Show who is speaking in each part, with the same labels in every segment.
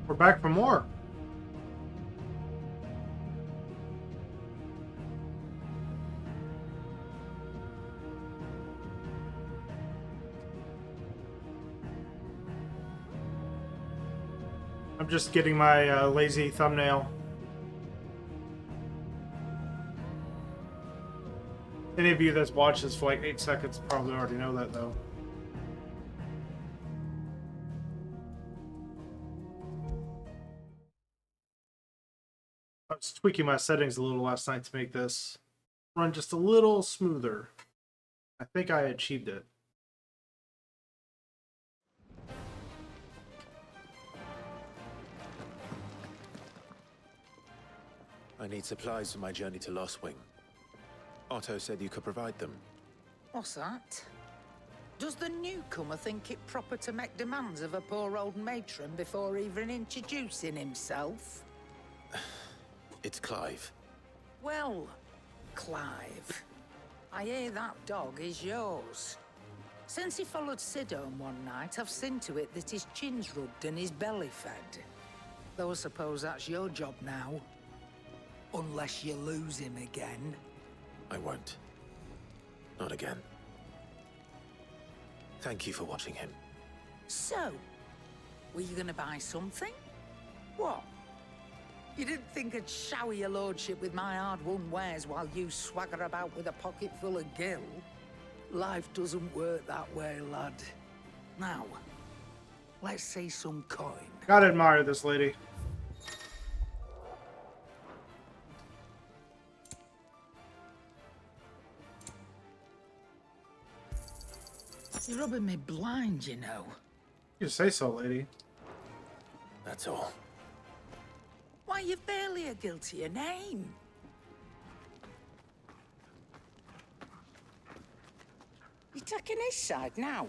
Speaker 1: We're back for more. I'm just getting my lazy thumbnail. Any of you that's watched this for like 8 seconds probably already know that, though. I was tweaking my settings a little last night to make this run just a little smoother. I think I achieved it.
Speaker 2: I need supplies for my journey to Lost Wing. Otto said you could provide them.
Speaker 3: What's that? Does the newcomer think it proper to make demands of a poor old matron before even introducing himself?
Speaker 2: It's Clive.
Speaker 3: Well, Clive, I hear that dog is yours. Since he followed Sid home one night, I've seen to it that his chin's rubbed and his belly fed. Though I suppose that's your job now. Unless you lose him again.
Speaker 2: I won't. Not again. Thank you for watching him.
Speaker 3: So, were you gonna buy something? What? You didn't think I'd shower your lordship with my hard-won wares while you swagger about with a pocket full of gil? Life doesn't work that way, lad. Now, let's see some coin.
Speaker 1: Gotta admire this lady.
Speaker 3: You're rubbing me blind, you know.
Speaker 1: You say so, lady.
Speaker 2: That's all.
Speaker 3: Why, you've barely a guiltier name. You're taking his side now.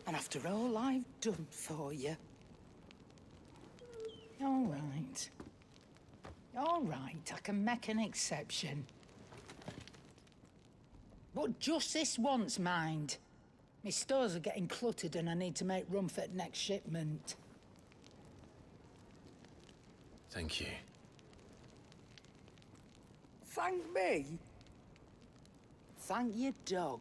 Speaker 3: And after all I've done for you. All right. All right, I can make an exception. But just this once, mind. My stores are getting cluttered and I need to make room for the next shipment.
Speaker 2: Thank you.
Speaker 3: Thank me? Thank your dog.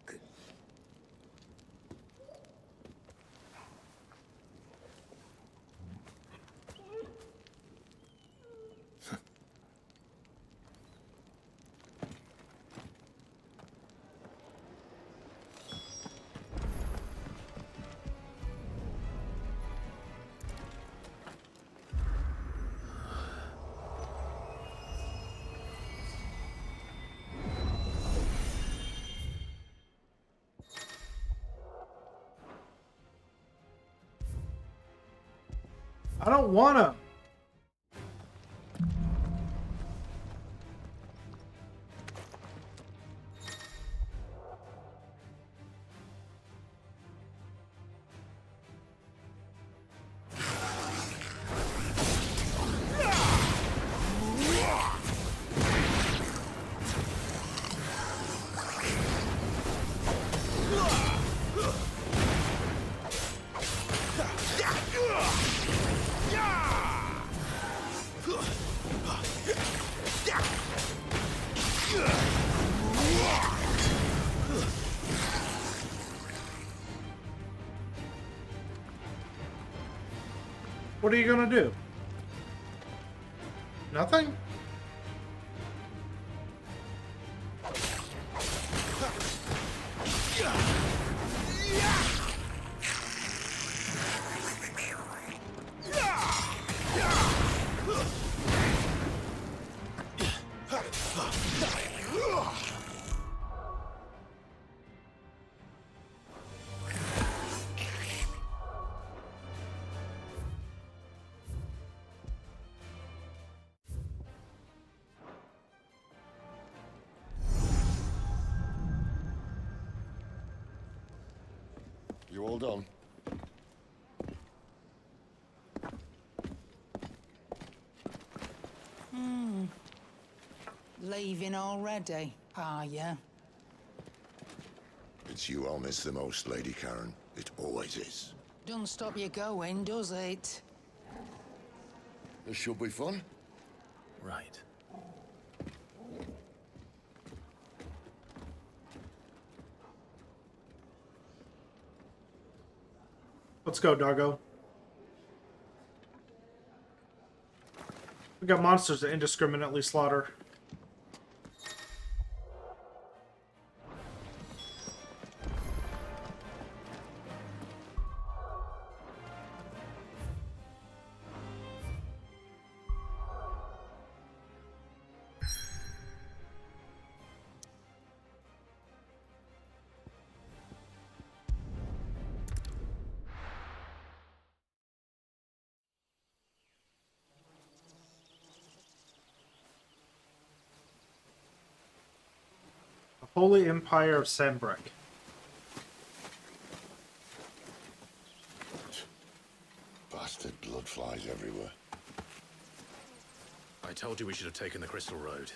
Speaker 1: I don't wanna. What are you gonna do? Nothing?
Speaker 4: You all done?
Speaker 3: Leaving already, are ya?
Speaker 4: It's you I'll miss the most, Lady Karen. It always is.
Speaker 3: Don't stop you going, does it?
Speaker 4: This should be fun.
Speaker 2: Right.
Speaker 1: Let's go, doggo. We got monsters to indiscriminately slaughter. Holy Empire of Sanbreque.
Speaker 4: Bastard blood flies everywhere.
Speaker 2: I told you we should have taken the Crystal Road.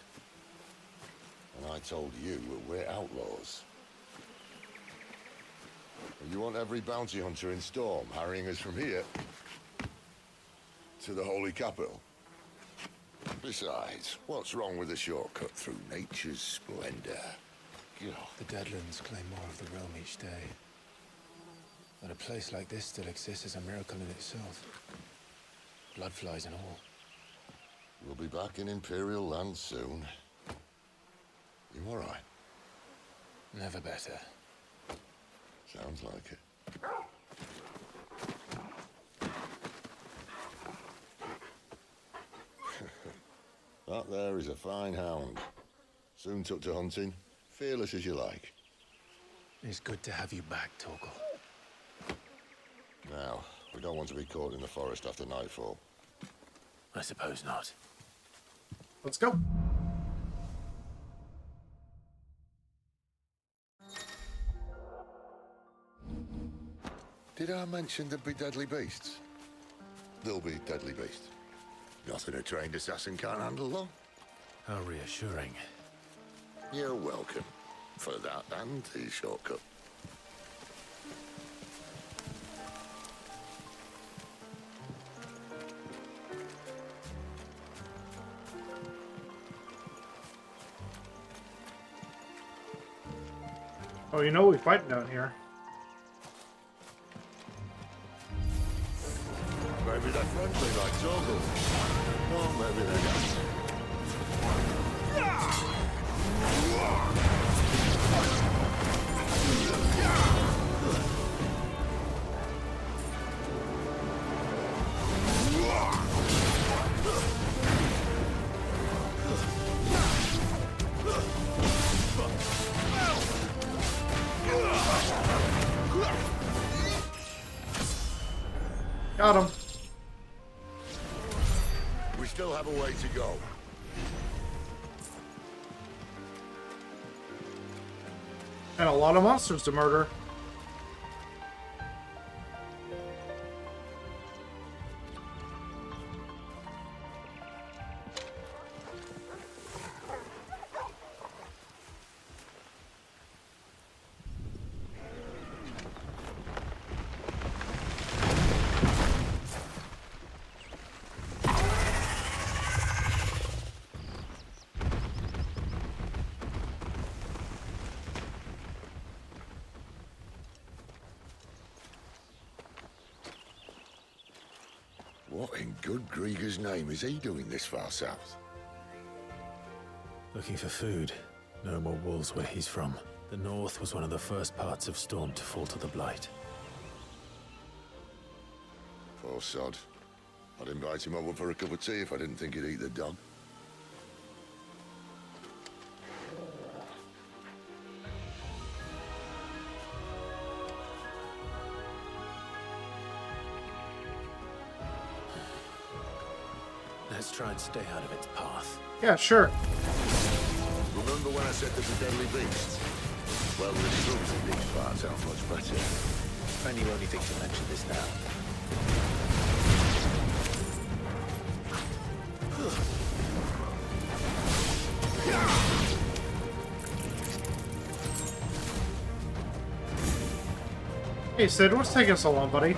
Speaker 4: And I told you that we're outlaws. You want every bounty hunter in Storm harrying us from here to the Holy Capital? Besides, what's wrong with a shortcut through nature's splendor? You know.
Speaker 2: The Deadlands claim more of the realm each day. But a place like this still exists is a miracle in itself. Bloodflies and all.
Speaker 4: We'll be back in Imperial land soon. You all right?
Speaker 2: Never better.
Speaker 4: Sounds like it. That there is a fine hound. Soon took to hunting. Fearless as you like.
Speaker 2: It's good to have you back, Torgal.
Speaker 4: Now, we don't want to be caught in the forest after nightfall.
Speaker 2: I suppose not.
Speaker 1: Let's go.
Speaker 4: Did I mention there'd be deadly beasts? There'll be deadly beasts. Nothing a trained assassin can't handle, though.
Speaker 2: How reassuring.
Speaker 4: You're welcome. For that and the shortcut.
Speaker 1: Oh, you know we fight down here.
Speaker 4: Maybe they're friendly like Torgal. Or maybe they're not.
Speaker 1: Got him.
Speaker 4: We still have a way to go.
Speaker 1: And a lot of monsters to murder.
Speaker 4: What in good Grieger's name is he doing this far south?
Speaker 2: Looking for food. No more wolves where he's from. The north was one of the first parts of Storm to fall to the Blight.
Speaker 4: Poor sod. I'd invite him over for a cup of tea if I didn't think he'd eat the dog.
Speaker 2: Let's try and stay out of its path.
Speaker 1: Yeah, sure.
Speaker 4: Remember when I said there's a deadly beast? Well, the shrubs in these parts aren't much better.
Speaker 2: And you only think to mention this now.
Speaker 1: Hey, Sid, what's taking so long, buddy?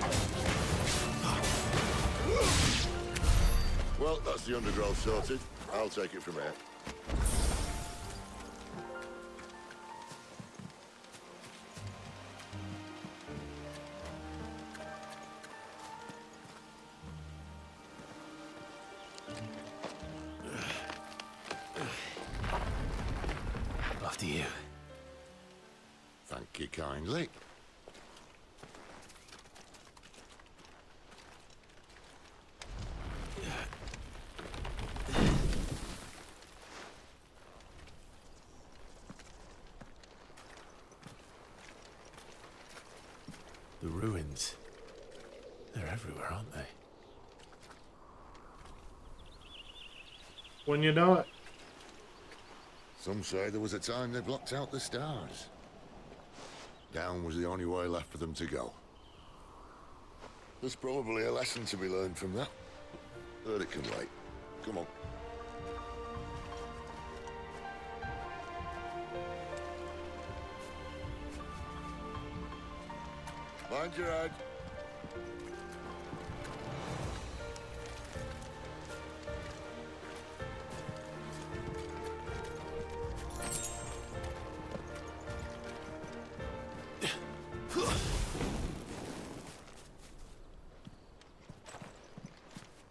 Speaker 4: Well, that's the undergrowth sorted. I'll take it from here.
Speaker 2: After you.
Speaker 4: Thank you kindly.
Speaker 2: The ruins. They're everywhere, aren't they?
Speaker 1: When you know it.
Speaker 4: Some say there was a time they blocked out the stars. Down was the only way left for them to go. There's probably a lesson to be learned from that. But it can wait. Come on. Mind your head.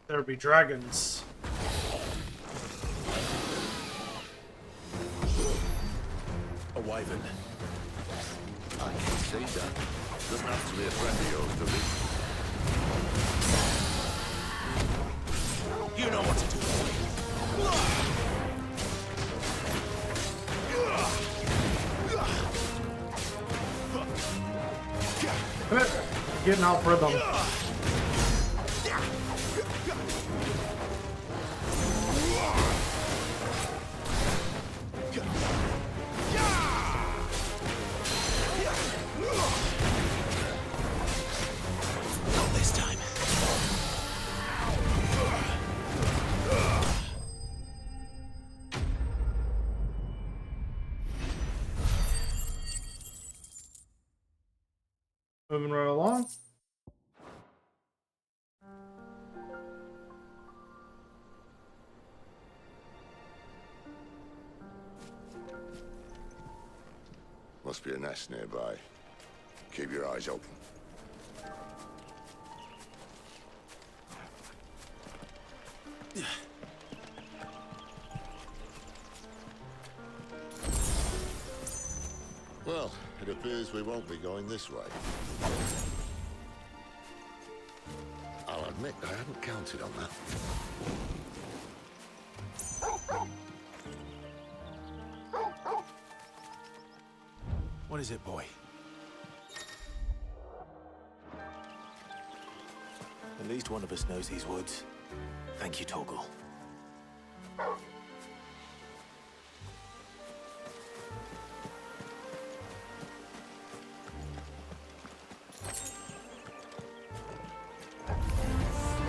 Speaker 1: There be dragons.
Speaker 2: A wyvern.
Speaker 4: I can see that. Doesn't have to be a friend of yours, does it?
Speaker 2: You know what to do.
Speaker 1: Come here. Getting out for them.
Speaker 2: Not this time.
Speaker 1: Moving right along.
Speaker 4: Must be a nest nearby. Keep your eyes open. Well, it appears we won't be going this way. I'll admit I hadn't counted on that.
Speaker 2: What is it, boy? At least one of us knows these woods. Thank you, Torgal.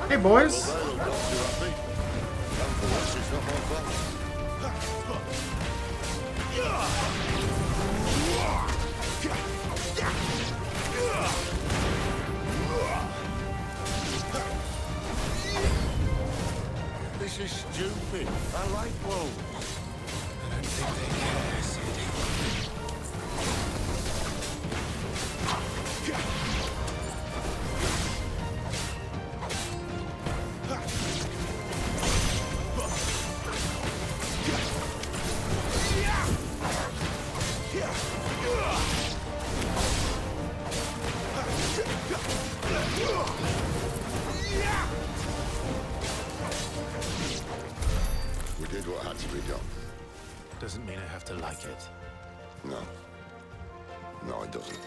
Speaker 1: Hey, boys.
Speaker 4: Well, they look not too happy. And for once, it's not my fault. This is stupid. I like wolves.
Speaker 2: I don't think they care, Sid.
Speaker 4: We did what had to be done.
Speaker 2: Doesn't mean I have to like it.
Speaker 4: No. No, it doesn't.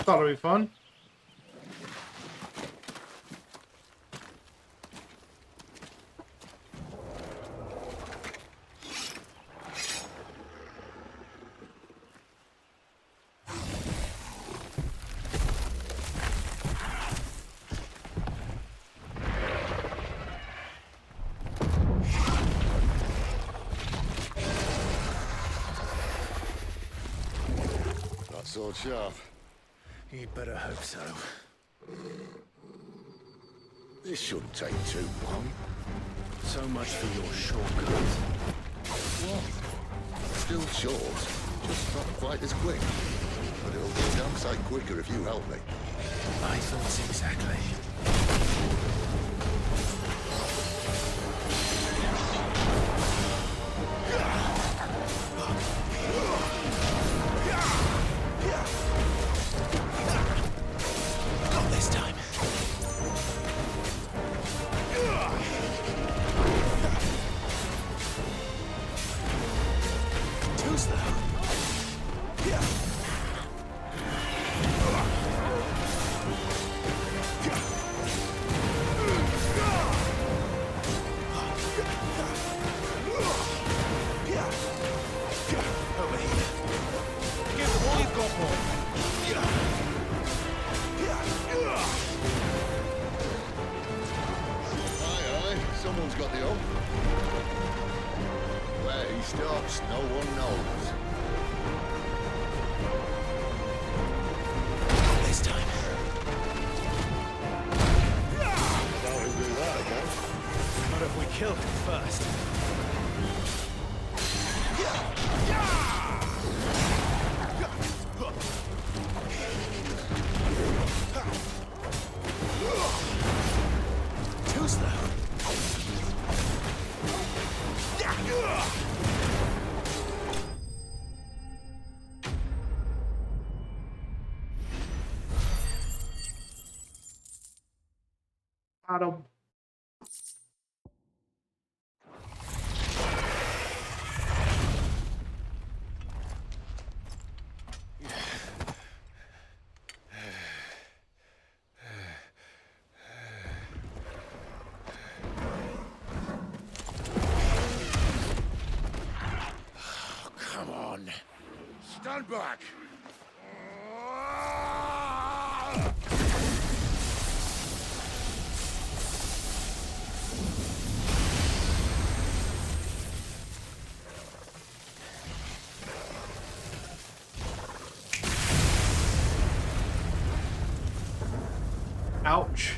Speaker 1: Thought it'd be fun.
Speaker 4: sword sharp.
Speaker 2: You'd better hope so.
Speaker 4: This shouldn't take too long.
Speaker 2: So much for your shortcut.
Speaker 4: What? Still short, just not quite as quick. But it'll be a damn sight quicker if you help me.
Speaker 2: My thoughts exactly. Not this time. Too slow. Over here. Give them all you've got, boy.
Speaker 4: Aye, someone's got the up. Where he stops, no one knows.
Speaker 2: Not this time.
Speaker 4: Now he'll do that again.
Speaker 2: Not if we kill him first. Too slow.
Speaker 1: Adam.
Speaker 2: Come on.
Speaker 4: Stand back!
Speaker 1: Ouch.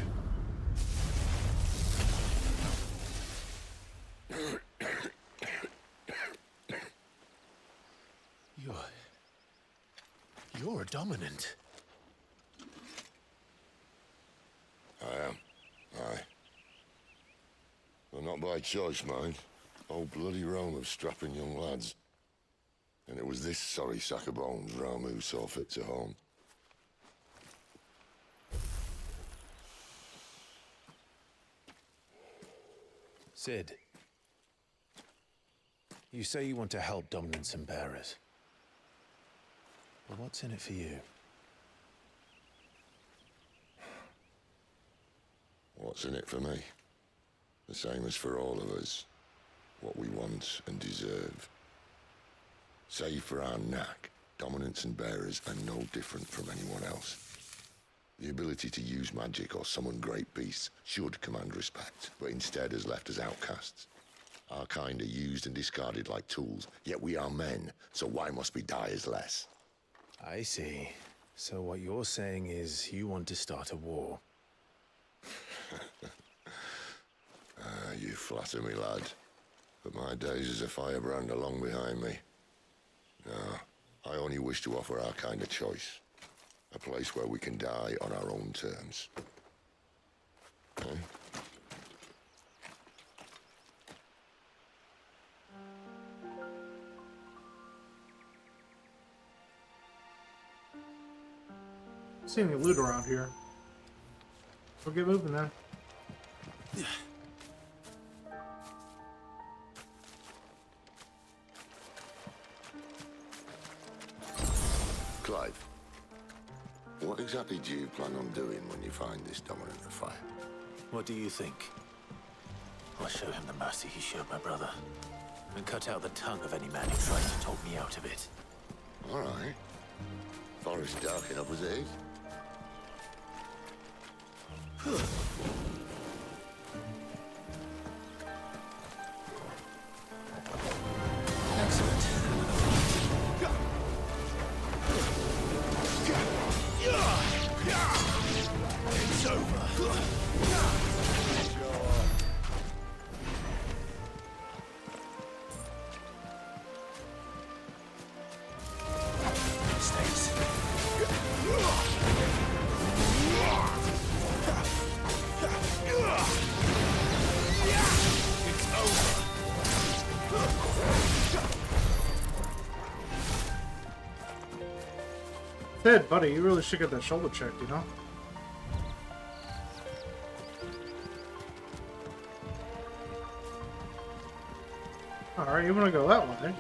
Speaker 2: You're a dominant.
Speaker 4: I am. Aye. Well, not by choice, mind. Whole bloody realm of strapping young lads. And it was this sorry sack of bones Ramu saw fit to home.
Speaker 2: Sid. You say you want to help dominants and bearers. But what's in it for you?
Speaker 4: What's in it for me? The same as for all of us. What we want and deserve. Save for our knack, dominants and bearers are no different from anyone else. The ability to use magic or summon great beasts should command respect, but instead has left us outcasts. Our kind are used and discarded like tools, yet we are men, so why must we die as less?
Speaker 2: I see. So what you're saying is you want to start a war.
Speaker 4: You flatter me, lad. But my days as a firebrand are long behind me. No, I only wish to offer our kind a choice. A place where we can die on our own terms. Eh?
Speaker 1: See any loot around here? We'll get moving then.
Speaker 4: Clive, what exactly do you plan on doing when you find this dominant of fire?
Speaker 2: What do you think? I'll show him the mercy he showed my brother. And cut out the tongue of any man who tries to talk me out of it.
Speaker 4: All right. Forest dark enough as it is.
Speaker 2: Excellent.
Speaker 1: Ted, buddy, you really should get that shoulder checked, you know? Alright, you wanna go that way?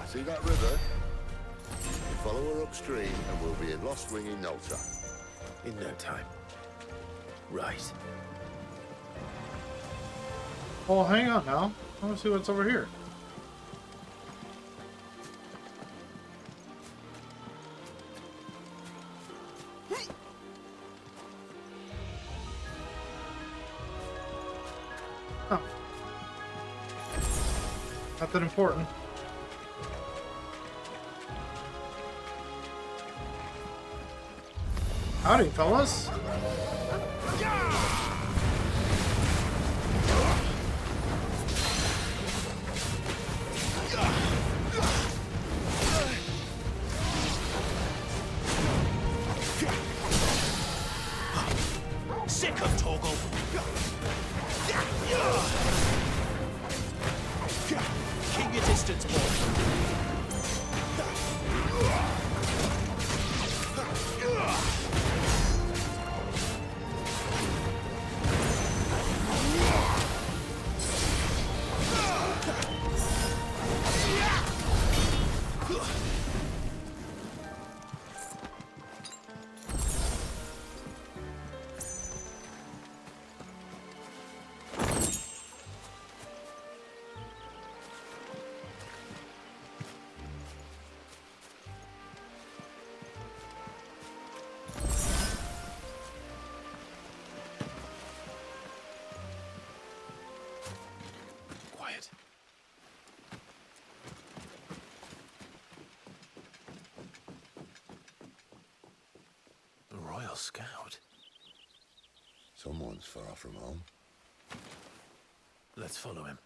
Speaker 4: See that river? We follow her upstream and we'll be in Lost Wing in no time.
Speaker 2: In no time. Right.
Speaker 1: Oh, hang on now. I wanna see what's over here. Oh. Not that important. Howdy, fellas.
Speaker 5: Sick of Torgal. Keep your distance, boy.
Speaker 2: Quiet. The Royal Scout.
Speaker 4: Someone's far from home.
Speaker 2: Let's follow him.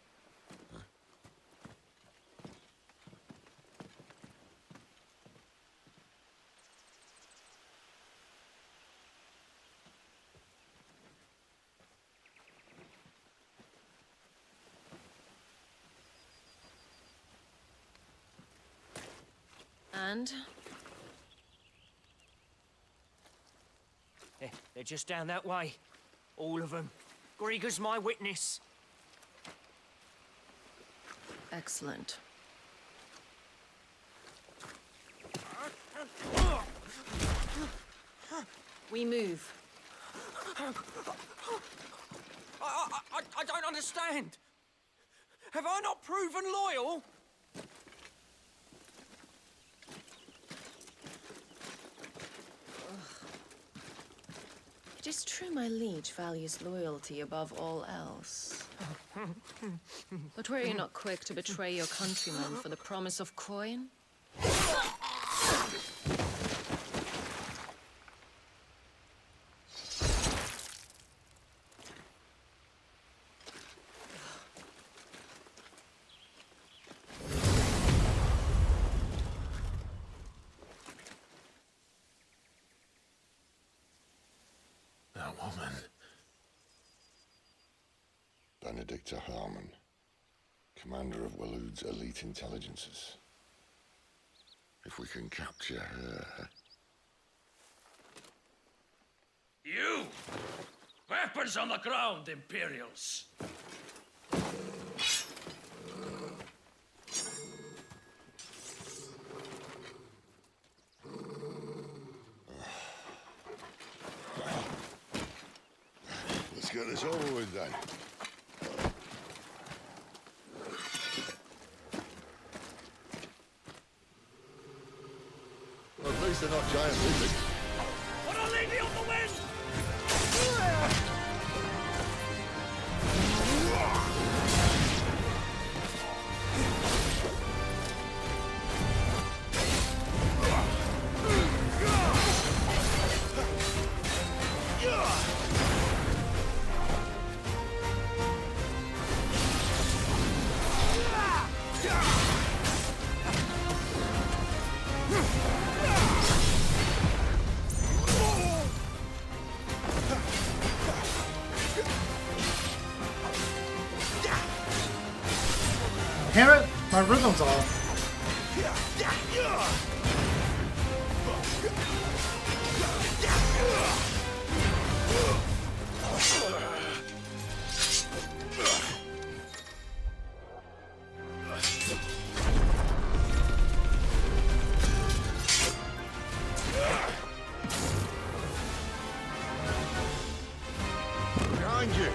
Speaker 6: And
Speaker 5: They're just down that way. All of them. Grieger's my witness.
Speaker 6: excellent. We move.
Speaker 5: I don't understand. Have I not proven loyal?
Speaker 6: It is true my liege values loyalty above all else. But were you not quick to betray your countrymen for the promise of coin?
Speaker 2: That woman.
Speaker 4: Benedicta Harmon, commander of Walood's elite intelligences. If we can capture her...
Speaker 7: You! Weapons on the ground, Imperials!
Speaker 4: Let's get this over with then. Well, at least they're not giant lizards.
Speaker 7: What a lady on the wind!
Speaker 1: Damn it! My rhythm's off.
Speaker 4: Behind you.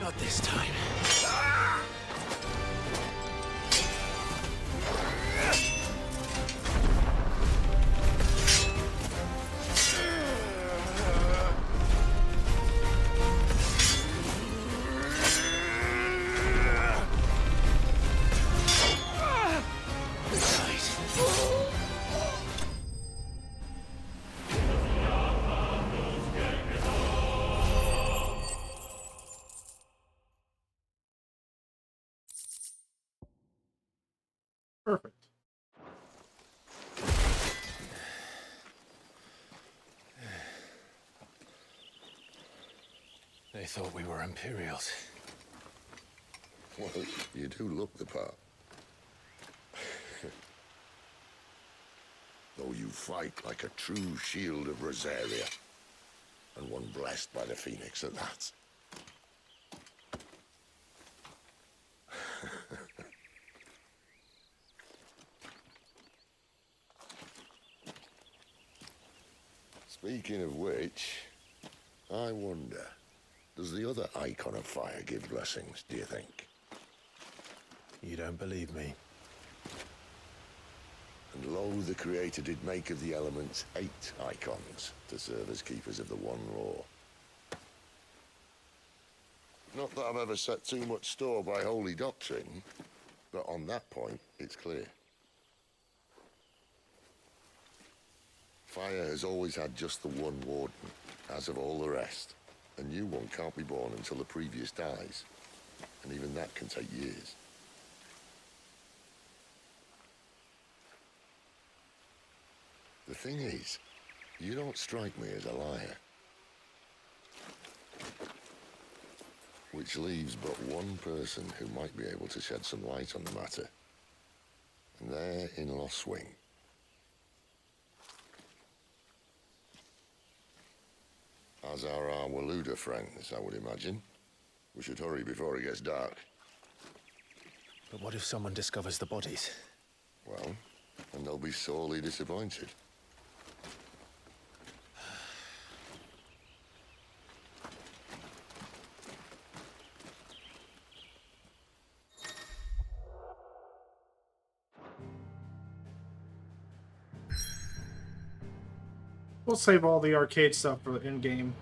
Speaker 2: Not this time.
Speaker 1: Perfect.
Speaker 2: They thought we were Imperials.
Speaker 4: Well, you do look the part. Though you fight like a true shield of Rosaria, and one blessed by the Phoenix at that. Speaking of which, I wonder, does the other icon of fire give blessings, do you think?
Speaker 2: You don't believe me?
Speaker 4: And lo, the Creator did make of the elements 8 icons to serve as keepers of the one law. Not that I've ever set too much store by holy doctrine, but on that point, it's clear. Fire has always had just the one warden, as of all the rest. A new one can't be born until the previous dies, and even that can take years. The thing is, you don't strike me as a liar. Which leaves but one person who might be able to shed some light on the matter. And they're in Lost Wing. As are our Waluda friends, I would imagine. We should hurry before it gets dark.
Speaker 2: But what if someone discovers the bodies?
Speaker 4: Well, and they'll be sorely disappointed.
Speaker 1: We'll save all the arcade stuff for the in-game.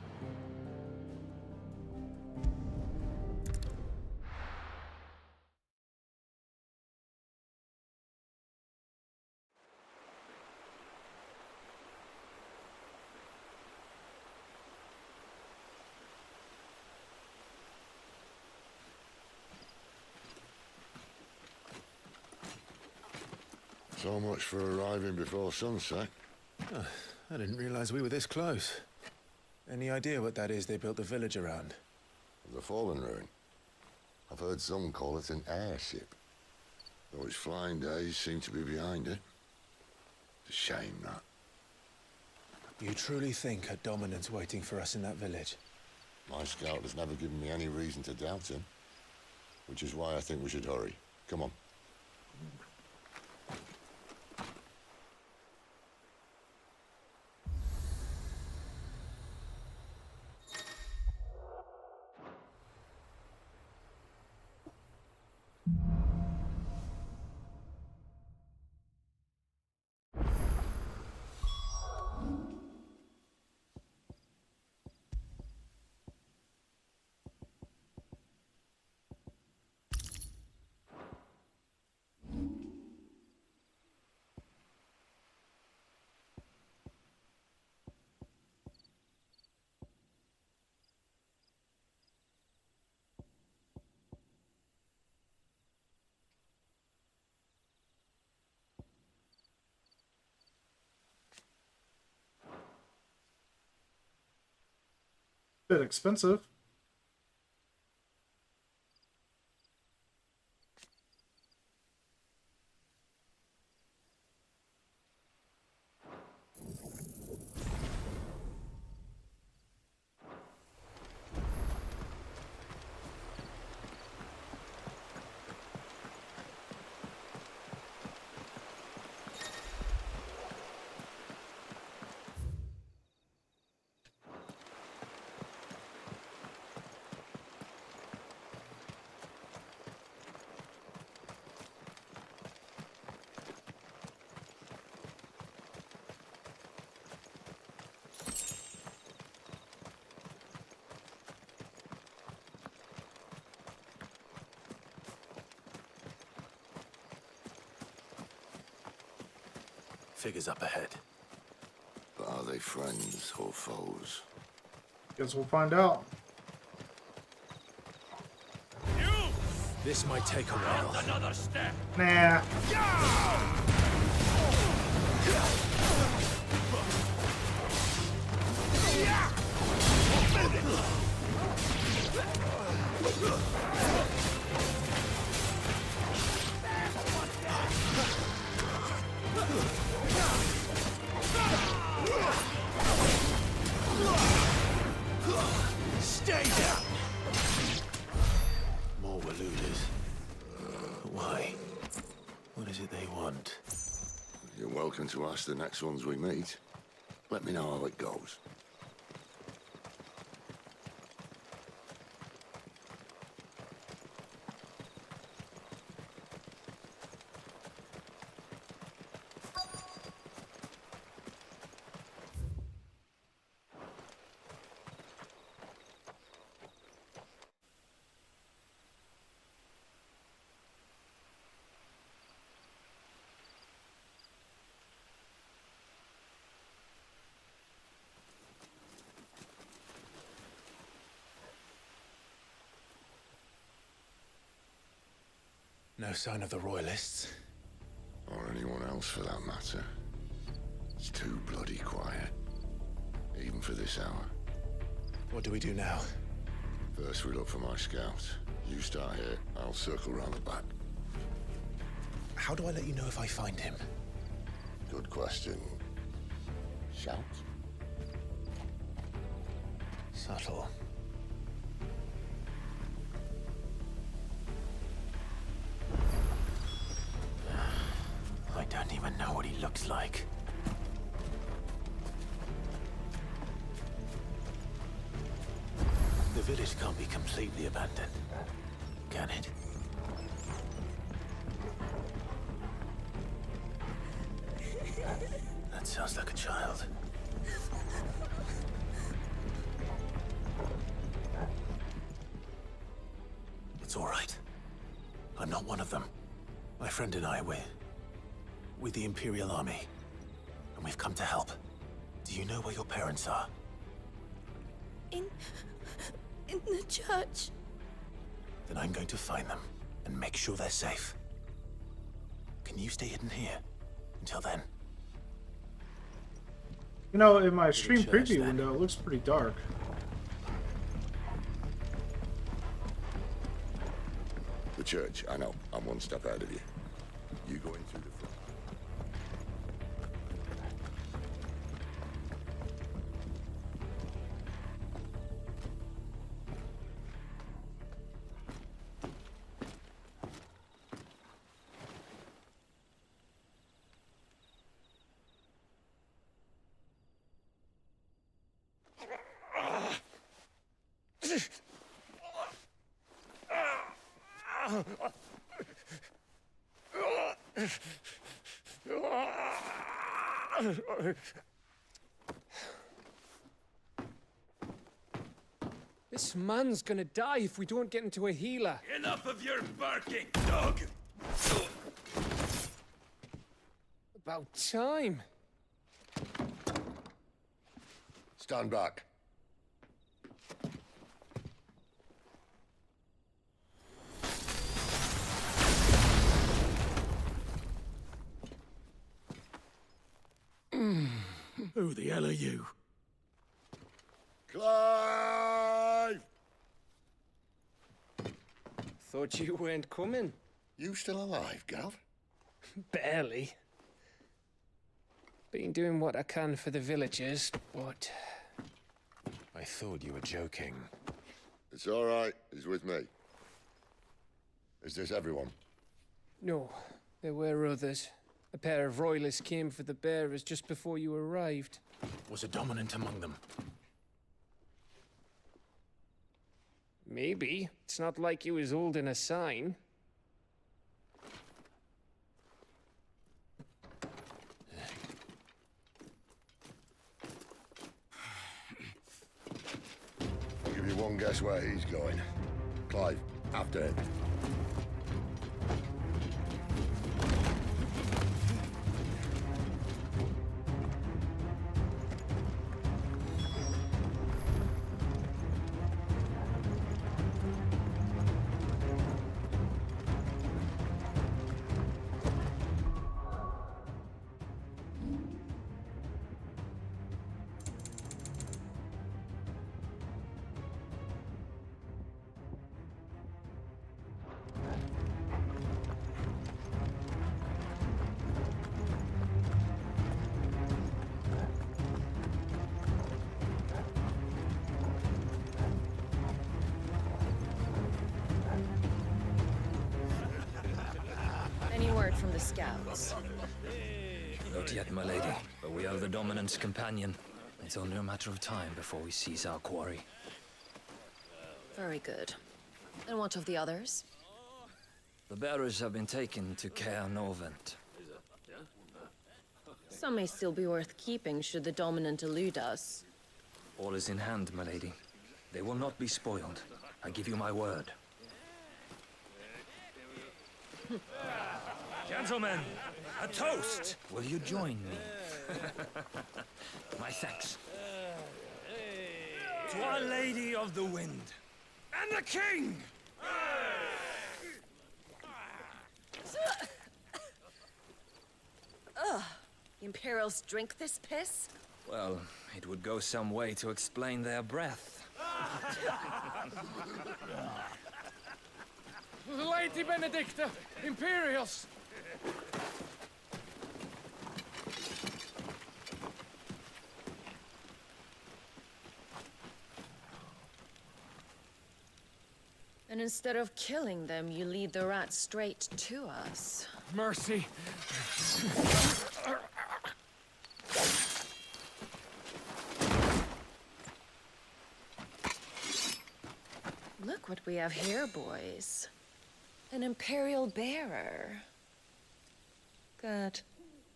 Speaker 4: So much for arriving before sunset.
Speaker 2: I didn't realize we were this close. Any idea what that is they built the village around?
Speaker 4: The fallen ruin. I've heard some call it an airship. Though its flying days seem to be behind it. It's a shame, that.
Speaker 2: You truly think a dominant's waiting for us in that village?
Speaker 4: My scout has never given me any reason to doubt him. Which is why I think we should hurry. Come on.
Speaker 1: Bit expensive.
Speaker 2: Figures up ahead.
Speaker 4: But are they friends or foes?
Speaker 1: Guess we'll find out.
Speaker 7: You!
Speaker 2: This might take a while.
Speaker 7: Another step!
Speaker 1: Nah.
Speaker 2: Stay down! More Walloons. Why? What is it they want?
Speaker 4: You're welcome to ask the next ones we meet. Let me know how it goes.
Speaker 2: No sign of the Royalists.
Speaker 4: Or anyone else for that matter. It's too bloody quiet. Even for this hour.
Speaker 2: What do we do now?
Speaker 4: First we look for my scout. You start here, I'll circle round the back.
Speaker 2: How do I let you know if I find him?
Speaker 4: Good question. Shout?
Speaker 2: Subtle. I don't even know what he looks like. The village can't be completely abandoned, can it? That sounds like a child. It's all right. I'm not one of them. My friend and I, we're with the Imperial Army, and we've come to help. Do you know where your parents are?
Speaker 6: In the church.
Speaker 2: Then I'm going to find them and make sure they're safe. Can you stay hidden here until then?
Speaker 1: You know, in my stream
Speaker 2: church,
Speaker 1: preview
Speaker 2: then.
Speaker 1: window, it looks pretty dark.
Speaker 4: The church, I know. I'm one step ahead of you. You go in through the front.
Speaker 8: This man's gonna die if we don't get into a healer.
Speaker 7: Enough of your barking, dog!
Speaker 8: About time.
Speaker 4: Stand back.
Speaker 7: Who the hell are you?
Speaker 4: Clive!
Speaker 8: Thought you weren't coming.
Speaker 4: You still alive, Gav?
Speaker 8: Barely. Been doing what I can for the villagers, but
Speaker 2: I thought you were joking.
Speaker 4: It's all right. He's with me. Is this everyone?
Speaker 8: no, there were others. A pair of royalists came for the bearers just before you arrived.
Speaker 2: Was a dominant among them?
Speaker 8: Maybe. It's not like he was holding a sign.
Speaker 4: I'll give you one guess where he's going. Clive, after him.
Speaker 6: Any word from the scouts?
Speaker 9: Not yet, my lady, but we have the Dominant's companion. It's only a matter of time before we seize our quarry.
Speaker 6: Very good. And what of the others?
Speaker 9: The bearers have been taken to Caer Novent.
Speaker 6: Some may still be worth keeping should the Dominant elude us.
Speaker 9: All is in hand, my lady. They will not be spoiled. I give you my word.
Speaker 5: Gentlemen, a toast!
Speaker 9: Will you join me? My thanks.
Speaker 5: To Our Lady of the Wind. And the King!
Speaker 6: The Imperials drink this piss?
Speaker 9: Well, it would go some way to explain their breath.
Speaker 8: Lady Benedicta! Imperials!
Speaker 6: And instead of killing them, you lead the rats straight to us.
Speaker 8: Mercy!
Speaker 6: Look what we have here, boys. An Imperial bearer. Good.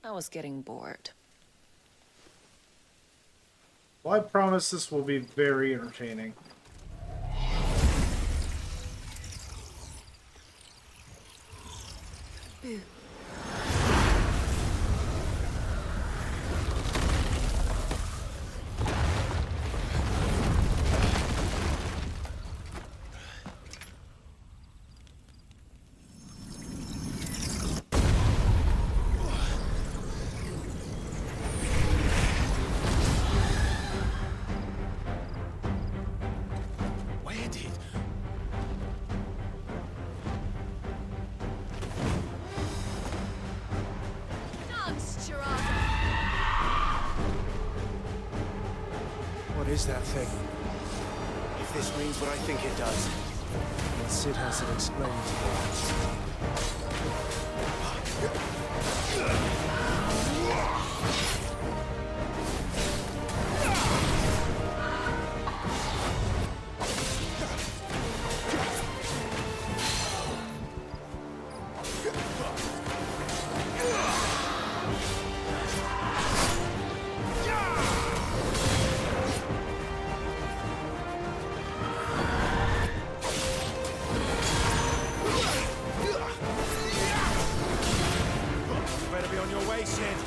Speaker 6: I was getting bored.
Speaker 1: Well, I promise this will be very entertaining.
Speaker 8: is that thing?
Speaker 2: If this means what I think it does.
Speaker 8: Well, Sid has it explained to me.
Speaker 2: Better be on your way, Sid.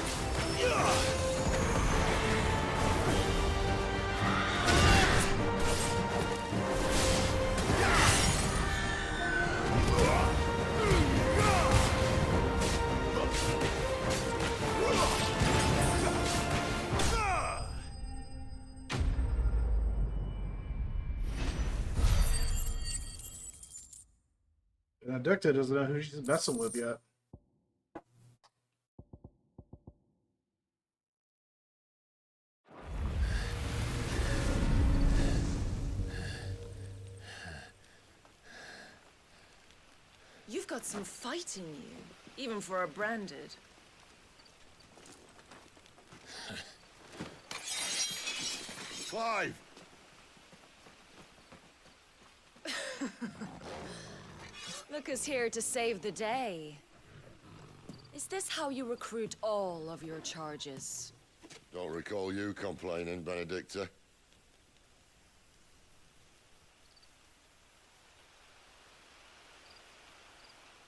Speaker 1: Benedicta doesn't know who she's messing with yet.
Speaker 6: You've got some fight in you, even for a branded.
Speaker 4: Clive!
Speaker 6: Look who's here to save the day. Is this how you recruit all of your charges?
Speaker 4: Don't recall you complaining, Benedicta.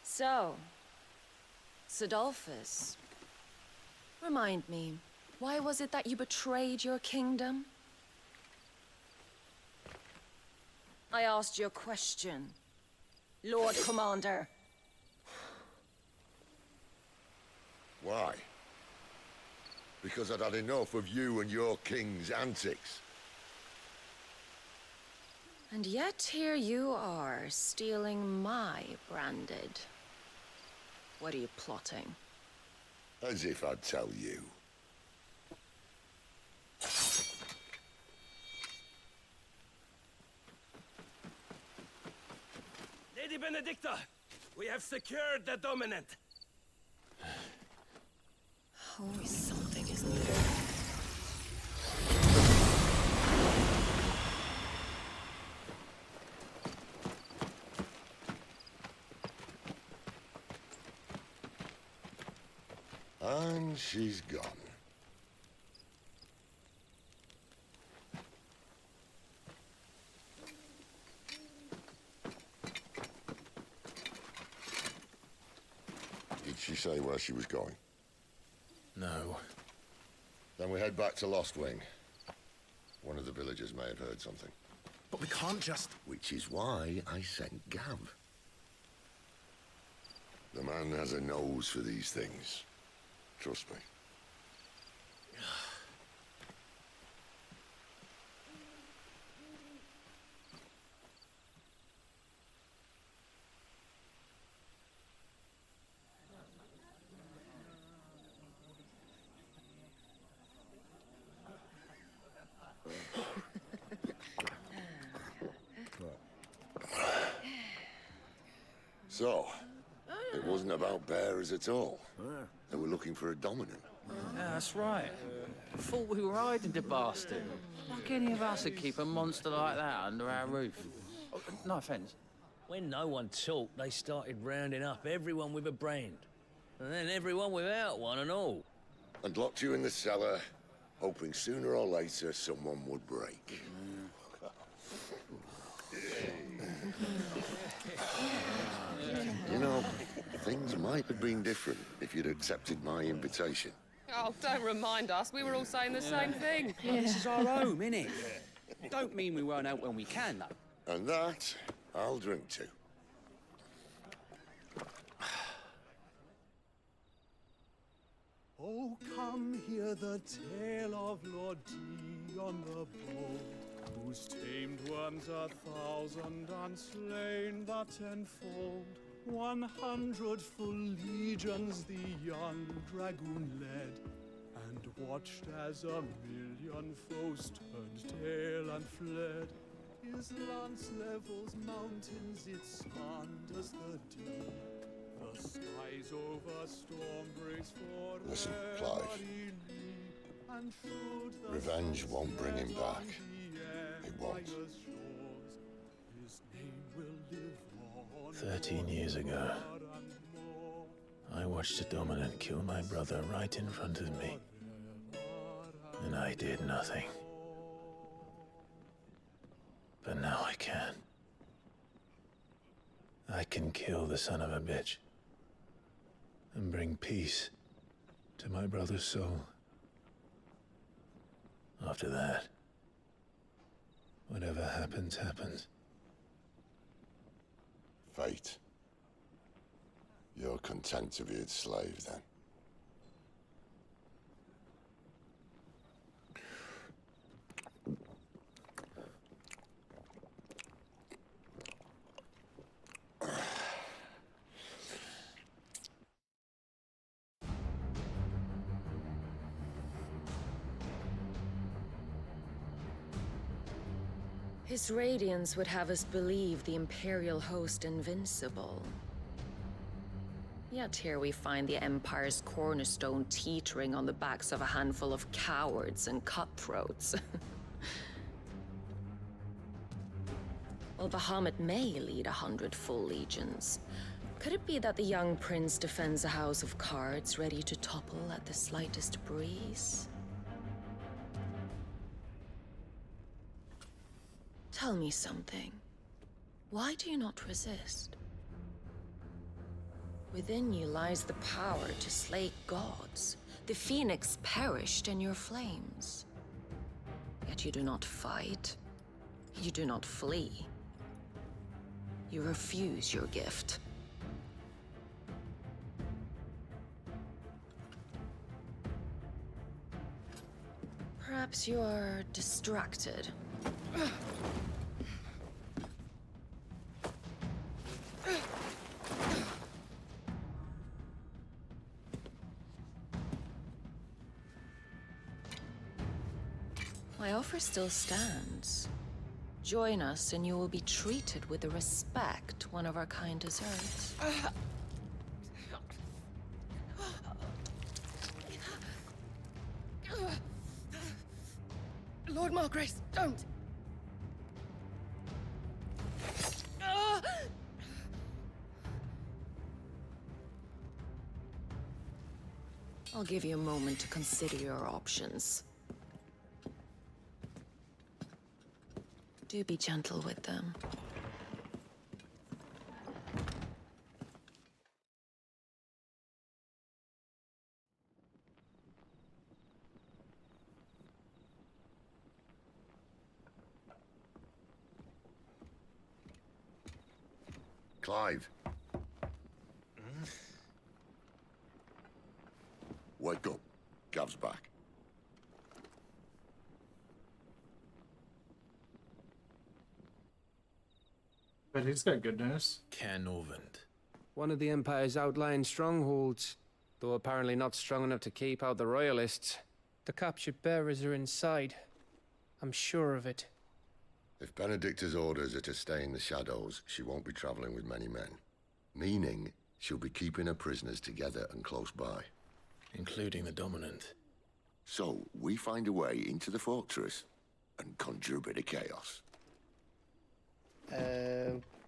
Speaker 6: So, Sidolphus, remind me, why was it that you betrayed your kingdom? I asked you a question, Lord Commander.
Speaker 4: Why? Because I'd had enough of you and your king's antics.
Speaker 6: And yet here you are, stealing my branded. What are you plotting?
Speaker 4: As if I'd tell you.
Speaker 7: Lady Benedicta, we have secured the dominant.
Speaker 6: Always something, isn't there?
Speaker 4: And she's gone. Did she say where she was going?
Speaker 2: No.
Speaker 4: Then we head back to Lost Wing. One of the villagers may have heard something.
Speaker 2: But we can't just...
Speaker 4: Which is why I sent Gav. The man has a nose for these things. Trust me. So, it wasn't about bearers at all. They were looking for a dominant.
Speaker 10: Yeah, that's right. Thought we were hiding the bastard. Like any of us would keep a monster like that under our roof. Oh, no offence.
Speaker 5: When no one talked, they started rounding up everyone with a brand. And then everyone without one and all.
Speaker 4: And locked you in the cellar, hoping sooner or later someone would break. You know, things might have been different if you'd accepted my invitation.
Speaker 11: Oh, don't remind us. We were all saying the same thing.
Speaker 10: This is our home, innit? Don't mean we won't out when we can, though.
Speaker 4: And that, I'll drink to.
Speaker 12: Oh, come hear the tale of Lord Dion the Bold, whose tamed worms 1,000 and slain the tenfold. 100 full legions the young dragoon led, and watched as a million foes turned tail and fled. His lance levels mountains, it sanders the deep. The skies over storm breaks for
Speaker 4: Listen, Clive.
Speaker 12: and should the
Speaker 4: Revenge won't bring him
Speaker 12: sunset on
Speaker 4: back.
Speaker 12: the
Speaker 4: It won't.
Speaker 12: empire's shores, his name will live on
Speaker 2: 13 years ago,
Speaker 12: more and more.
Speaker 2: I watched a dominant kill my brother right in front of me. And I did nothing. But now I can. I can kill the son of a bitch. And bring peace to my brother's soul. After that, whatever happens, happens.
Speaker 4: Fate. You're content to be its slave, then?
Speaker 6: His radiance would have us believe the Imperial host invincible. Yet here we find the Empire's cornerstone teetering on the backs of a handful of cowards and cutthroats. While Bahamut may lead 100 full legions, could it be that the young prince defends a house of cards ready to topple at the slightest breeze? Tell me something. Why do you not resist? Within you lies the power to slay gods. The phoenix perished in your flames. Yet you do not fight. You do not flee. You refuse your gift. Perhaps you're distracted. My offer still stands. Join us and you will be treated with the respect one of our kind deserves.
Speaker 11: Lord Margrace, don't!
Speaker 6: I'll give you a moment to consider your options. Do be gentle with them.
Speaker 4: Clive. Wake up. Gav's back.
Speaker 1: But he's got good news.
Speaker 2: Canovant.
Speaker 8: One of the Empire's outlying strongholds, though apparently not strong enough to keep out the Royalists. The captured bearers are inside. I'm sure of it.
Speaker 4: If Benedicta's orders are to stay in the shadows, she won't be traveling with many men. Meaning, she'll be keeping her prisoners together and close by.
Speaker 2: Including the dominant.
Speaker 4: So, we find a way into the fortress and conjure a bit of chaos.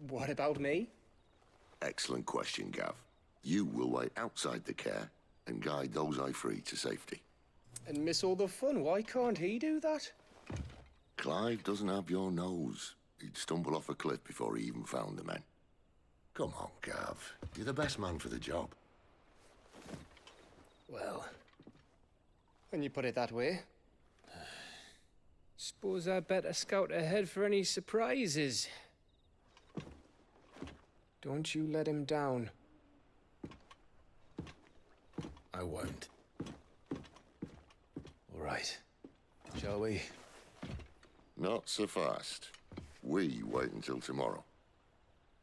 Speaker 8: What about me?
Speaker 4: Excellent question, Gav. You will wait outside the care and guide those I free to safety.
Speaker 8: And miss all the fun. Why can't he do that?
Speaker 4: Clive doesn't have your nose. He'd stumble off a cliff before he even found the men. Come on, Gav. You're the best man for the job.
Speaker 8: Well, when you put it that way. Suppose I better scout ahead for any surprises. Don't you let him down.
Speaker 2: I won't. All right. Shall we?
Speaker 4: Not so fast. We wait until tomorrow.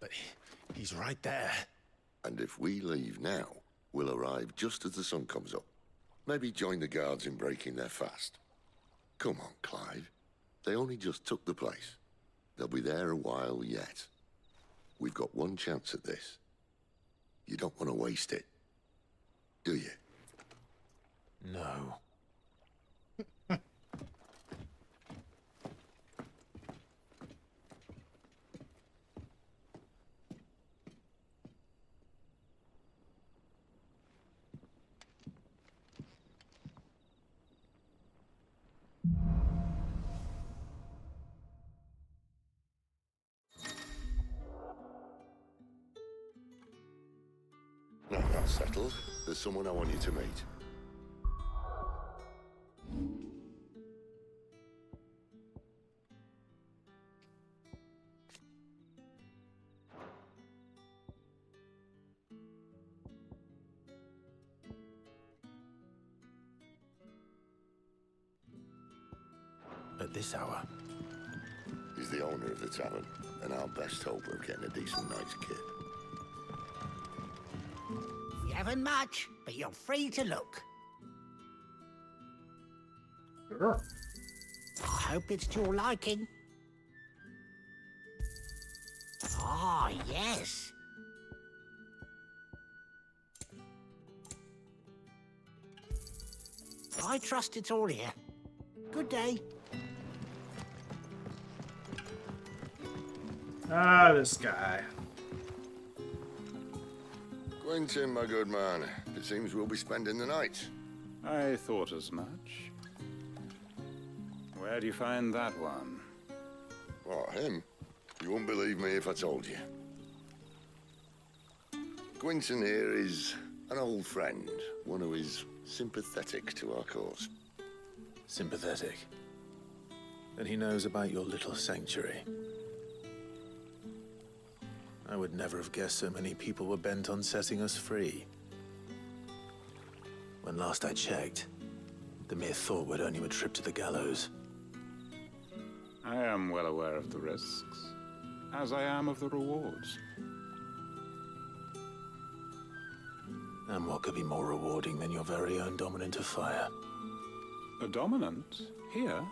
Speaker 2: But he's right there.
Speaker 4: And if we leave now, we'll arrive just as the sun comes up. Maybe join the guards in breaking their fast. Come on, Clive. They only just took the place. They'll be there a while yet. We've got one chance at this. You don't want to waste it, do you?
Speaker 2: No.
Speaker 4: No, that's settled. There's someone I want you to meet.
Speaker 2: At this hour?
Speaker 4: He's the owner of the tavern, and our best hope of getting a decent night's kit.
Speaker 13: We haven't much, but you're free to look.
Speaker 1: Sure.
Speaker 13: I hope it's to your liking. Ah, yes. I trust it's all here. Good day.
Speaker 1: Ah, this guy.
Speaker 4: Quentin, my good man. It seems we'll be spending the night.
Speaker 14: I thought as much. Where do you find that one?
Speaker 4: What, him? You wouldn't believe me if I told you. Quentin here is an old friend, one who is sympathetic to our cause.
Speaker 2: Sympathetic. And he knows about your little sanctuary. I would never have guessed so many people were bent on setting us free. When last I checked, the mere thought would earn you a trip to the gallows.
Speaker 14: I am well aware of the risks, as I am of the rewards.
Speaker 2: And what could be more rewarding than your very own dominant of fire?
Speaker 14: A dominant? Here?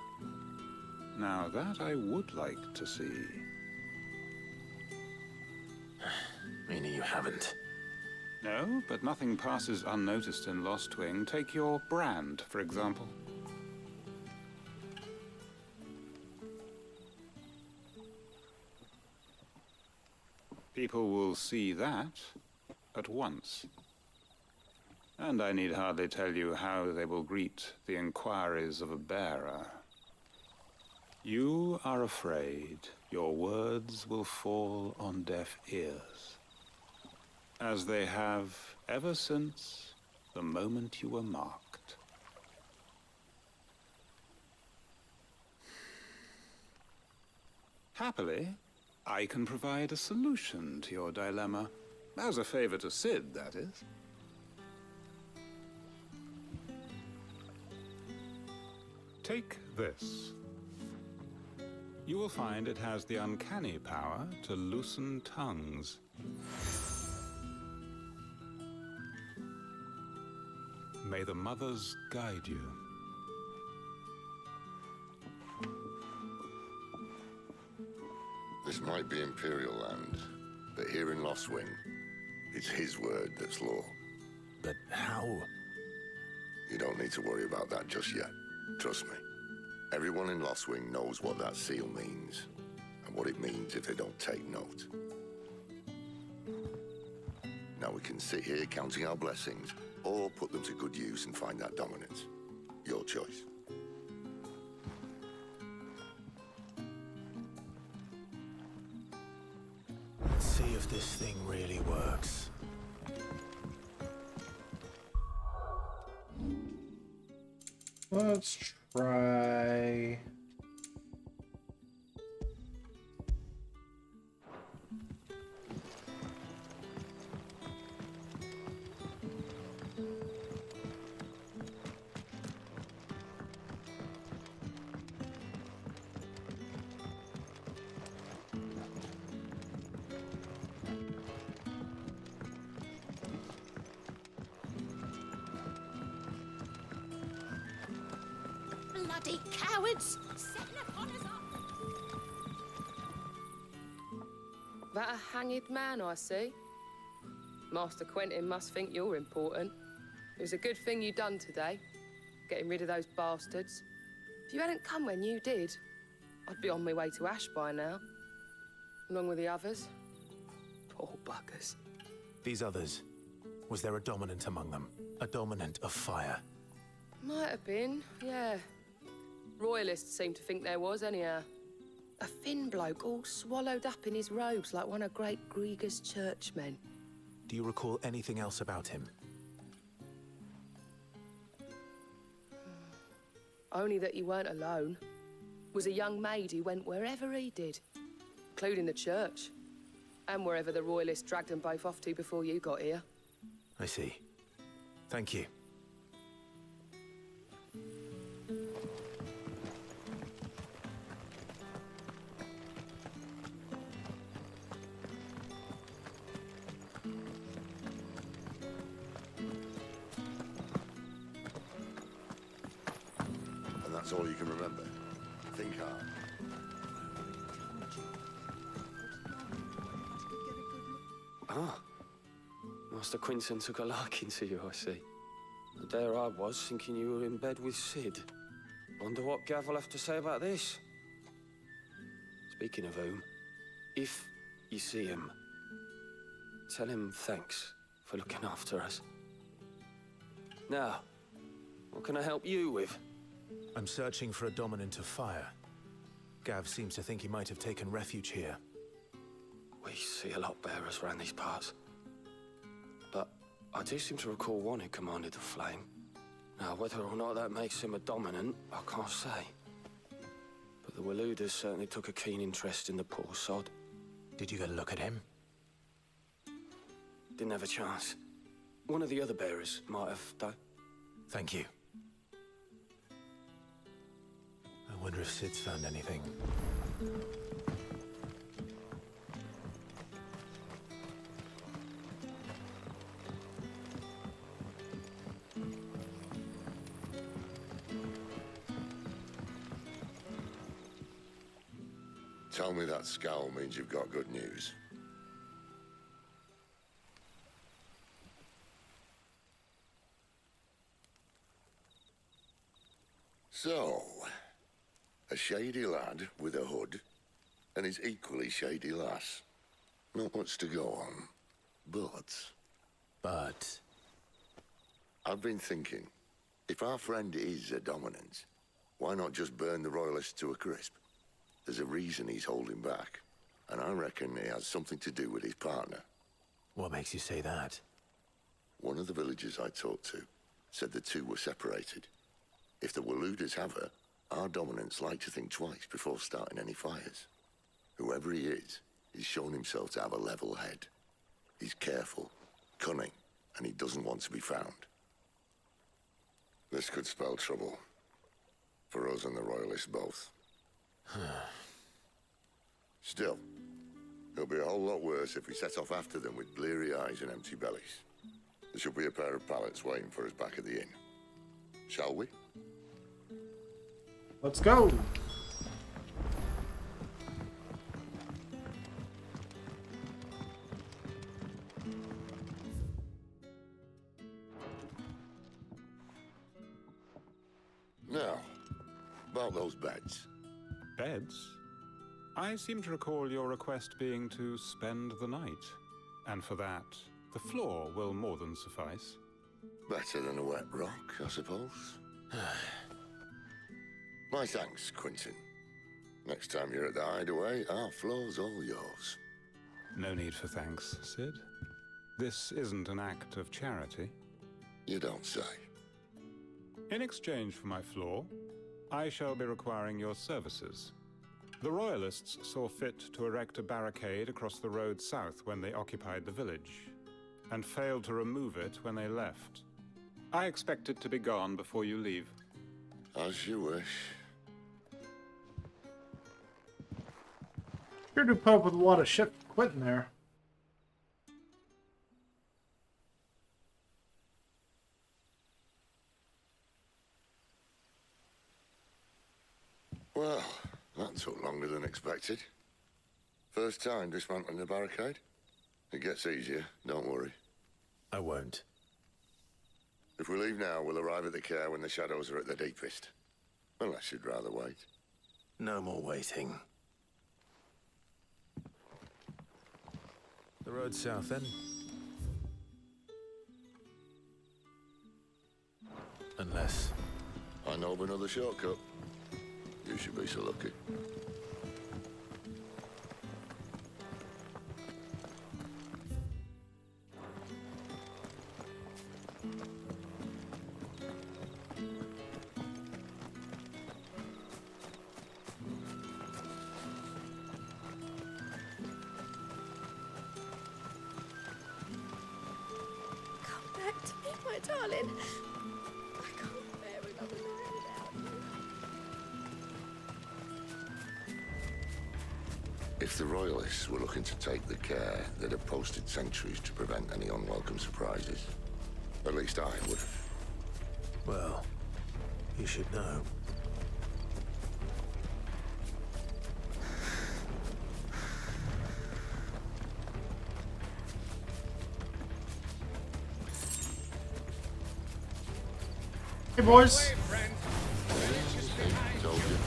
Speaker 14: Now that I would like to see.
Speaker 2: Meaning you haven't?
Speaker 14: No, but nothing passes unnoticed in Lost Wing. Take your brand, for example. People will see that at once. And I need hardly tell you how they will greet the inquiries of a bearer. You are afraid your words will fall on deaf ears, as they have ever since the moment you were marked. Happily, I can provide a solution to your dilemma. As a favor to Sid, that is. Take this. You will find it has the uncanny power to loosen tongues. May the mothers guide you.
Speaker 4: This might be Imperial land, but here in Lost Wing, it's his word that's law.
Speaker 2: But how?
Speaker 4: You don't need to worry about that just yet. Trust me. Everyone in Lost Wing knows what that seal means, and what it means if they don't take note. Now we can sit here counting our blessings, or put them to good use and find that dominance. Your choice.
Speaker 2: Let's see if this thing really works.
Speaker 1: Let's try.
Speaker 13: bloody cowards! Setting upon us
Speaker 11: That a hanged man I see? Master Quentin must think you're important. It was a good thing you done today, getting rid of those bastards. If you hadn't come when you did, I'd be on my way to Ash by now, along with the others. Poor buggers.
Speaker 2: These others, was there a dominant among them? A dominant of fire?
Speaker 11: Might have been, yeah. Royalists seem to think there was, anyhow. A thin bloke all swallowed up in his robes like one of Great Gregor's churchmen.
Speaker 2: Do you recall anything else about him?
Speaker 11: Only that he weren't alone. Was a young maid who went wherever he did, including the church, and wherever the Royalists dragged them both off to before you got here.
Speaker 2: I see. Thank you.
Speaker 4: And that's all you can remember. Think hard.
Speaker 8: Ah. Master Quinton took a liking to you, I see. And there I was, thinking you were in bed with Sid. Wonder what Gav will have to say about this. Speaking of whom, if you see him, tell him thanks for looking after us. Now, what can I help you with?
Speaker 2: I'm searching for a dominant of fire. Gav seems to think he might have taken refuge here.
Speaker 8: We see a lot bearers around these parts. But I do seem to recall one who commanded the flame. Now, whether or not that makes him a dominant, I can't say. But the Waluders certainly took a keen interest in the poor sod.
Speaker 2: Did you get a look at him?
Speaker 8: Didn't have a chance. One of the other bearers might have, though.
Speaker 2: Thank you. I wonder if Sid's found anything.
Speaker 4: Tell me that scowl means you've got good news. So, a shady lad with a hood and his equally shady lass. Not much to go on, but... I've been thinking, if our friend is a dominant, why not just burn the Royalists to a crisp? There's a reason he's holding back, and I reckon he has something to do with his partner.
Speaker 2: What makes you say that?
Speaker 4: One of the villagers I talked to said the two were separated. If the Waluders have her, our dominants like to think twice before starting any fires. Whoever he is, he's shown himself to have a level head. He's careful, cunning, and he doesn't want to be found. This could spell trouble. For us and the Royalists both. Still, it'll be a whole lot worse if we set off after them with bleary eyes and empty bellies. There should be a pair of pallets waiting for us back at the inn. Shall we?
Speaker 1: Let's go!
Speaker 4: Now, about those beds.
Speaker 14: Beds? I seem to recall your request being to spend the night. And for that, the floor will more than suffice.
Speaker 4: Better than a wet rock, I suppose. My thanks, Quinton. Next time you're at the hideaway, our floor's all yours.
Speaker 14: No need for thanks, Sid. This isn't an act of charity.
Speaker 4: You don't say.
Speaker 14: In exchange for my floor, I shall be requiring your services. The Royalists saw fit to erect a barricade across the road south when they occupied the village, and failed to remove it when they left. I expect it to be gone before you leave.
Speaker 4: As you wish.
Speaker 1: Sure do put up with a lot of shit quitting there.
Speaker 4: Well, that took longer than expected. First time dismantling the barricade? It gets easier, don't worry.
Speaker 2: I won't.
Speaker 4: If we leave now, we'll arrive at the care when the shadows are at their deepest. Unless you'd rather wait.
Speaker 2: No more waiting. The road south, then? Unless...
Speaker 4: I know of another shortcut. You should be so lucky.
Speaker 15: Come back to me, my darling. I can't bear another night without you.
Speaker 4: If the Royalists were looking to take the care, they'd have posted sentries to prevent any unwelcome surprises. At least I would have.
Speaker 2: Well, you should know.
Speaker 1: Hey, boys.
Speaker 4: Told you.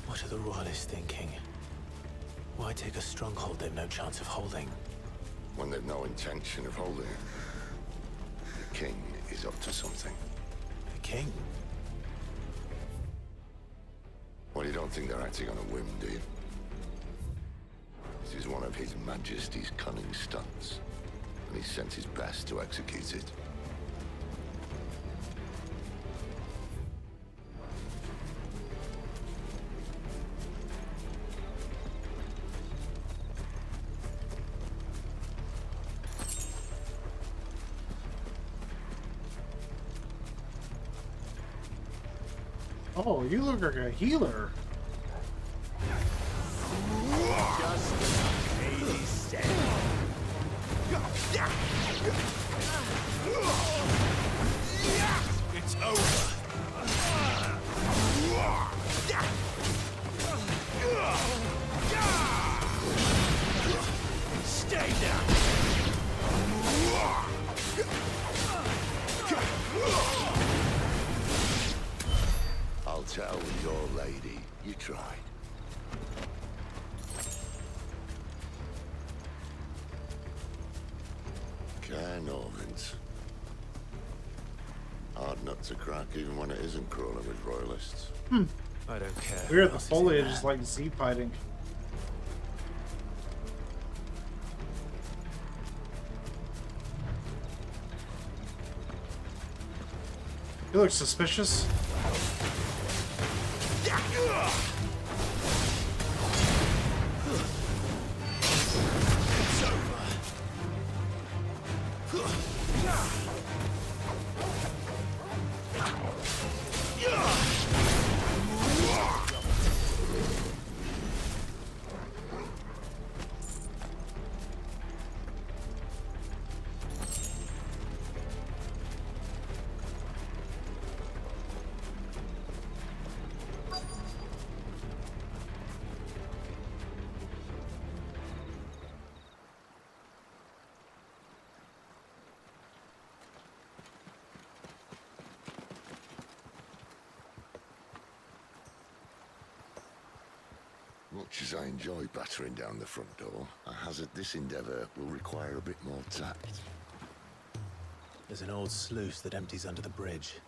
Speaker 2: What are the Royalists thinking? Why take a stronghold they've no chance of holding?
Speaker 4: When they've no intention of holding it. The king is up to something.
Speaker 2: The king?
Speaker 4: Well, you don't think they're acting on a whim, do you? This is one of His Majesty's cunning stunts, and he's sent his best to execute it.
Speaker 1: Oh, you look like a healer.
Speaker 7: It's over. Stay down.
Speaker 4: I'll tell your lady you tried. Care Norvins. Hard nut to crack even when it isn't crawling with royalists.
Speaker 2: I don't care.
Speaker 1: Weird, the foliage is like Z fighting. You look suspicious.
Speaker 4: Much as I enjoy battering down the front door, I hazard this endeavour will require a bit more tact.
Speaker 2: There's an old sluice that empties under the bridge.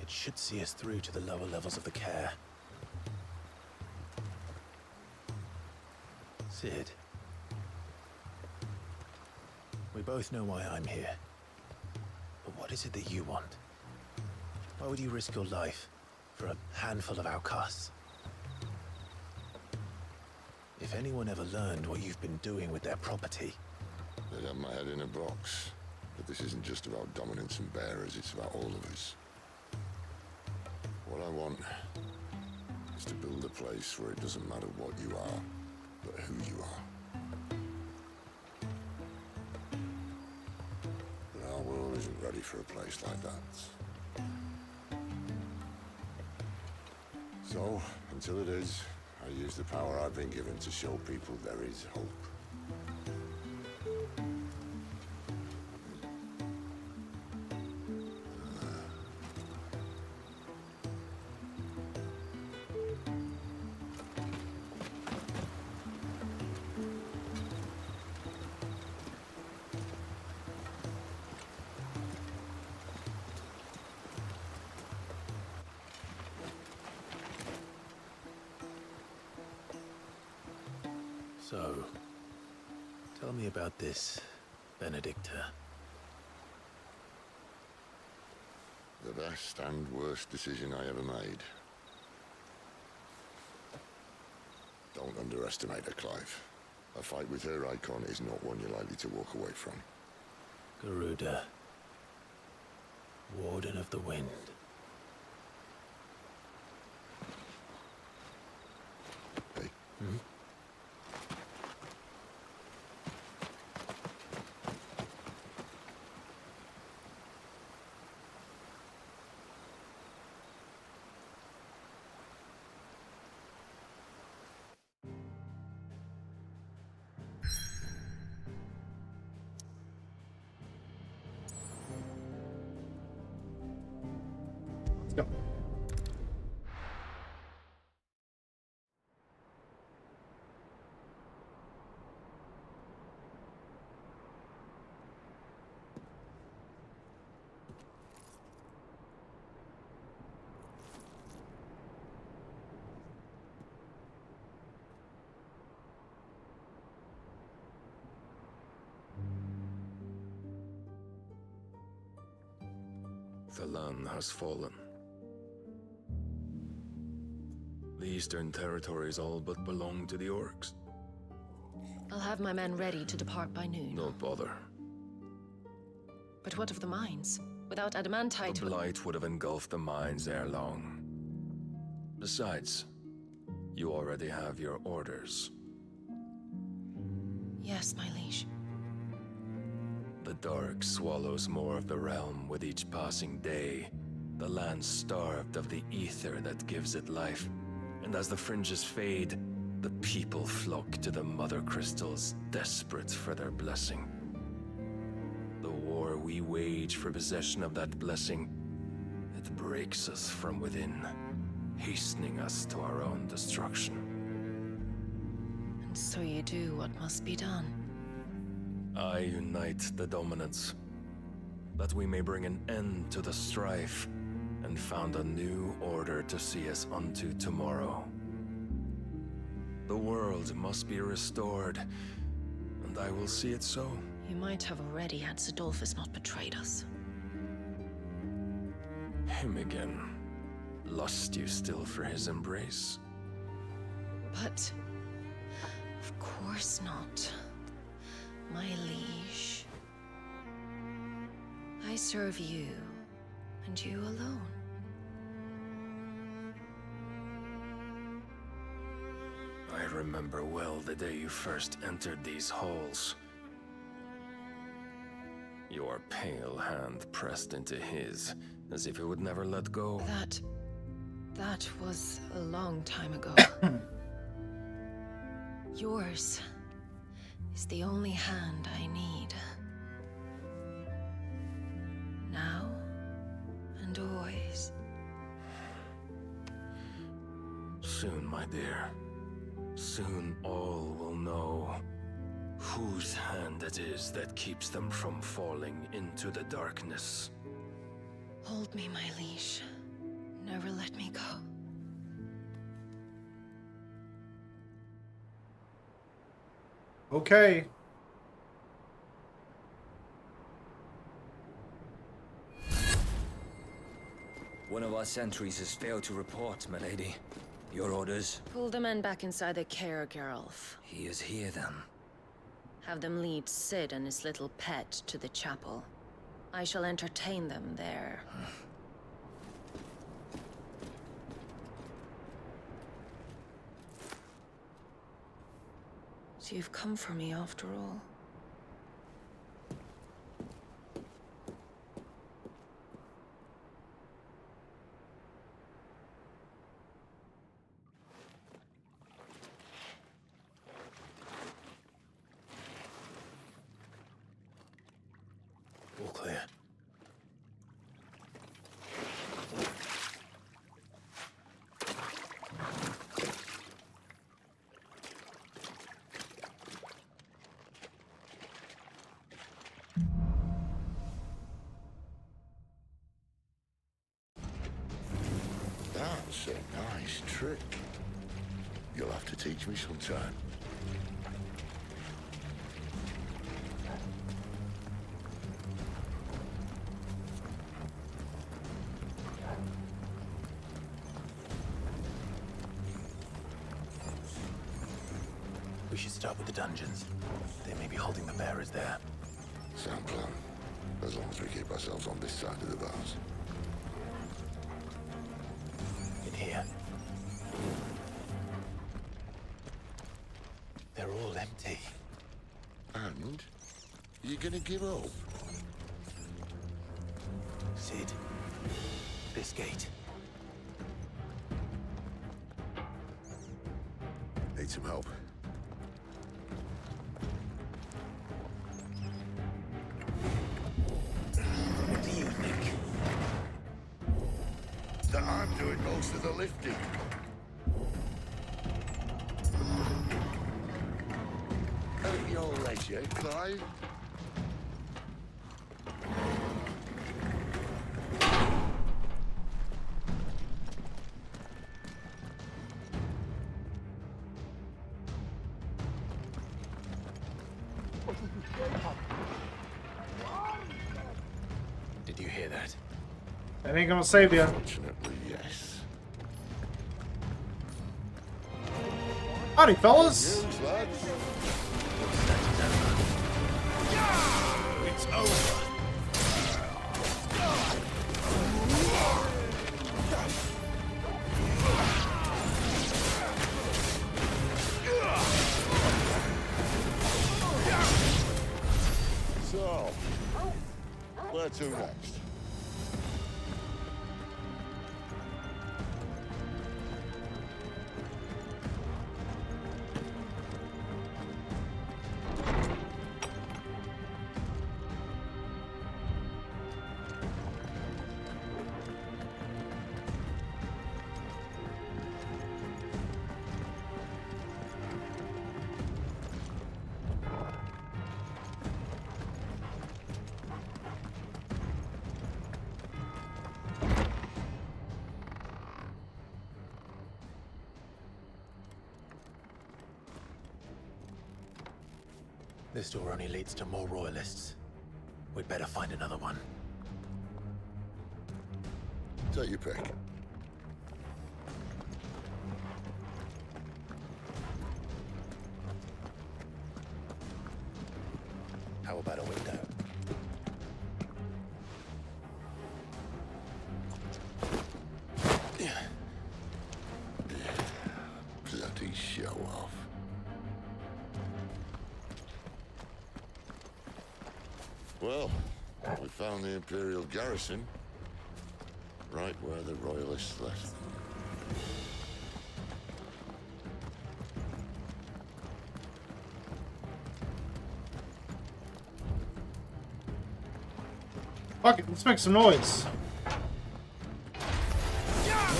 Speaker 2: It should see us through to the lower levels of the care. Sid. We both know why I'm here. But what is it that you want? Why would you risk your life for a handful of outcasts? If anyone ever learned what you've been doing with their property...
Speaker 4: They'd have my head in a box. But this isn't just about dominance and bearers, it's about all of us. What I want is to build a place where it doesn't matter what you are, but who you are. But our world isn't ready for a place like that. So, until it is, I use the power I've been given to show people there is hope.
Speaker 2: So, tell me about this, Benedicta.
Speaker 4: The best and worst decision I ever made. Don't underestimate her, Clive. A fight with her icon is not one you're likely to walk away from.
Speaker 2: Garuda, Warden of the Wind.
Speaker 4: Hey.
Speaker 2: Hmm?
Speaker 1: Let's go.
Speaker 16: The land has fallen. The Eastern Territories all but belong to the Orcs.
Speaker 6: I'll have my men ready to depart by noon.
Speaker 16: Don't bother.
Speaker 6: But what of the mines? Without adamantite...
Speaker 16: The blight would have engulfed the mines ere long. Besides, you already have your orders.
Speaker 6: Yes, my liege.
Speaker 16: The dark swallows more of the realm with each passing day. The land starved of the ether that gives it life. And as the fringes fade, the people flock to the mother crystals, desperate for their blessing. The war we wage for possession of that blessing, it breaks us from within, hastening us to our own destruction.
Speaker 6: And so you do what must be done.
Speaker 16: I unite the dominants, that we may bring an end to the strife, and found a new order to see us unto tomorrow. The world must be restored, and I will see it so.
Speaker 6: You might have already had Zidolphus not betrayed us.
Speaker 16: Him again. Lust you still for his embrace?
Speaker 6: But... of course not. My liege. I serve you, and you alone.
Speaker 16: I remember well the day you first entered these halls. Your pale hand pressed into his, as if it would never let go.
Speaker 6: That was a long time ago. Yours is the only hand I need. Now and always.
Speaker 16: Soon, my dear. Soon all will know whose hand it is that keeps them from falling into the darkness.
Speaker 6: Hold me, my liege. Never let me go.
Speaker 1: Okay.
Speaker 9: One of our sentries has failed to report, milady. Your orders?
Speaker 6: Pull the men back inside the care, Geralf.
Speaker 9: He is here, then.
Speaker 6: Have them lead Sid and his little pet to the chapel. I shall entertain them there. So you've come for me after all.
Speaker 2: All clear.
Speaker 4: That's a nice trick. You'll have to teach me sometime.
Speaker 2: We should start with the dungeons. They may be holding the bearers there.
Speaker 4: Sound plan. As long as we keep ourselves on this side of the bars.
Speaker 2: In here. They're all empty.
Speaker 4: And? You gonna give up?
Speaker 2: Sid. This gate.
Speaker 4: Need some help.
Speaker 2: What do you think?
Speaker 4: That I'm doing most of the lifting. At your leisure, Clive.
Speaker 2: Did you hear that?
Speaker 1: That ain't gonna save you.
Speaker 4: Fortunately, yes.
Speaker 1: Howdy, fellas.
Speaker 4: Yes, lads.
Speaker 7: It's over.
Speaker 4: So, where to next?
Speaker 2: This door only leads to more royalists. We'd better find another one.
Speaker 4: Take your pick.
Speaker 2: How about a window?
Speaker 4: Bloody show off. Well, we found the Imperial garrison. Right where the Royalists left.
Speaker 1: Fuck it, let's make some noise.
Speaker 7: Where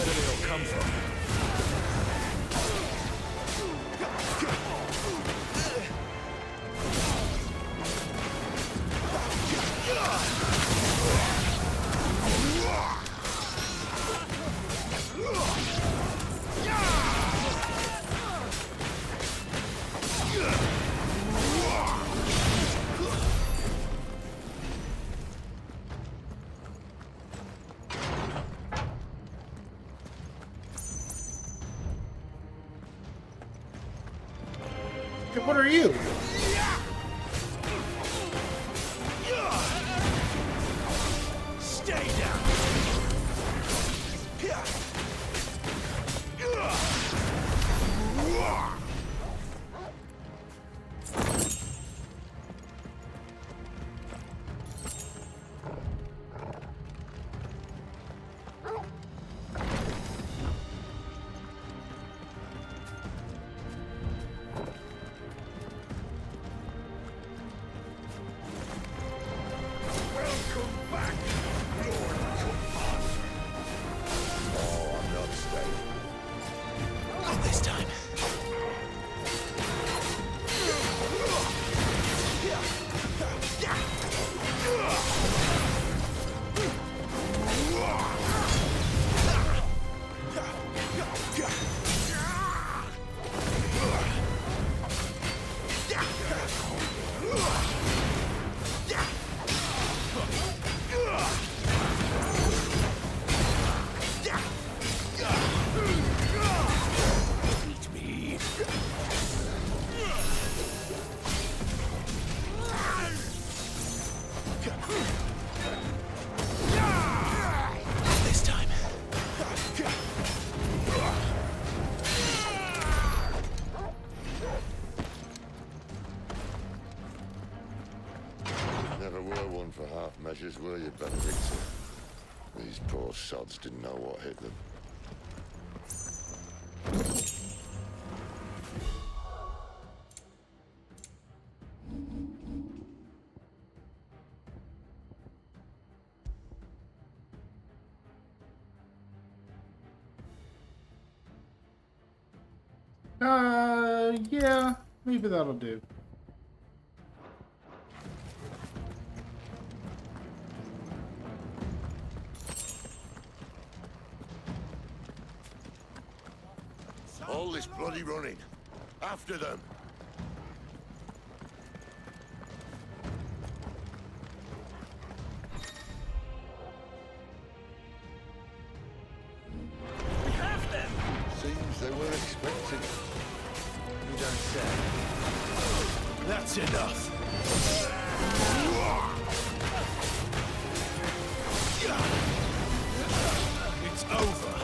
Speaker 7: do they all come from?
Speaker 1: What are you?
Speaker 7: Stay down.
Speaker 2: Not this time.
Speaker 7: This time.
Speaker 4: Never were one for half measures, were you, Benedicta? These poor sods didn't know what hit them.
Speaker 1: Yeah, maybe that'll do.
Speaker 4: All this bloody running. After them.
Speaker 7: We have them.
Speaker 4: Seems they were expecting it.
Speaker 2: You don't say.
Speaker 7: That's enough. It's over.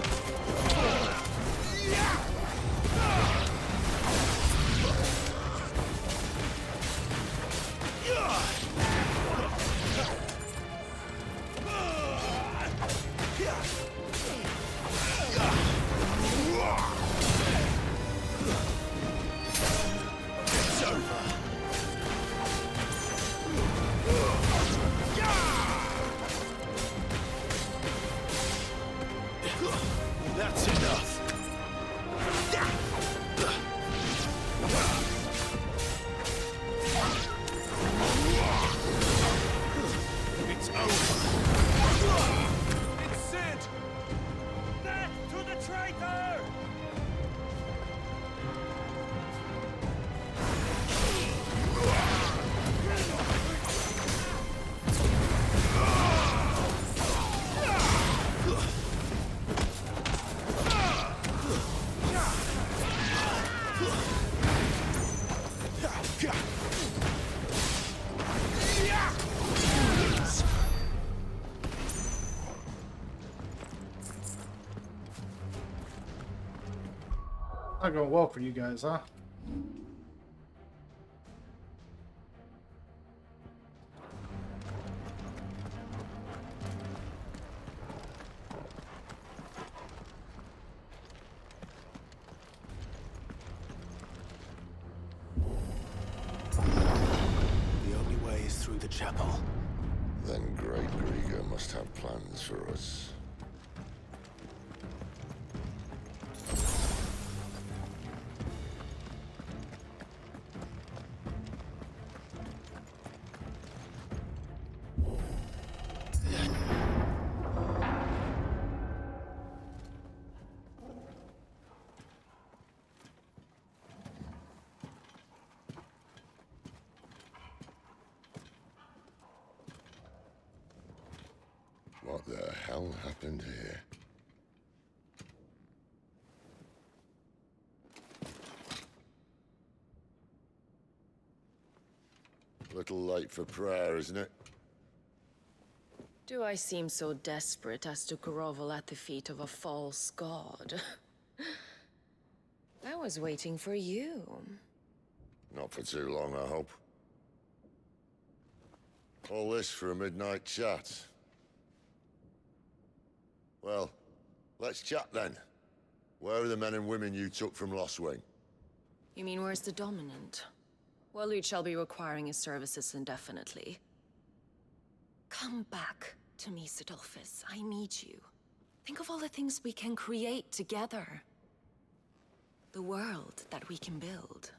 Speaker 7: It's over. That's enough. It's over. It's Sid. Death to the traitor!
Speaker 1: Not going well for you guys, huh?
Speaker 2: The only way is through the chapel.
Speaker 4: Then Great Grieger must have plans for us. What the hell happened here? late for prayer, isn't it?
Speaker 6: Do I seem so desperate as to grovel at the feet of a false god? I was waiting for you.
Speaker 4: Not for too long, I hope. All this for a midnight chat. Well, let's chat then. Where are the men and women you took from Lost Wing?
Speaker 6: You mean where's the Dominant? Well, you shall be requiring his services indefinitely. Come back to me, Sidolphus. I need you. Think of all the things we can create together. The world that we can build.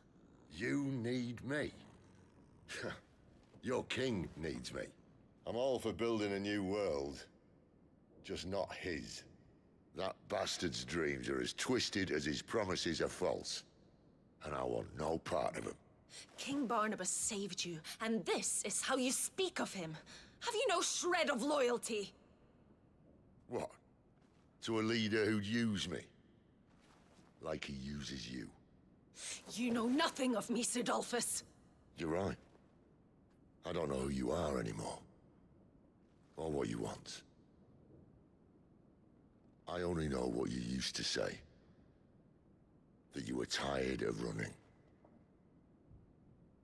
Speaker 4: You need me? Your king needs me. I'm all for building a new world. Just not his. That bastard's dreams are as twisted as his promises are false. And I want no part of them.
Speaker 6: King Barnabas saved you, and this is how you speak of him. Have you no shred of loyalty?
Speaker 4: What? To a leader who'd use me? Like he uses you.
Speaker 6: You know nothing of me, Sidolphus.
Speaker 4: You're right. I don't know who you are anymore. Or what you want. I only know what you used to say. That you were tired of running.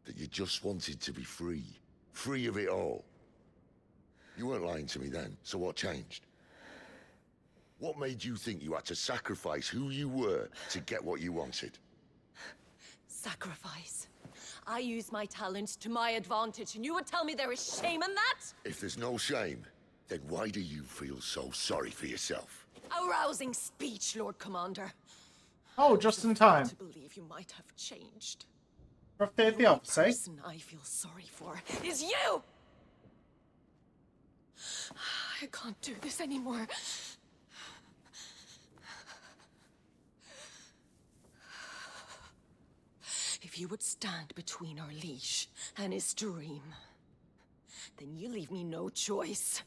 Speaker 4: That you just wanted to be free. Free of it all. You weren't lying to me then, so what changed? What made you think you had to sacrifice who you were to get what you wanted?
Speaker 6: Sacrifice. I use my talents to my advantage, and you would tell me there is shame in that?
Speaker 4: If there's no shame, then why do you feel so sorry for yourself?
Speaker 6: A rousing speech, Lord Commander.
Speaker 1: Oh, just in time.
Speaker 6: To believe you might have changed.
Speaker 1: Birthday at the
Speaker 6: The only
Speaker 1: office, eh?
Speaker 6: person I feel sorry for is you! I can't do this anymore. If you would stand between our leash and his dream, then you leave me no choice.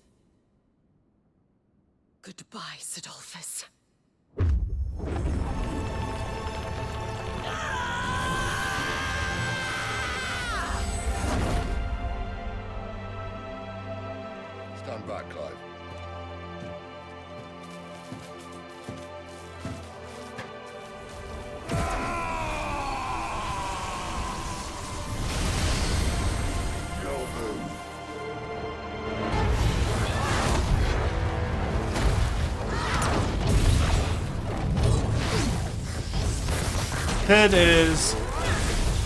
Speaker 6: Goodbye, Sidolphus.
Speaker 4: Stand back, Clive.
Speaker 1: Kid is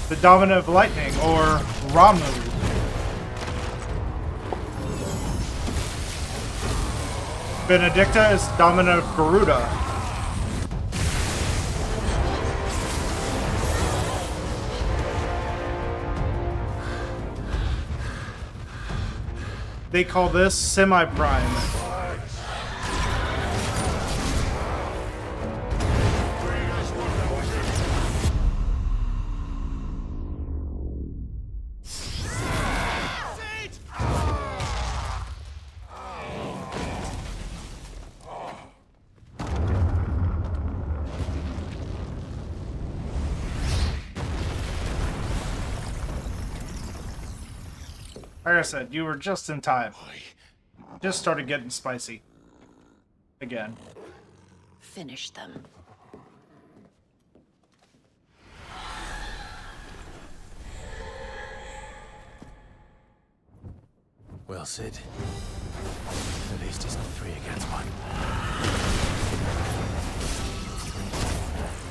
Speaker 1: the Dominant of Lightning, or Ramu. Benedicta is Dominant of Garuda. They call this semi-prime. Like I said, you were just in time. Just started getting spicy. Again.
Speaker 6: Finish them.
Speaker 2: Well, Sid. At least it's not 3 against 1.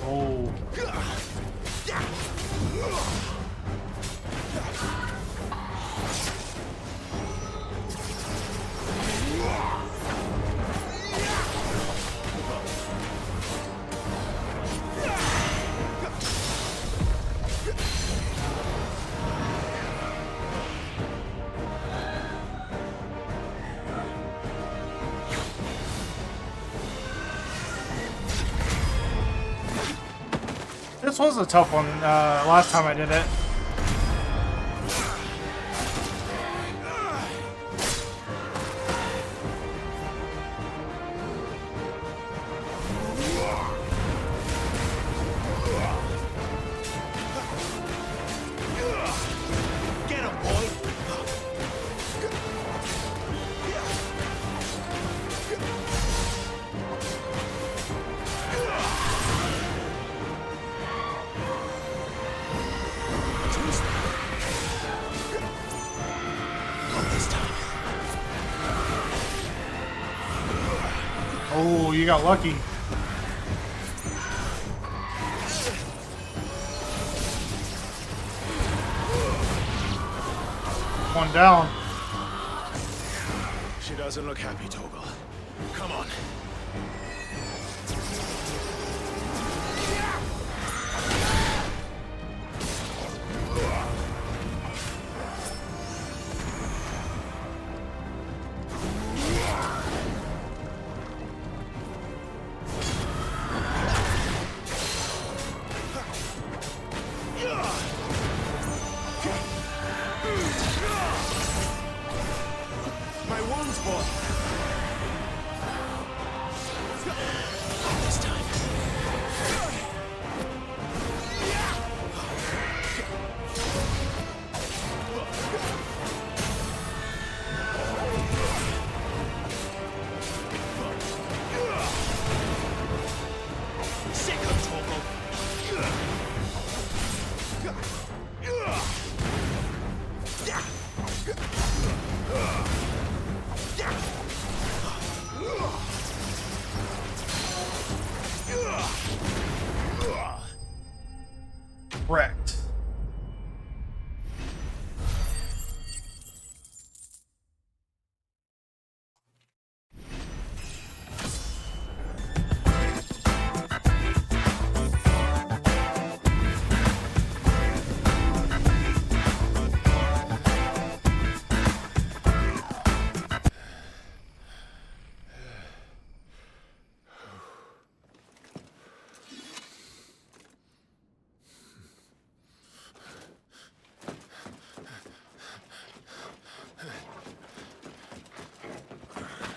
Speaker 1: Oh. This was a tough one last time I did it.
Speaker 7: Get him, boy!
Speaker 1: Oh, you got lucky. One down.
Speaker 2: She doesn't look happy, Toggle. Come on. My wounds, boy. This time. Sick of Toggle.
Speaker 1: Wrecked.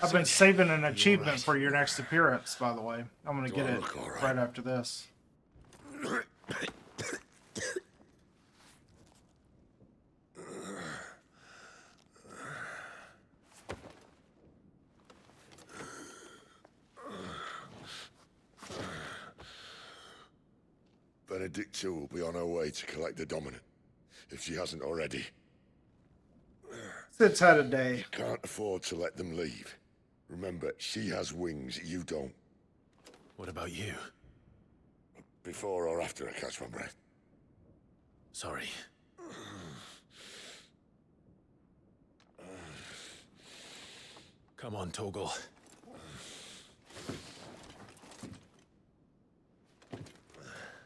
Speaker 1: I've been saving an achievement for your next appearance, by the way. I'm gonna get it right after this.
Speaker 4: Benedicta will be on her way to collect the Dominant, if she hasn't already.
Speaker 1: Sid's had a day.
Speaker 4: Can't afford to let them leave. Remember, she has wings, you don't.
Speaker 2: What about you?
Speaker 4: Before or after I catch my breath?
Speaker 2: Sorry. Come on, Toggle.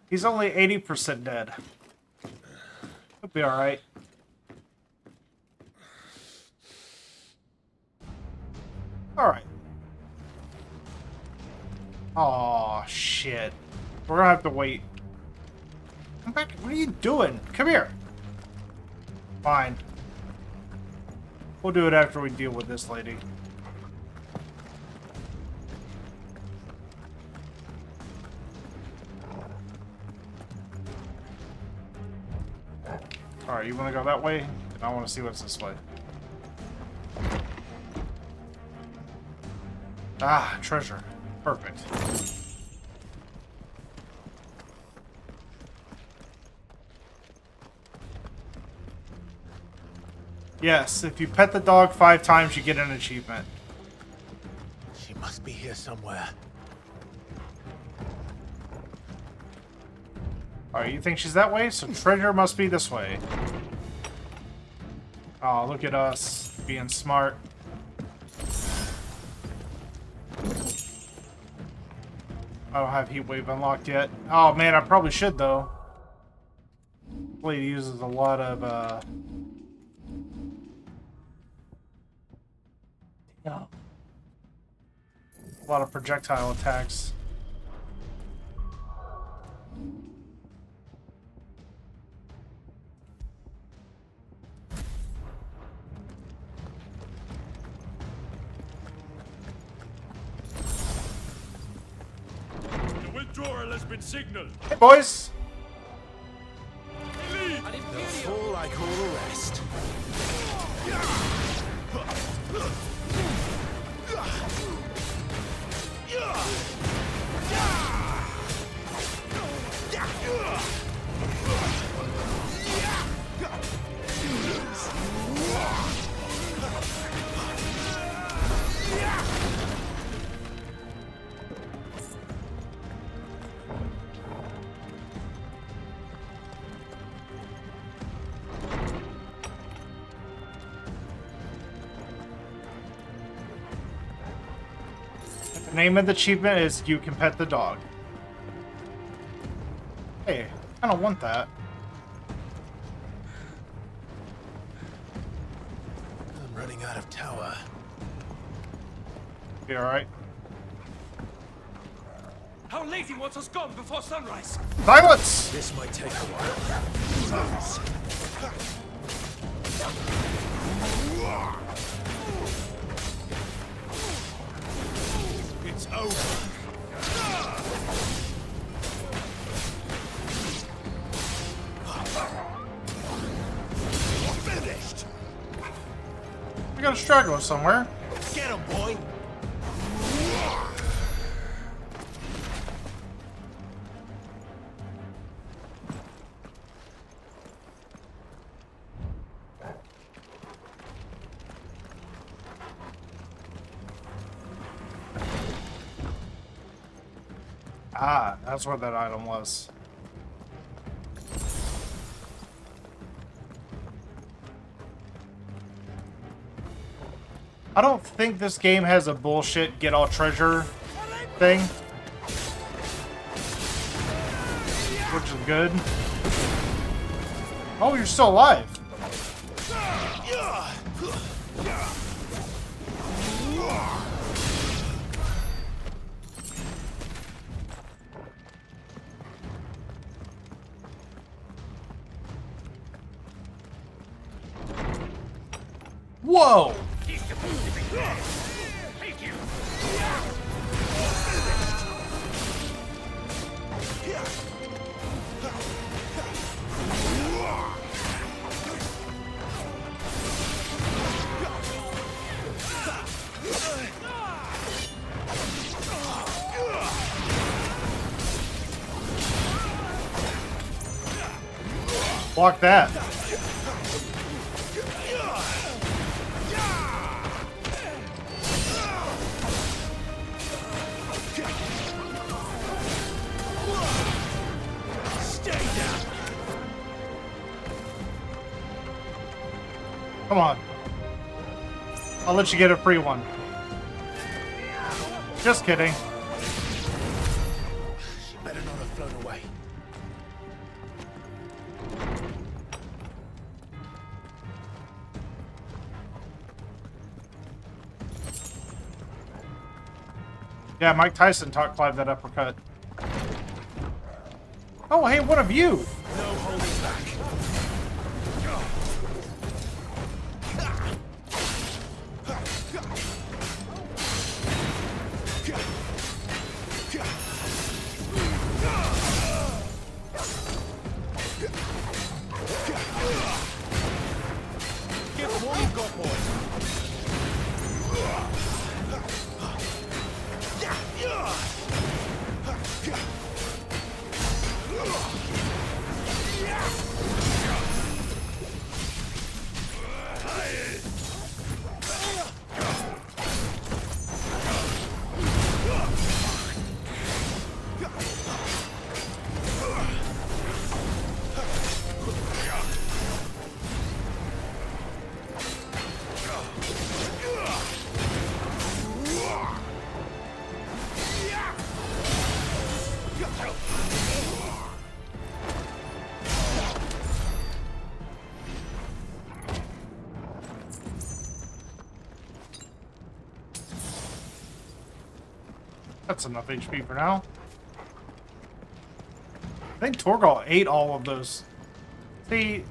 Speaker 1: He's only 80% dead. He'll be alright. Alright. Oh shit. We're gonna have to wait. Come back. What are you doing? Come here. Fine. We'll do it after we deal with this lady. Alright, you want to go that way? And I want to see what's this way. Ah, treasure. Perfect. Yes, if you pet the dog 5 times, you get an achievement.
Speaker 2: She must be here somewhere.
Speaker 1: Alright, you think she's that way? So treasure must be this way. Oh, look at us being smart. I don't have Heat Wave unlocked yet. Oh man, I probably should though. Blade uses a lot of a lot of projectile attacks.
Speaker 7: Withdrawal has been signaled.
Speaker 1: Hey boys!
Speaker 2: They'll fall like all the rest.
Speaker 1: Name of the achievement is You Can Pet the Dog. Hey, I don't want that.
Speaker 2: I'm running out of tower.
Speaker 1: Be alright.
Speaker 7: Our lady wants us gone before sunrise.
Speaker 1: Silence!
Speaker 2: This might take a while. It's over. Finished.
Speaker 1: We got a straggler somewhere.
Speaker 2: Get him, boy.
Speaker 1: Ah, that's what that item was. I don't think this game has a bullshit get all treasure thing. Which is good. Oh, you're still alive. Whoa! Block that. Come on. I'll let you get a free one. Just kidding.
Speaker 2: She better not have flown away.
Speaker 1: Yeah, Mike Tyson taught Clive that uppercut. Oh, hey, what of you?
Speaker 2: No holding back. Get what you got, boy.
Speaker 1: That's enough HP for now. I think Torgal ate all of those. See,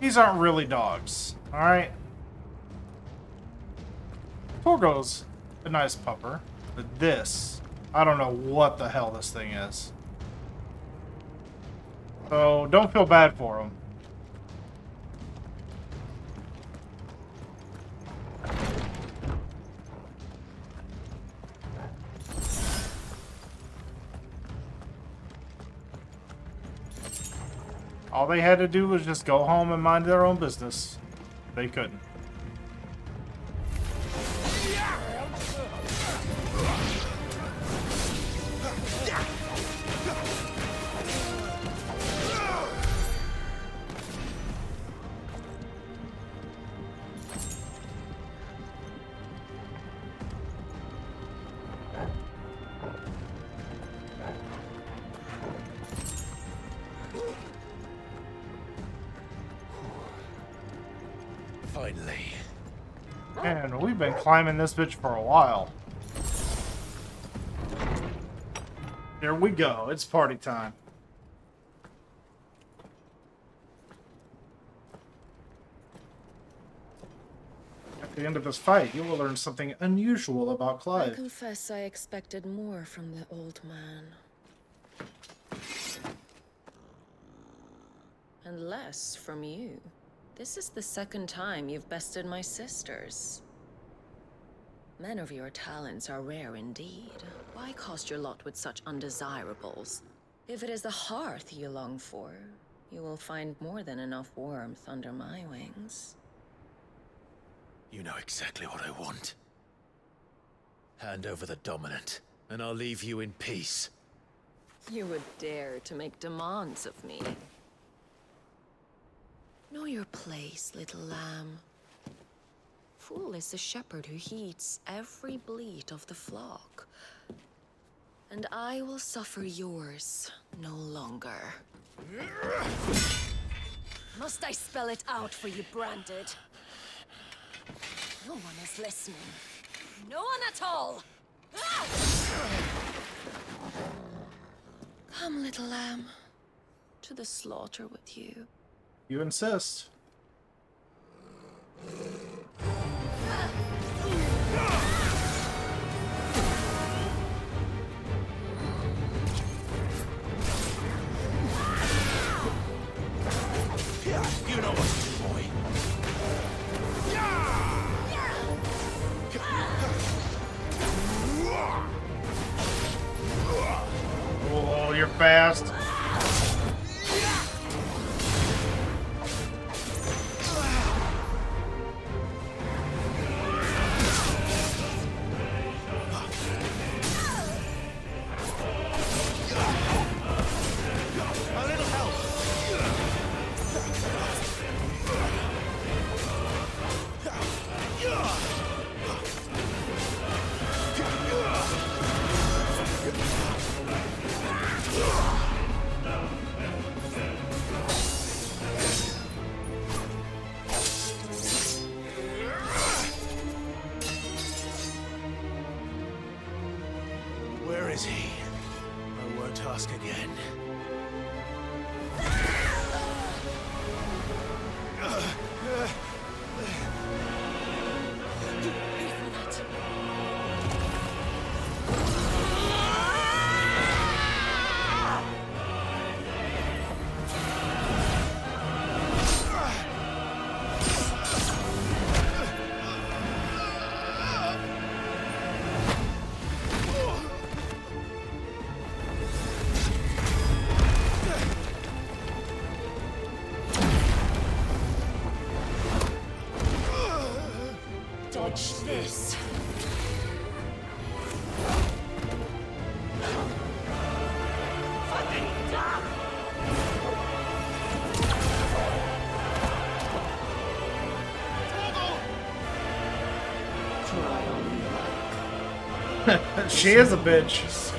Speaker 1: these aren't really dogs, alright? Torgal's a nice pupper, but this, I don't know what the hell this thing is. So, don't feel bad for him. All they had to do was just go home and mind their own business. They couldn't.
Speaker 2: Finally.
Speaker 1: Man, we've been climbing this bitch for a while. Here we go. It's party time. At the end of this fight, you will learn something unusual about
Speaker 6: I
Speaker 1: Clive.
Speaker 6: confess I expected more from the old man. And less from you. This is the second time you've bested my sisters. Men of your talents are rare indeed. Why cast your lot with such undesirables? If it is the hearth you long for, you will find more than enough warmth under my wings.
Speaker 2: You know exactly what I want. Hand over the dominant, and I'll leave you in peace.
Speaker 6: You would dare to make demands of me. Know your place, little lamb. Fool is the shepherd who heeds every bleat of the flock. And I will suffer yours no longer. Must I spell it out for you, Branded? No one is listening. No one at all! Ah! Come, little lamb. To the slaughter with you.
Speaker 1: You insist.
Speaker 2: You know what to do, boy.
Speaker 1: Oh, you're fast.
Speaker 2: Where is he? I won't ask again.
Speaker 6: Dodge this.
Speaker 1: She is a bitch.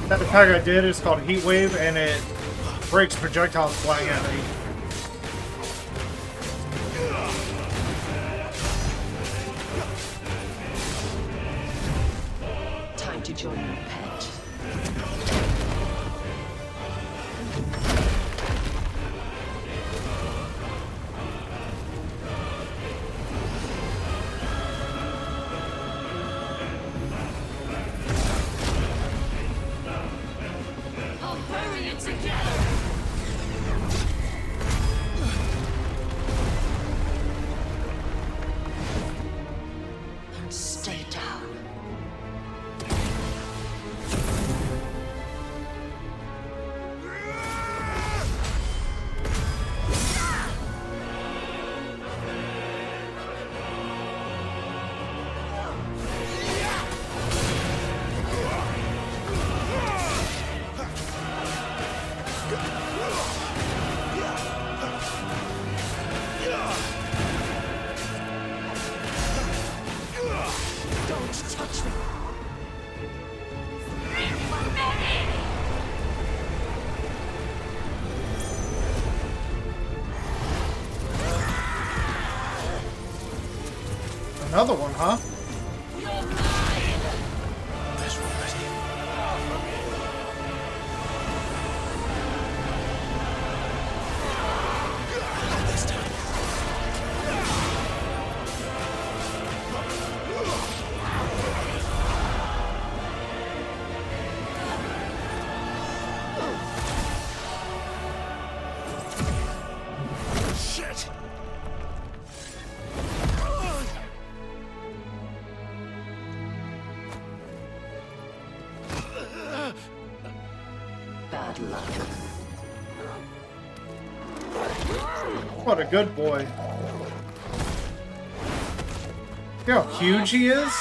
Speaker 1: That attack I did is called Heat Wave, and it breaks projectiles flying at me.
Speaker 6: proud to join your pet.
Speaker 15: I'll bury it together!
Speaker 6: Stay down.
Speaker 15: Don't touch me!
Speaker 1: Another one, huh?
Speaker 2: Shit!
Speaker 6: Bad luck.
Speaker 1: What a good boy. See how huge he is?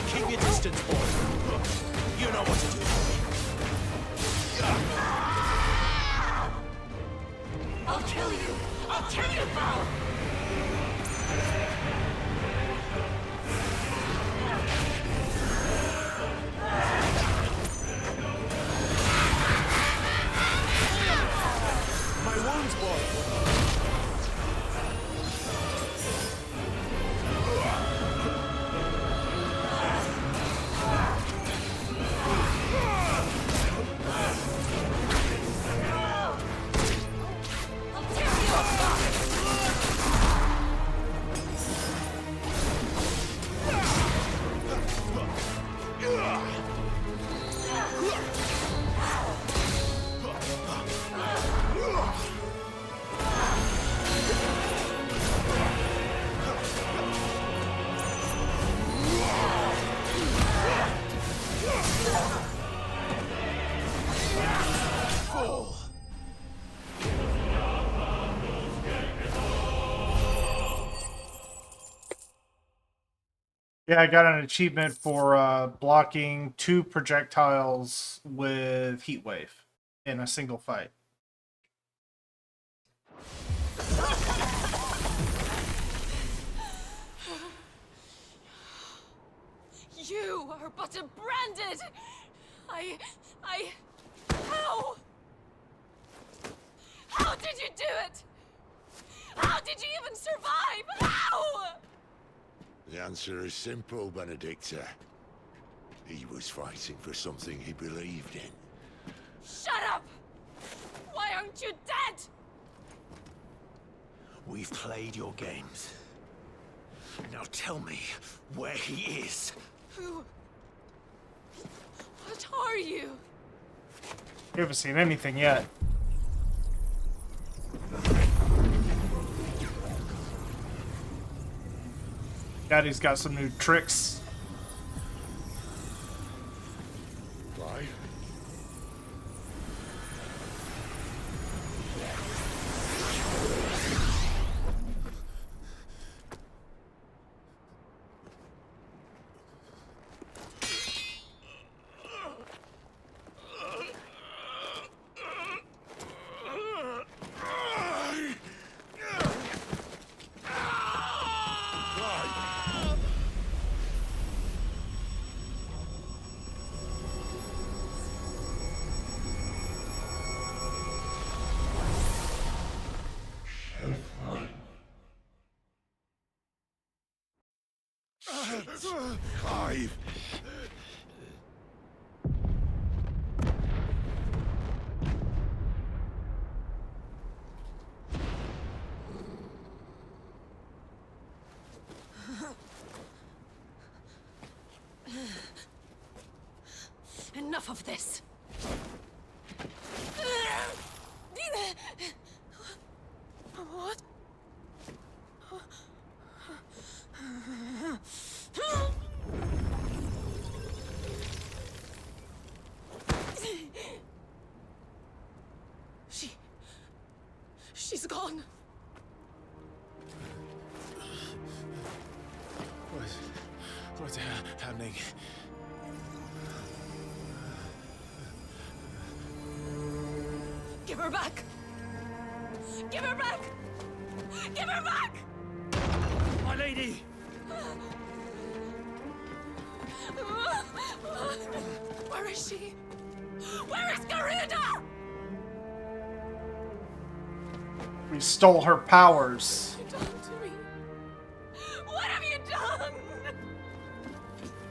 Speaker 2: Keep your distance, boy. You know what to do.
Speaker 15: I'll kill you! I'll kill you, Val!
Speaker 2: My wounds, boy.
Speaker 1: Yeah, I got an achievement for blocking 2 projectiles with Heat Wave in a single fight.
Speaker 15: You are but a branded! How? How did you do it? How did you even survive? How?
Speaker 4: The answer is simple, Benedicta. He was fighting for something he believed in.
Speaker 15: Shut up! Why aren't you dead?
Speaker 2: We've played your games. Now tell me where he is.
Speaker 15: Who? What are you?
Speaker 1: You haven't seen anything yet. Daddy's got some new tricks.
Speaker 4: Why? Clive!
Speaker 6: Enough of this. What? She's gone.
Speaker 2: What's happening?
Speaker 6: Give her back! Give her back! Give her back!
Speaker 7: My lady!
Speaker 6: Where is she? Where is Garuda?
Speaker 1: We stole her powers.
Speaker 6: What have you done to me? What have you done?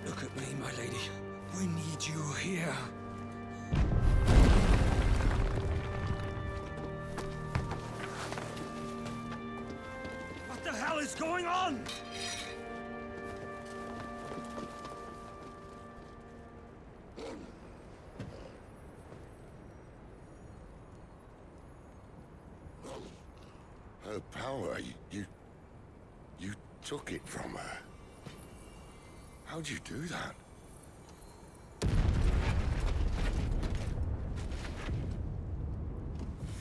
Speaker 9: Look at me, my lady. We need you here.
Speaker 7: What the hell is going on?
Speaker 4: Her power, you took it from her. How'd you do that?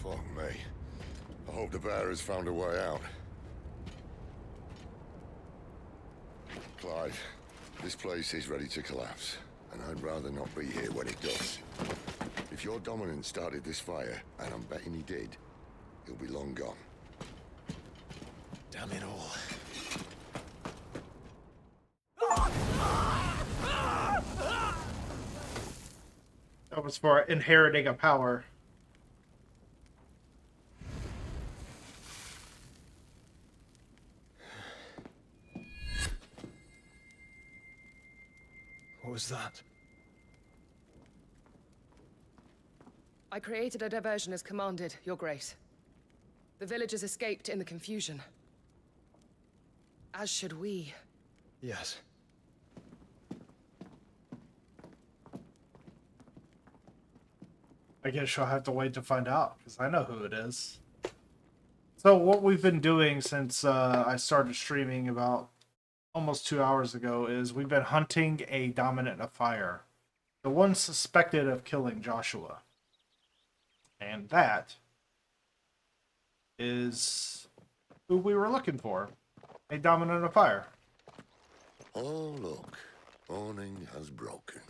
Speaker 4: Fuck me. I hope the bearers found a way out. Clive, this place is ready to collapse, and I'd rather not be here when it does. If your dominant started this fire, and I'm betting he did, he'll be long gone.
Speaker 2: Damn it all.
Speaker 1: That was for inheriting a power.
Speaker 2: What was that?
Speaker 11: I created a diversion as commanded, Your Grace. The villagers escaped in the confusion. As should we.
Speaker 2: Yes.
Speaker 1: I guess you'll have to wait to find out, because I know who it is. So what we've been doing since I started streaming about almost 2 hours ago is we've been hunting a dominant of fire. The one suspected of killing Joshua. And that is who we were looking for. A dominant of fire.
Speaker 4: Oh, look. Morning has broken.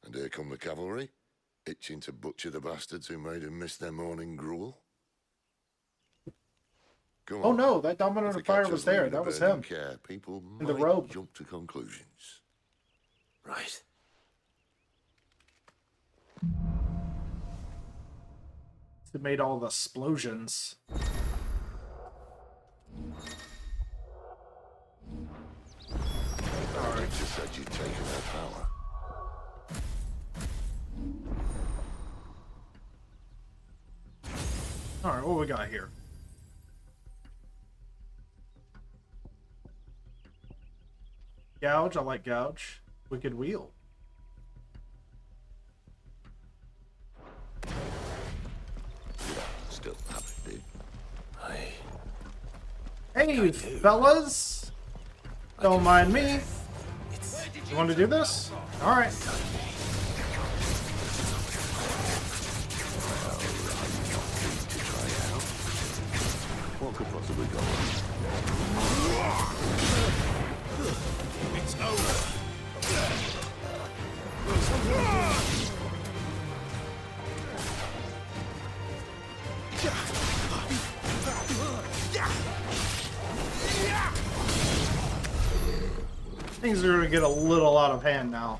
Speaker 4: And here come the cavalry, itching to butcher the bastards who made them miss their morning gruel. Come
Speaker 1: Oh
Speaker 4: on.
Speaker 1: no, that dominant
Speaker 4: If
Speaker 1: of
Speaker 4: the
Speaker 1: fire
Speaker 4: catchers
Speaker 1: was there.
Speaker 4: leave in a
Speaker 1: That was
Speaker 4: burning
Speaker 1: him.
Speaker 4: Care, people
Speaker 1: In the
Speaker 4: might
Speaker 1: robe.
Speaker 4: jump to conclusions.
Speaker 2: Right.
Speaker 1: It made all the explosions.
Speaker 4: Alright, just said you'd taken their power.
Speaker 1: Alright, what we got here? Gouge, I like gouge. Wicked wheel.
Speaker 4: Still have it, dude.
Speaker 1: Hey, fellas! Don't mind me. You want to do this? Alright.
Speaker 4: What could possibly go wrong?
Speaker 7: It's over.
Speaker 1: Things are going to get a little out of hand now.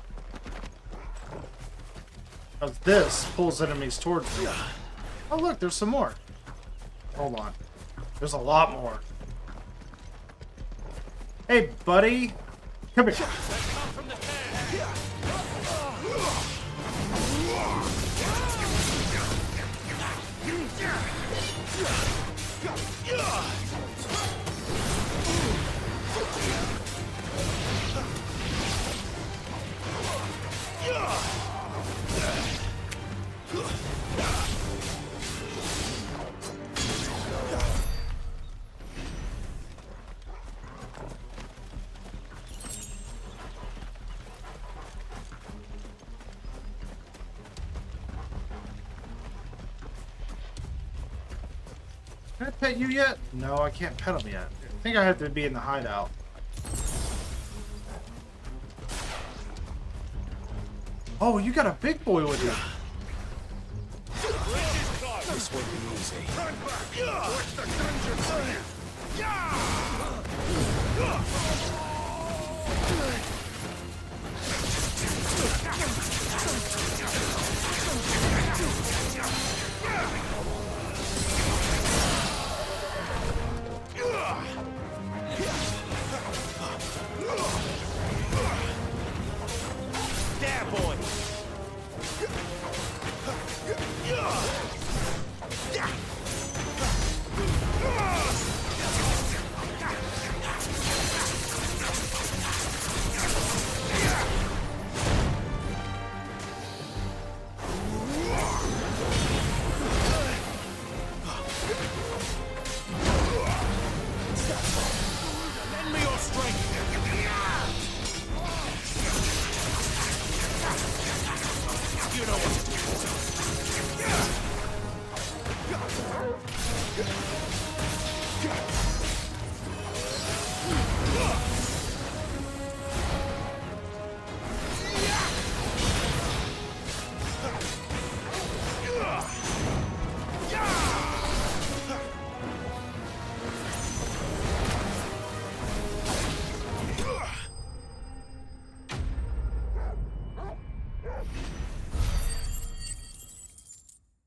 Speaker 1: Because this pulls enemies towards me. Oh look, there's some more. Hold on. There's a lot more. Hey, buddy. Come here. Can I pet you yet? No, I can't pet him yet. I think I have to be in the hideout. Oh, you got a big boy with you.
Speaker 16: This won't be easy.
Speaker 7: Watch the dungeon! There, boy! Lend me your strength! You know what to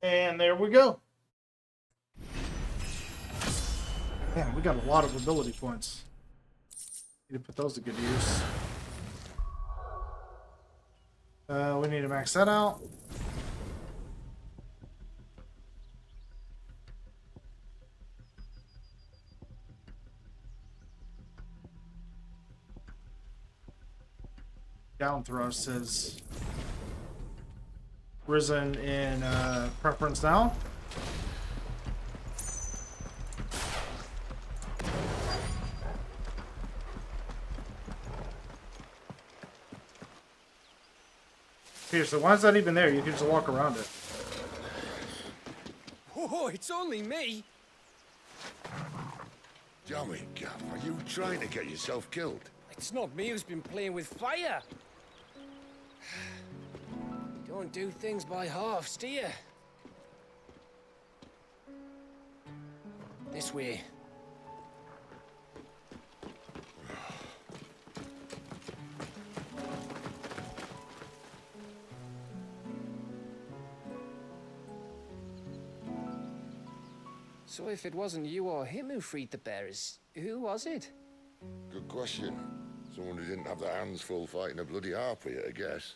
Speaker 1: And there we go. Man, we got a lot of ability points. Need to put those to good use. We need to max that out. Down thrust is risen in preference now. Here, so why is that even there? You can just walk around it.
Speaker 16: Oh, it's only me.
Speaker 4: Damn it, Gav. Are you trying to get yourself killed?
Speaker 9: It's not me who's been playing with fire. You don't do things by halves, do you? This way. So if it wasn't you or him who freed the bearers, who was it?
Speaker 4: Good question. Someone who didn't have their hands full fighting a bloody harpy, I guess.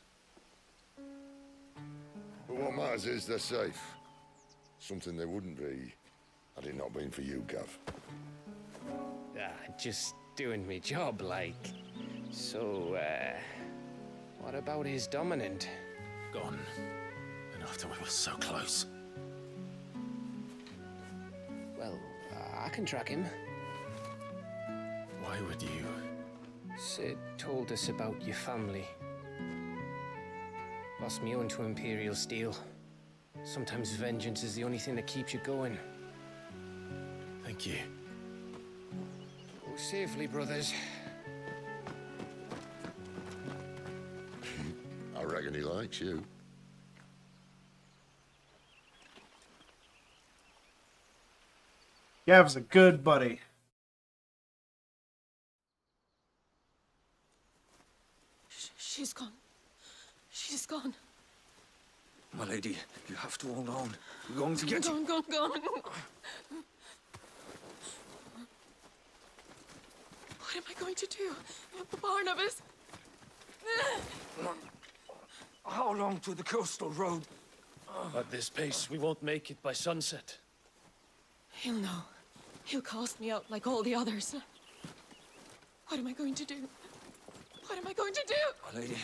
Speaker 4: But what matters is they're safe. Something they wouldn't be had it not been for you, Gav.
Speaker 9: Just doing me job, like. So, what about his dominant?
Speaker 2: Gone. And after we were so close.
Speaker 9: Well, I can track him.
Speaker 2: Why would you?
Speaker 9: Sid told us about your family. Lost me own to Imperial Steel. Sometimes vengeance is the only thing that keeps you going.
Speaker 2: Thank you.
Speaker 9: Go safely, brothers.
Speaker 4: I reckon he likes you.
Speaker 1: Gav's a good buddy.
Speaker 6: She's gone. She's gone.
Speaker 9: My lady, you have to hold on. We're going to get you.
Speaker 6: Gone.
Speaker 15: What am I going to do? Barnabas?
Speaker 9: How long to the coastal road?
Speaker 5: At this pace, we won't make it by sunset.
Speaker 15: He'll know. He'll cast me out like all the others. What am I going to do? What am I going to do?
Speaker 9: My lady.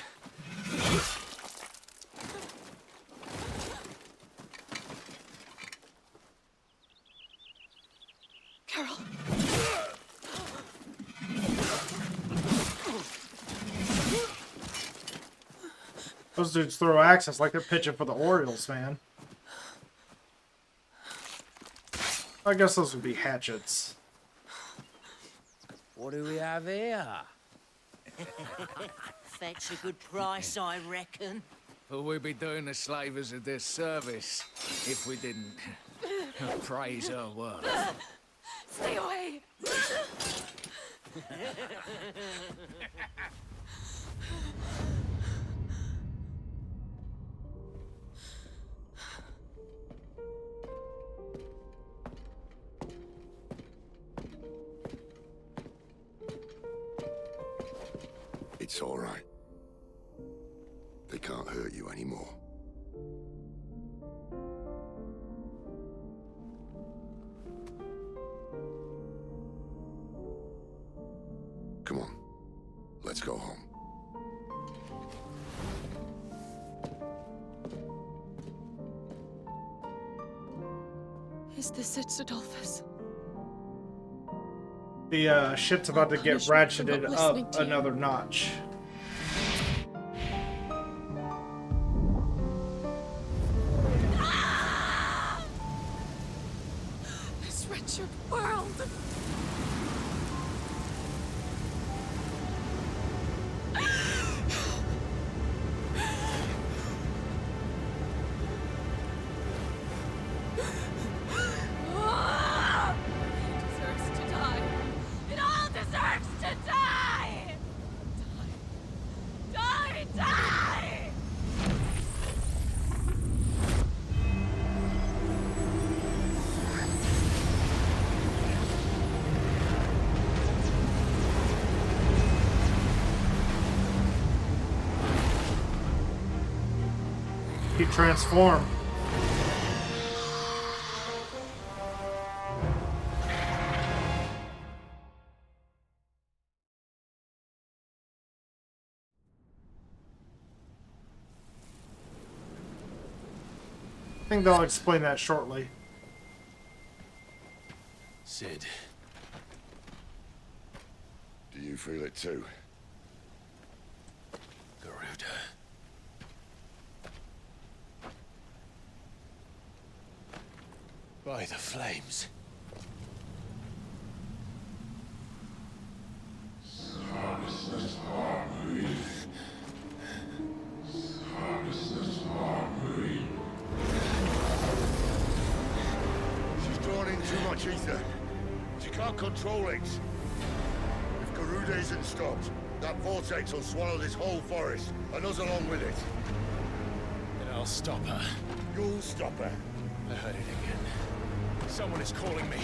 Speaker 15: Carol.
Speaker 1: Those dudes throw axes like they're pitching for the Orioles, man. I guess those would be hatchets.
Speaker 5: What do we have here?
Speaker 17: Fetch a good price, I reckon.
Speaker 10: But we'd be doing the slavers a disservice if we didn't praise her work.
Speaker 15: Stay away!
Speaker 4: It's all right. They can't hurt you anymore. Come on. Let's go home.
Speaker 15: Is this it, Adolphus?
Speaker 1: The shit's about to get ratcheted up
Speaker 15: to you.
Speaker 1: another notch.
Speaker 15: This wretched world. It deserves to die. It all deserves to die! Die! Die! Die!
Speaker 1: He transformed. I think they'll explain that shortly.
Speaker 2: Sid.
Speaker 4: Do you feel it too?
Speaker 2: Garuda. By the flames.
Speaker 4: She's drawn in too much ether. She can't control it. If Garuda isn't stopped, that vortex will swallow this whole forest, and us along with it.
Speaker 2: Then I'll stop her.
Speaker 4: You'll stop her.
Speaker 2: I heard it again. Someone is calling me.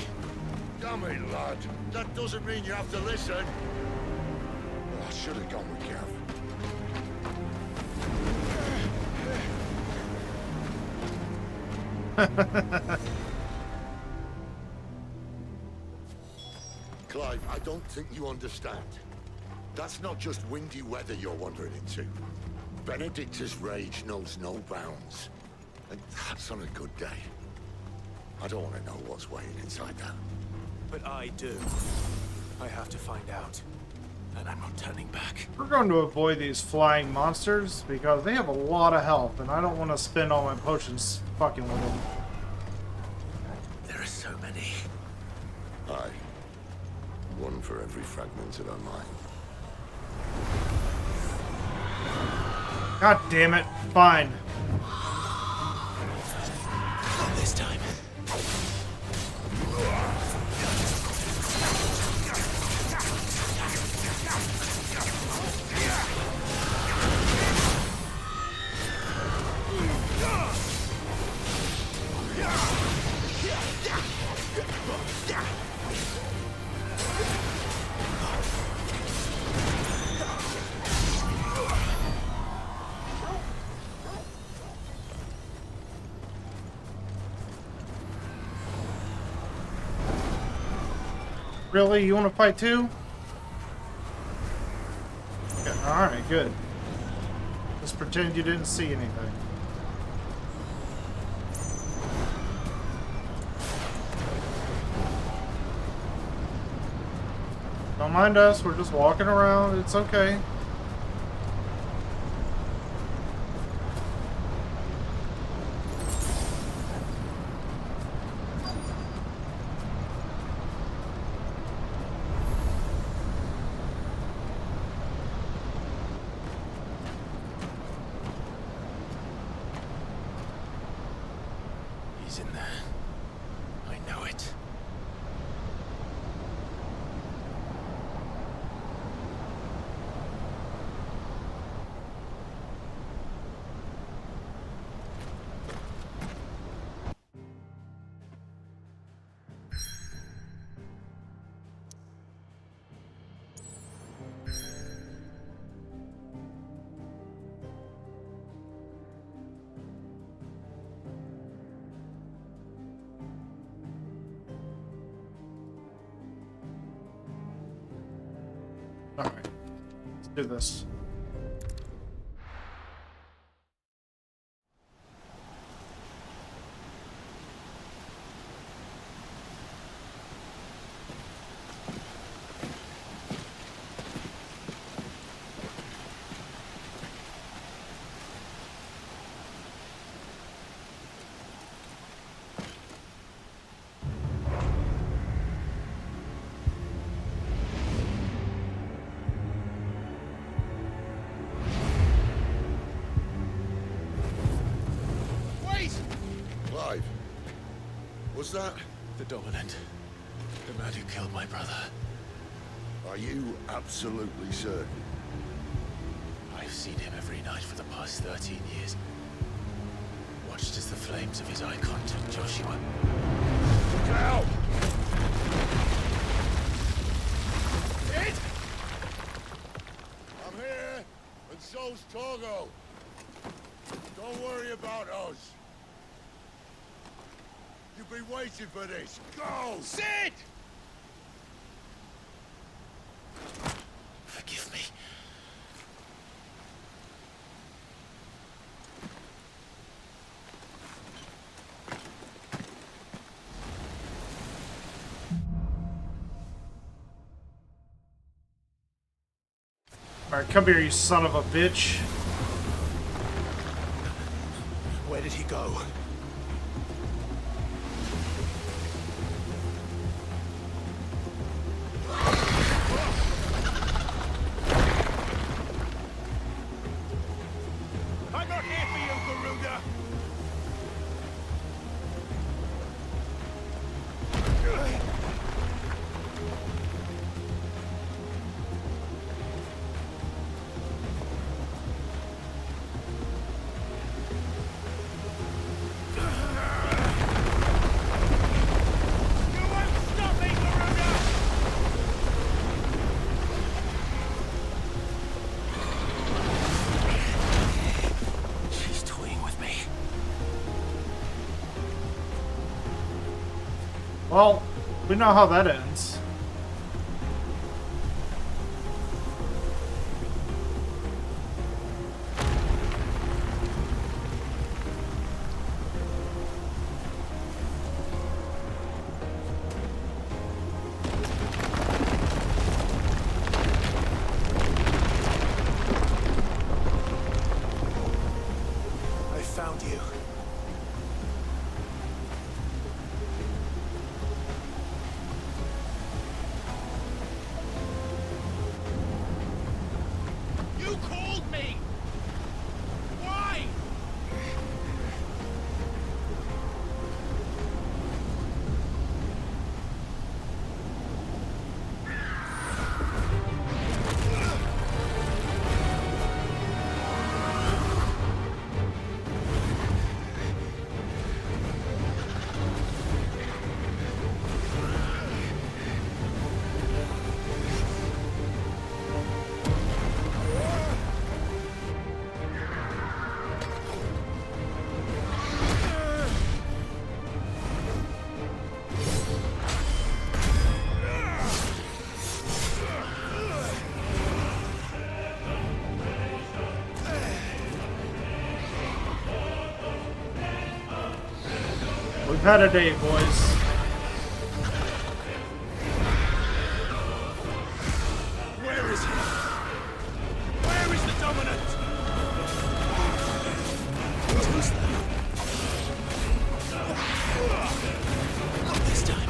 Speaker 4: Damn it, lad. That doesn't mean you have to listen. I should have gone with Gav. Clive, I don't think you understand. That's not just windy weather you're wandering into. Benedicta's rage knows no bounds. And that's on a good day. I don't want to know what's waiting inside that.
Speaker 2: But I do. I have to find out. And I'm not turning back.
Speaker 1: We're going to avoid these flying monsters because they have a lot of health, and I don't want to spend all my potions fucking with them.
Speaker 2: There are so many.
Speaker 4: Aye. One for every fragment of our mind.
Speaker 1: God damn it. Fine.
Speaker 2: Not this time.
Speaker 1: Really? You want to fight too? Yeah, alright, good. Just pretend you didn't see anything. Don't mind us, we're just walking around, it's okay.
Speaker 2: He's in there. I know it.
Speaker 1: Alright, let's do this.
Speaker 4: Clive, was that?
Speaker 2: The Dominant. The man who killed my brother.
Speaker 4: Are you absolutely certain?
Speaker 2: I've seen him every night for the past 13 years. Watched as the flames of his icon took Joshua.
Speaker 4: Look out!
Speaker 7: Ed!
Speaker 4: I'm here, and so's Torgo. Don't worry about us. You've been waiting for this. Go!
Speaker 7: Sid!
Speaker 2: Forgive me.
Speaker 1: Alright, come here, you son of a bitch.
Speaker 2: Where did he go?
Speaker 7: I'm not here for you, Garuda!
Speaker 2: She's toying with me.
Speaker 1: Well, we know how that ends.
Speaker 2: I found you.
Speaker 1: We've had a day, boys.
Speaker 7: Where is he? Where is the dominant? Who's that? Not this time.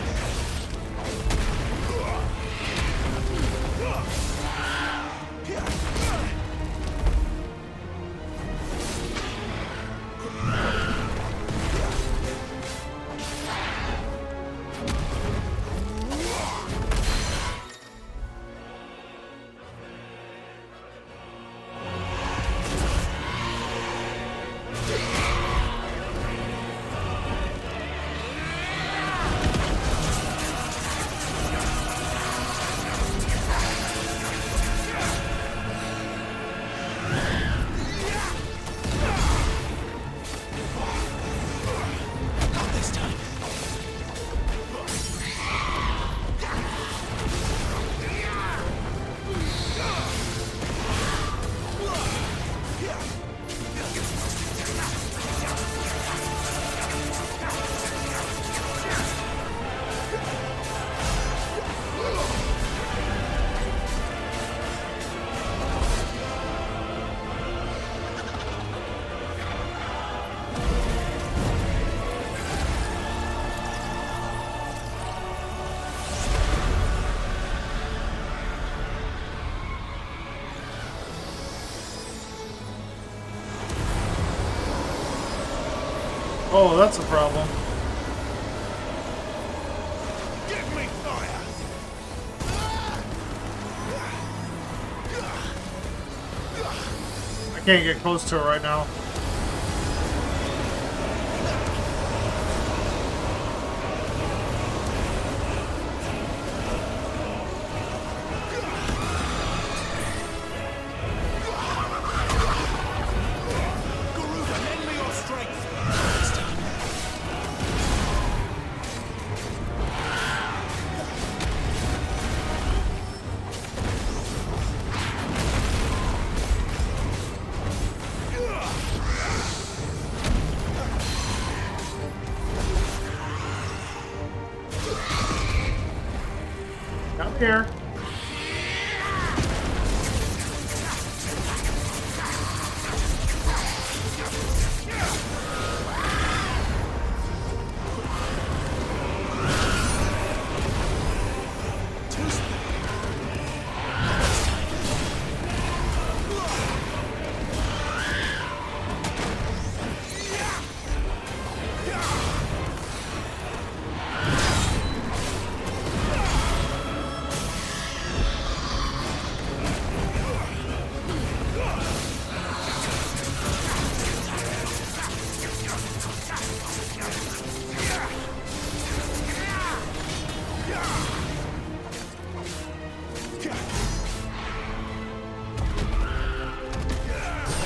Speaker 1: Oh, that's a problem.
Speaker 7: Give me fire!
Speaker 1: I can't get close to it right now.
Speaker 7: Garuda, lend me your strength!
Speaker 1: Up here.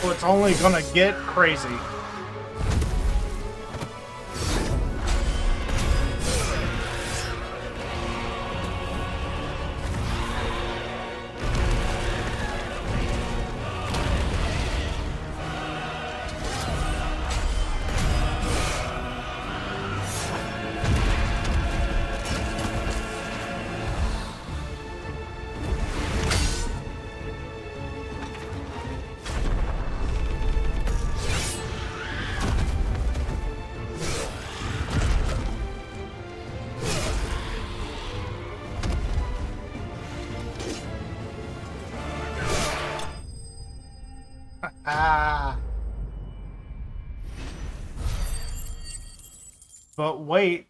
Speaker 1: Oh, it's only gonna get crazy. But wait,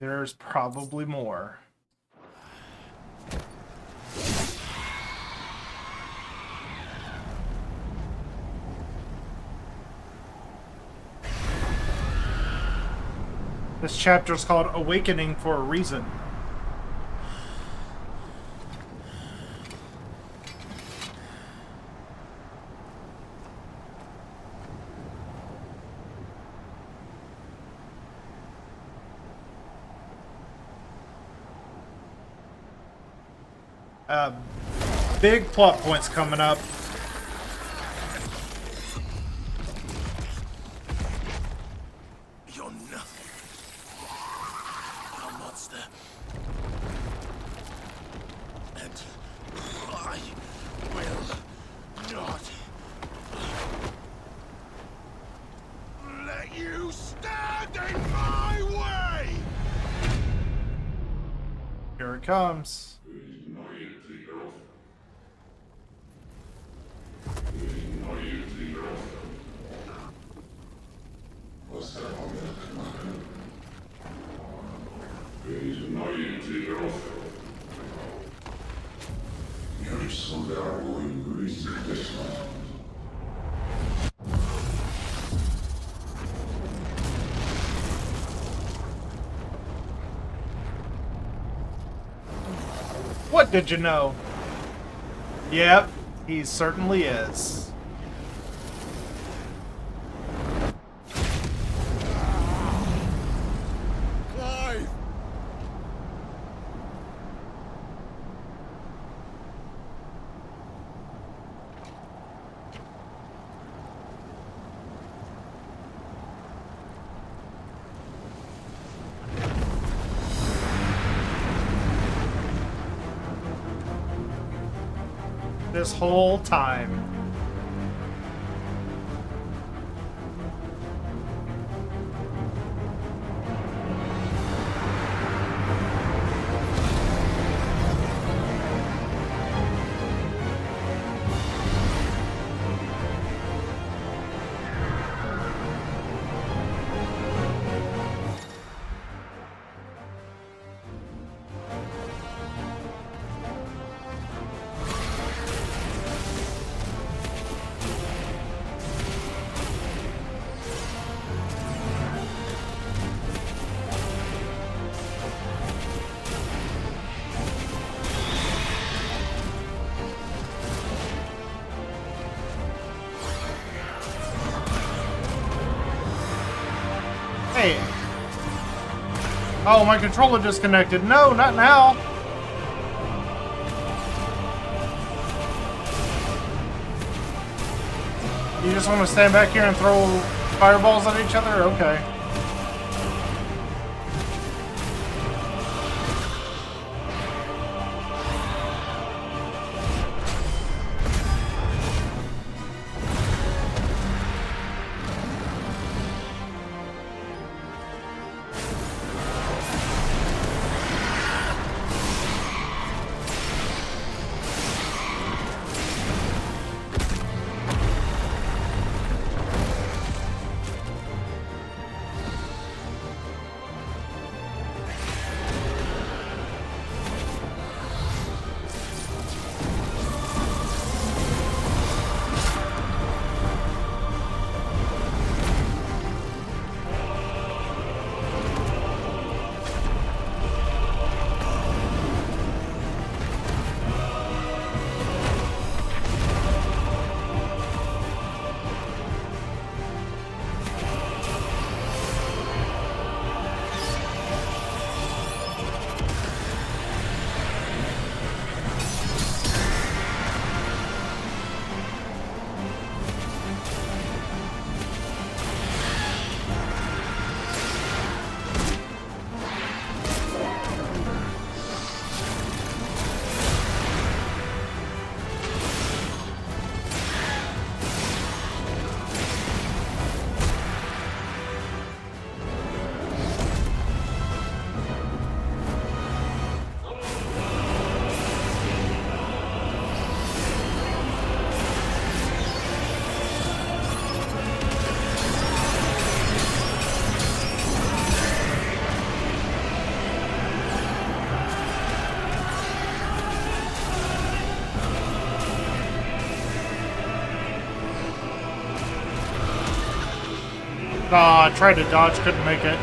Speaker 1: there's probably more. This chapter is called Awakening for a reason. Big plot points coming up.
Speaker 7: You're nothing.
Speaker 1: it comes. What did you know? Yep, he certainly is.
Speaker 7: Clive!
Speaker 1: This whole time. Hey. Oh, my controller disconnected. No, not now. You just want to stand back here and throw fireballs at each other? Okay. I tried to dodge, couldn't make it.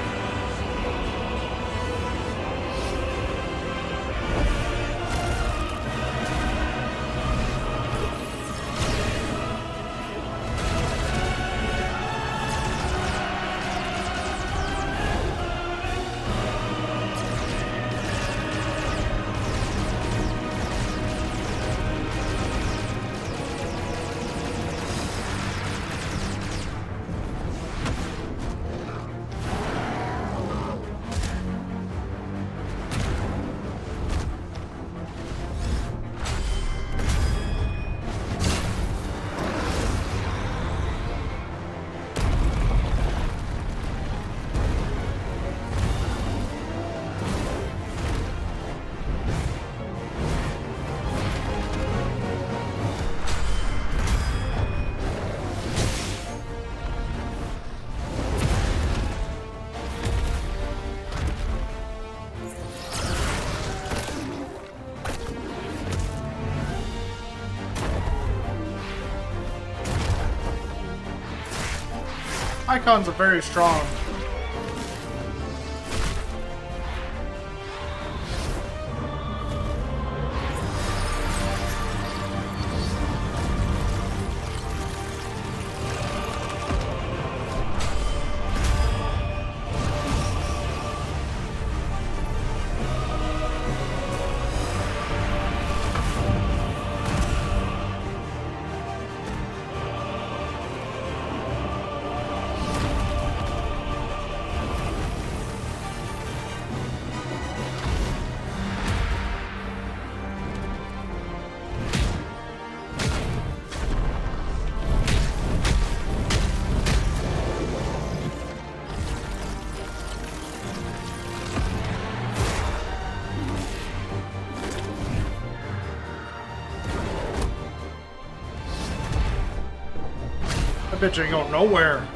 Speaker 1: icons are very strong. That bitch ain't going nowhere.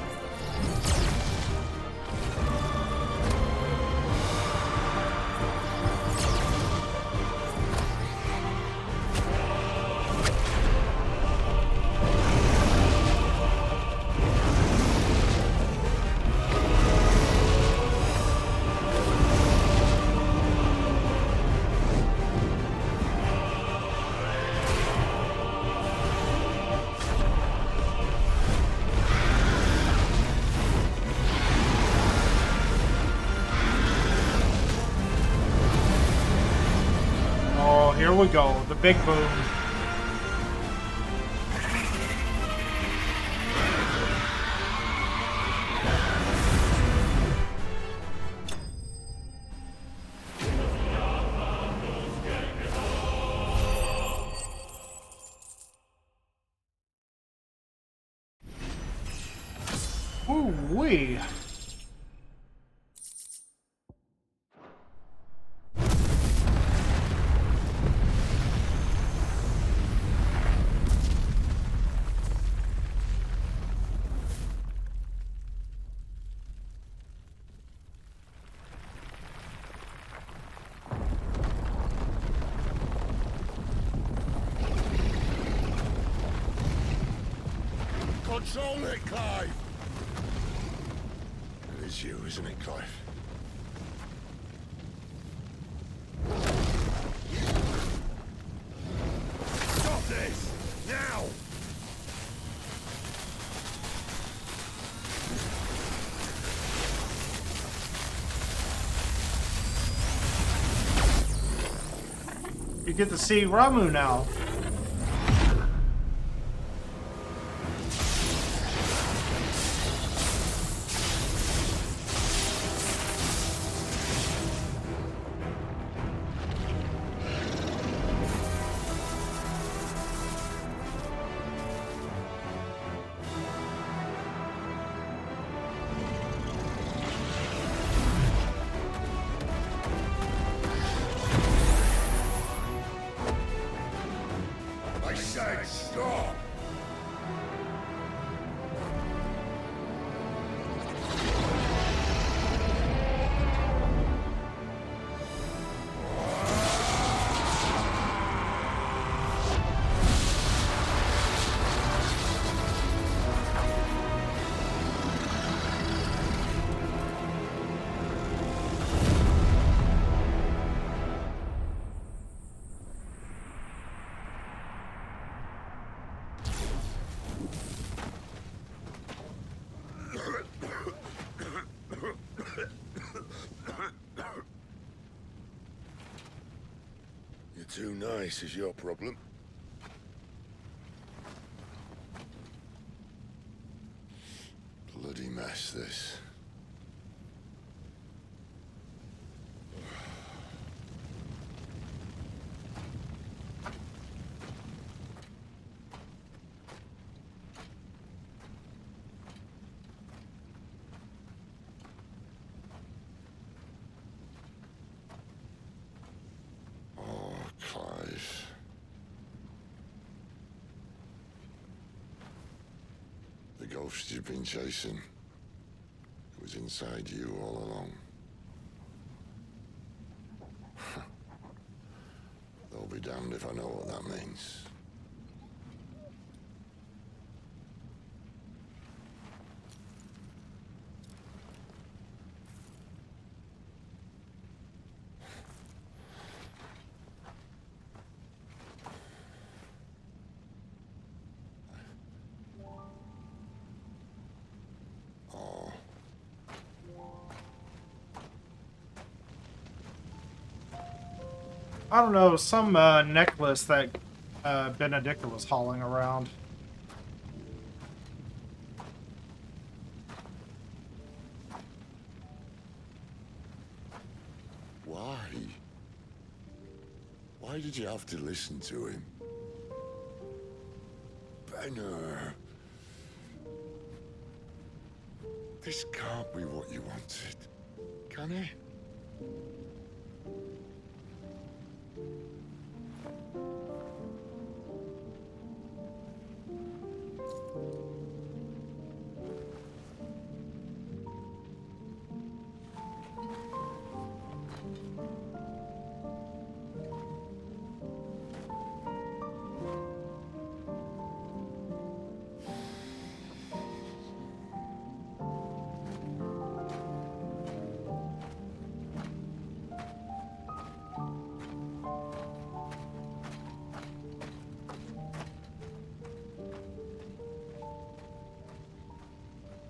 Speaker 1: Here we go, the big boom. Ooh-wee.
Speaker 4: Control it, Clive! It is you, isn't it, Clive? Stop this! Now!
Speaker 1: You get to see Ramu now.
Speaker 4: I said stop! You're too nice is your problem. Bloody mess, this. Clive. The ghost you've been chasing was inside you all along. They'll be damned if I know what that means.
Speaker 1: I don't know, some necklace that Benedicta was hauling around.
Speaker 4: Why? Why did you have to listen to him? Benner. This can't be what you wanted, can it?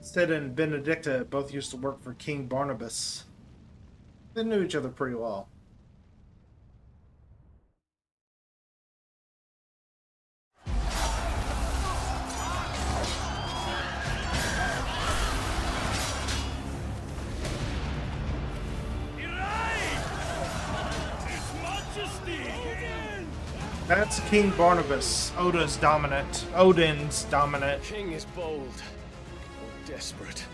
Speaker 1: Sid and Benedicta both used to work for King Barnabas. They knew each other pretty well. That's King Barnabas, Odin's dominant.
Speaker 2: King is bold, or desperate.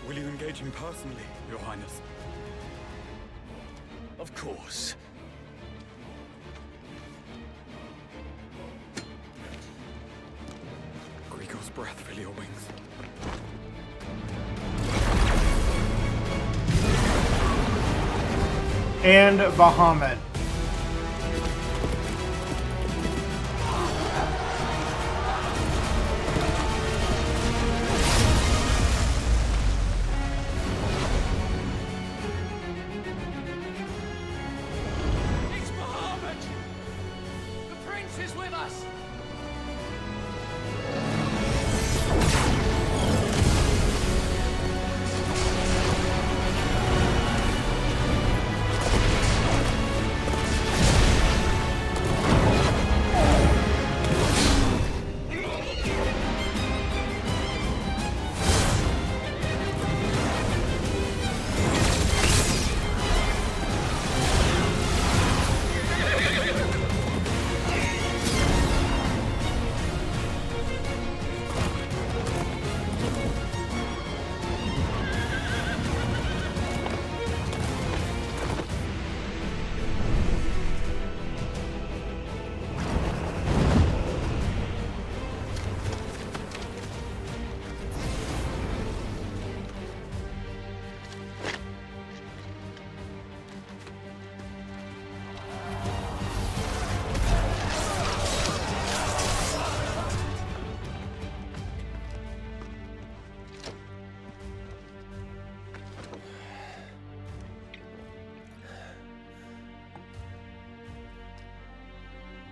Speaker 12: Will you engage him personally, Your Highness?
Speaker 2: Of course.
Speaker 12: Grigor's breath fill your wings.
Speaker 1: And Bahamut.
Speaker 10: It's Bahamut! The prince is with us!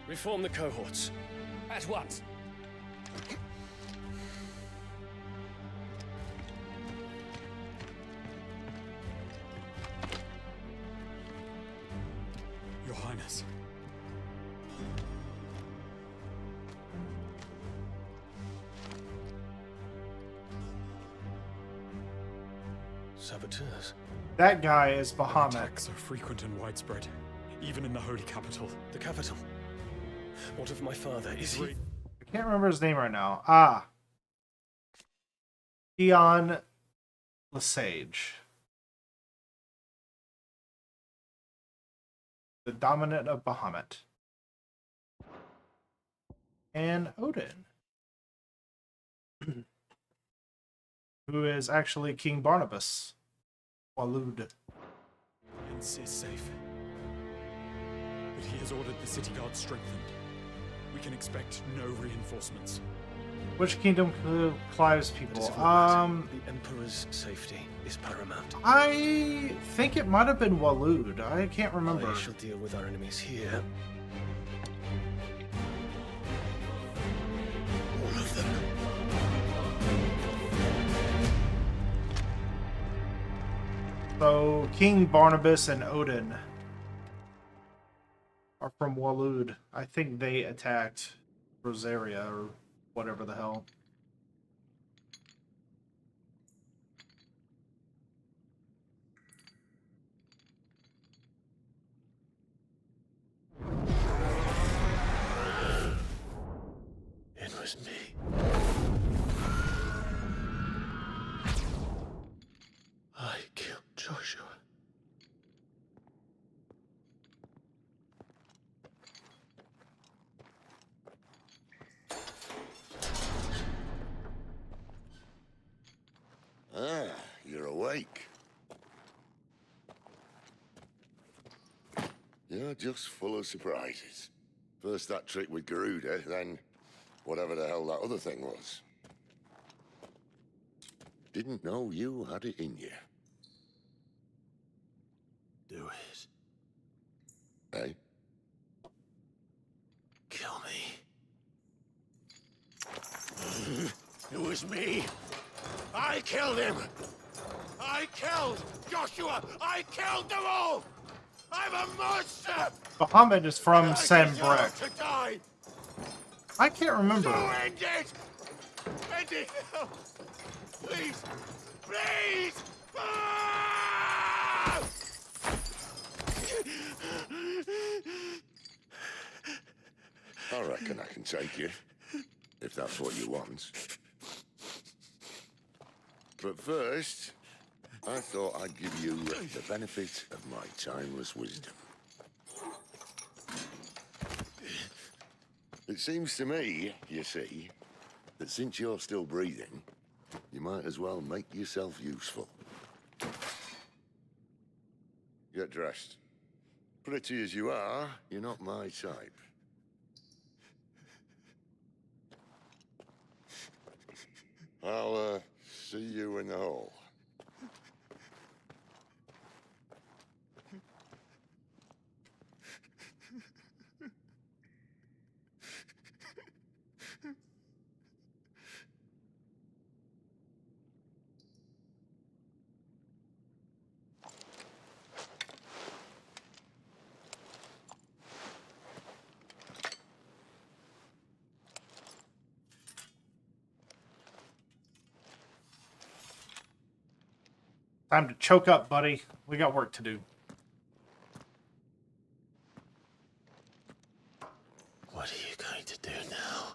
Speaker 2: Reform the cohorts. At once.
Speaker 12: Your Highness.
Speaker 2: Saboteurs.
Speaker 1: That guy is Bahamut.
Speaker 12: Attacks are frequent and widespread, even in the holy capital.
Speaker 2: The capital? What of my father? Is he...
Speaker 1: I can't remember his name right now. Ah. Dion Lesage. The dominant of Bahamut. And Odin. Who is actually King Barnabas. Walud.
Speaker 12: Prince is safe. But he has ordered the city guard strengthened. We can expect no reinforcements.
Speaker 1: Which kingdom Clive's people?
Speaker 2: The Emperor's safety is paramount.
Speaker 1: I think it might have been Walud. I can't remember.
Speaker 2: I shall deal with our enemies here. All of them.
Speaker 1: So, King Barnabas and Odin are from Walud. I think they attacked Rosaria or whatever the hell.
Speaker 2: It was me. I killed Joshua.
Speaker 4: Ah, you're awake. You're just full of surprises. First that trick with Garuda, then whatever the hell that other thing was. Didn't know you had it in you.
Speaker 2: Do it.
Speaker 4: Eh?
Speaker 2: Kill me. It was me. I killed him. I killed Joshua. I killed them all. I'm a monster.
Speaker 1: Bahamut is from
Speaker 2: I
Speaker 1: Sanbreck.
Speaker 2: deserve to die.
Speaker 1: I can't remember.
Speaker 2: So end it. End it now. Please. Please. Ah!
Speaker 4: I reckon I can take you, if that's what you want. But first, I thought I'd give you the benefit of my timeless wisdom. It seems to me, you see, that since you're still breathing, you might as well make yourself useful. Get dressed. Pretty as you are, you're not my type. I'll, see you in the hall.
Speaker 1: Time to choke up, buddy. We got work to do.
Speaker 2: What are you going to do now?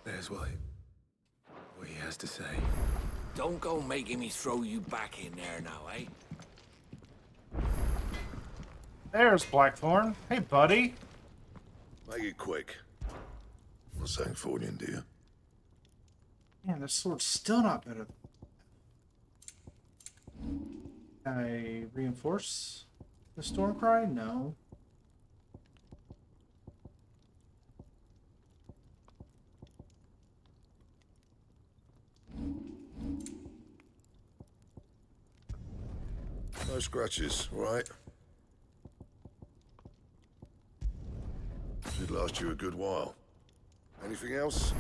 Speaker 16: There's what he has to say.
Speaker 7: Don't go making me throw you back in there now, eh?
Speaker 1: There's Blackthorn. Hey, buddy.
Speaker 4: Make it quick. Not saying Fordian, do you?
Speaker 1: Man, this sword's still not better. Can I reinforce the Stormcry? No.
Speaker 4: No scratches, all right? Should last you a good while. Anything else?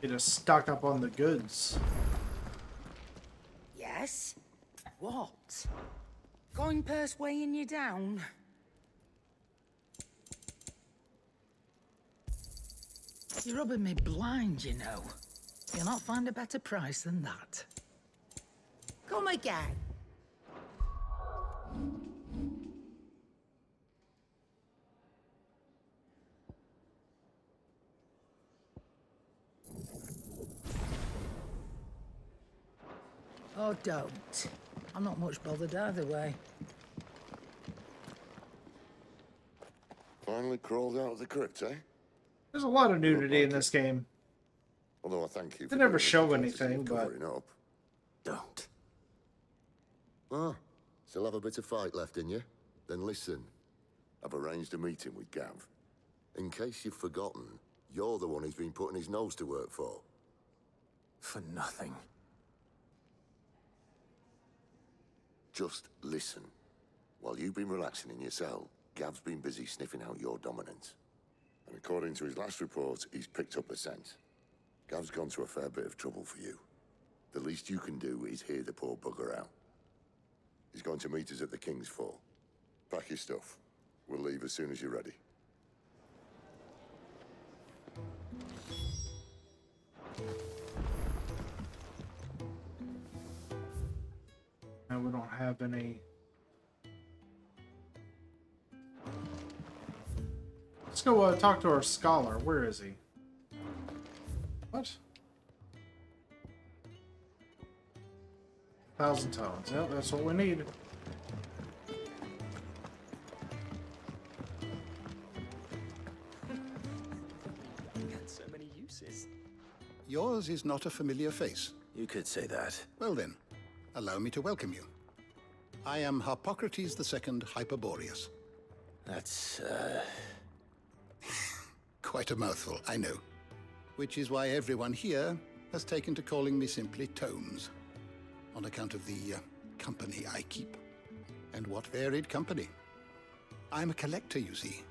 Speaker 1: Get us stock up on the goods.
Speaker 3: Yes? What? Going purse weighing you down? You're rubbing me blind, you know. You'll not find a better price than that. Come again. Oh, don't. I'm not much bothered either way.
Speaker 4: Finally crawled out of the crypt, eh?
Speaker 1: There's a lot of nudity in this game.
Speaker 4: Although I thank you.
Speaker 1: They never show anything, but
Speaker 4: covering up. Don't. Ah, still have a bit of fight left in you? Then listen. I've arranged a meeting with Gav. In case you've forgotten, You're the one he's been putting his nose to work for.
Speaker 2: For nothing.
Speaker 4: Just listen. While you've been relaxing in your cell, Gav's been busy sniffing out your dominance. And according to his last report, he's picked up the scent. Gav's gone to a fair bit of trouble for you. The least you can do is hear the poor bugger out. He's going to meet us at the King's Fall. Pack your stuff. We'll leave as soon as you're ready.
Speaker 1: And we don't have any... Let's go talk to our scholar. Where is he? What? 1,000 tones. Yep, that's what we need.
Speaker 18: So many uses.
Speaker 19: Yours is not a familiar face.
Speaker 2: You could say that.
Speaker 19: Well then, allow me to welcome you. I am Harpocrates II Hyperboreus.
Speaker 2: That's,
Speaker 19: Quite a mouthful, I know. Which is why everyone here has taken to calling me simply Tomes. On account of the company I keep. And what varied company. I'm a collector, you see.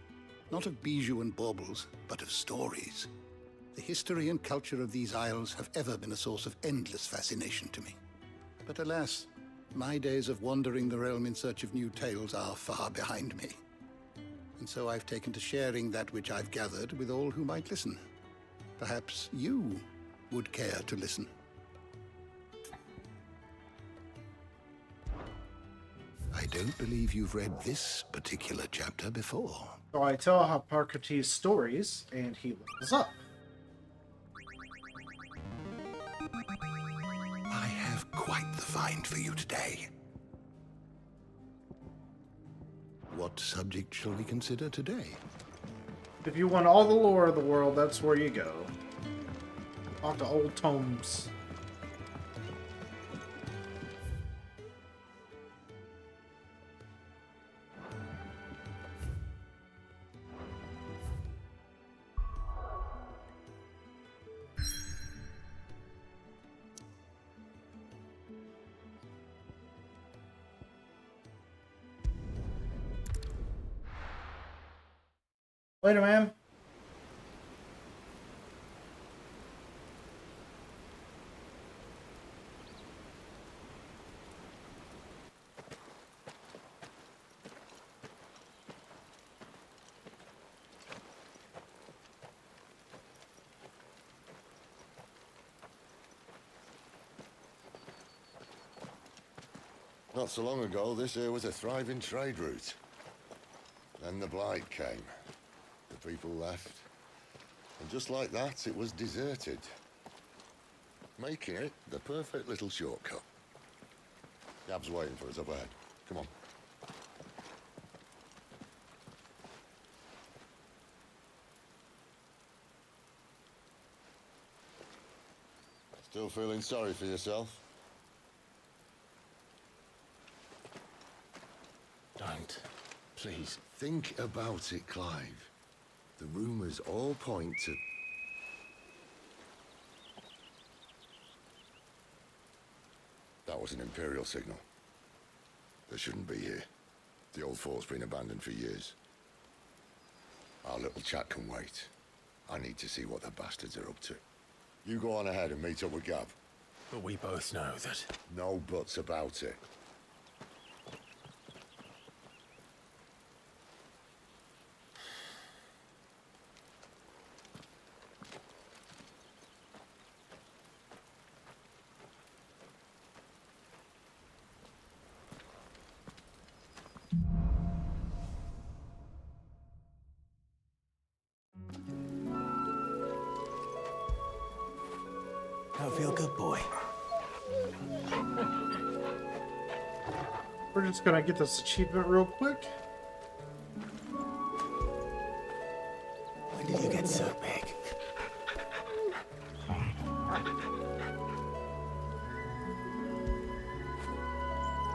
Speaker 19: Not of bijou and baubles, but of stories. The history and culture of these isles have ever been a source of endless fascination to me. But alas, my days of wandering the realm in search of new tales are far behind me. And so I've taken to sharing that which I've gathered with all who might listen. Perhaps you would care to listen. I don't believe you've read this particular chapter before.
Speaker 1: So I tell Hippocrates stories, and he levels up.
Speaker 19: I have quite the find for you today. What subject shall we consider today?
Speaker 1: If you want all the lore of the world, that's where you go. Talk to old Tomes. Later, ma'am.
Speaker 4: Not so long ago, this here was a thriving trade route. Then the Blight came. The people left. And just like that, it was deserted. Making it the perfect little shortcut. Gab's waiting for us up ahead. Come on. Still feeling sorry for yourself?
Speaker 2: Don't. Please.
Speaker 4: Think about it, Clive. The rumors all point to... That was an Imperial signal. They shouldn't be here. The old fort's been abandoned for years. Our little chat can wait. I need to see what the bastards are up to. You go on ahead and meet up with Gab.
Speaker 2: But we both know that...
Speaker 4: No buts about it.
Speaker 2: I feel good, boy.
Speaker 1: We're just gonna get this achievement real quick.
Speaker 2: When did you get so big?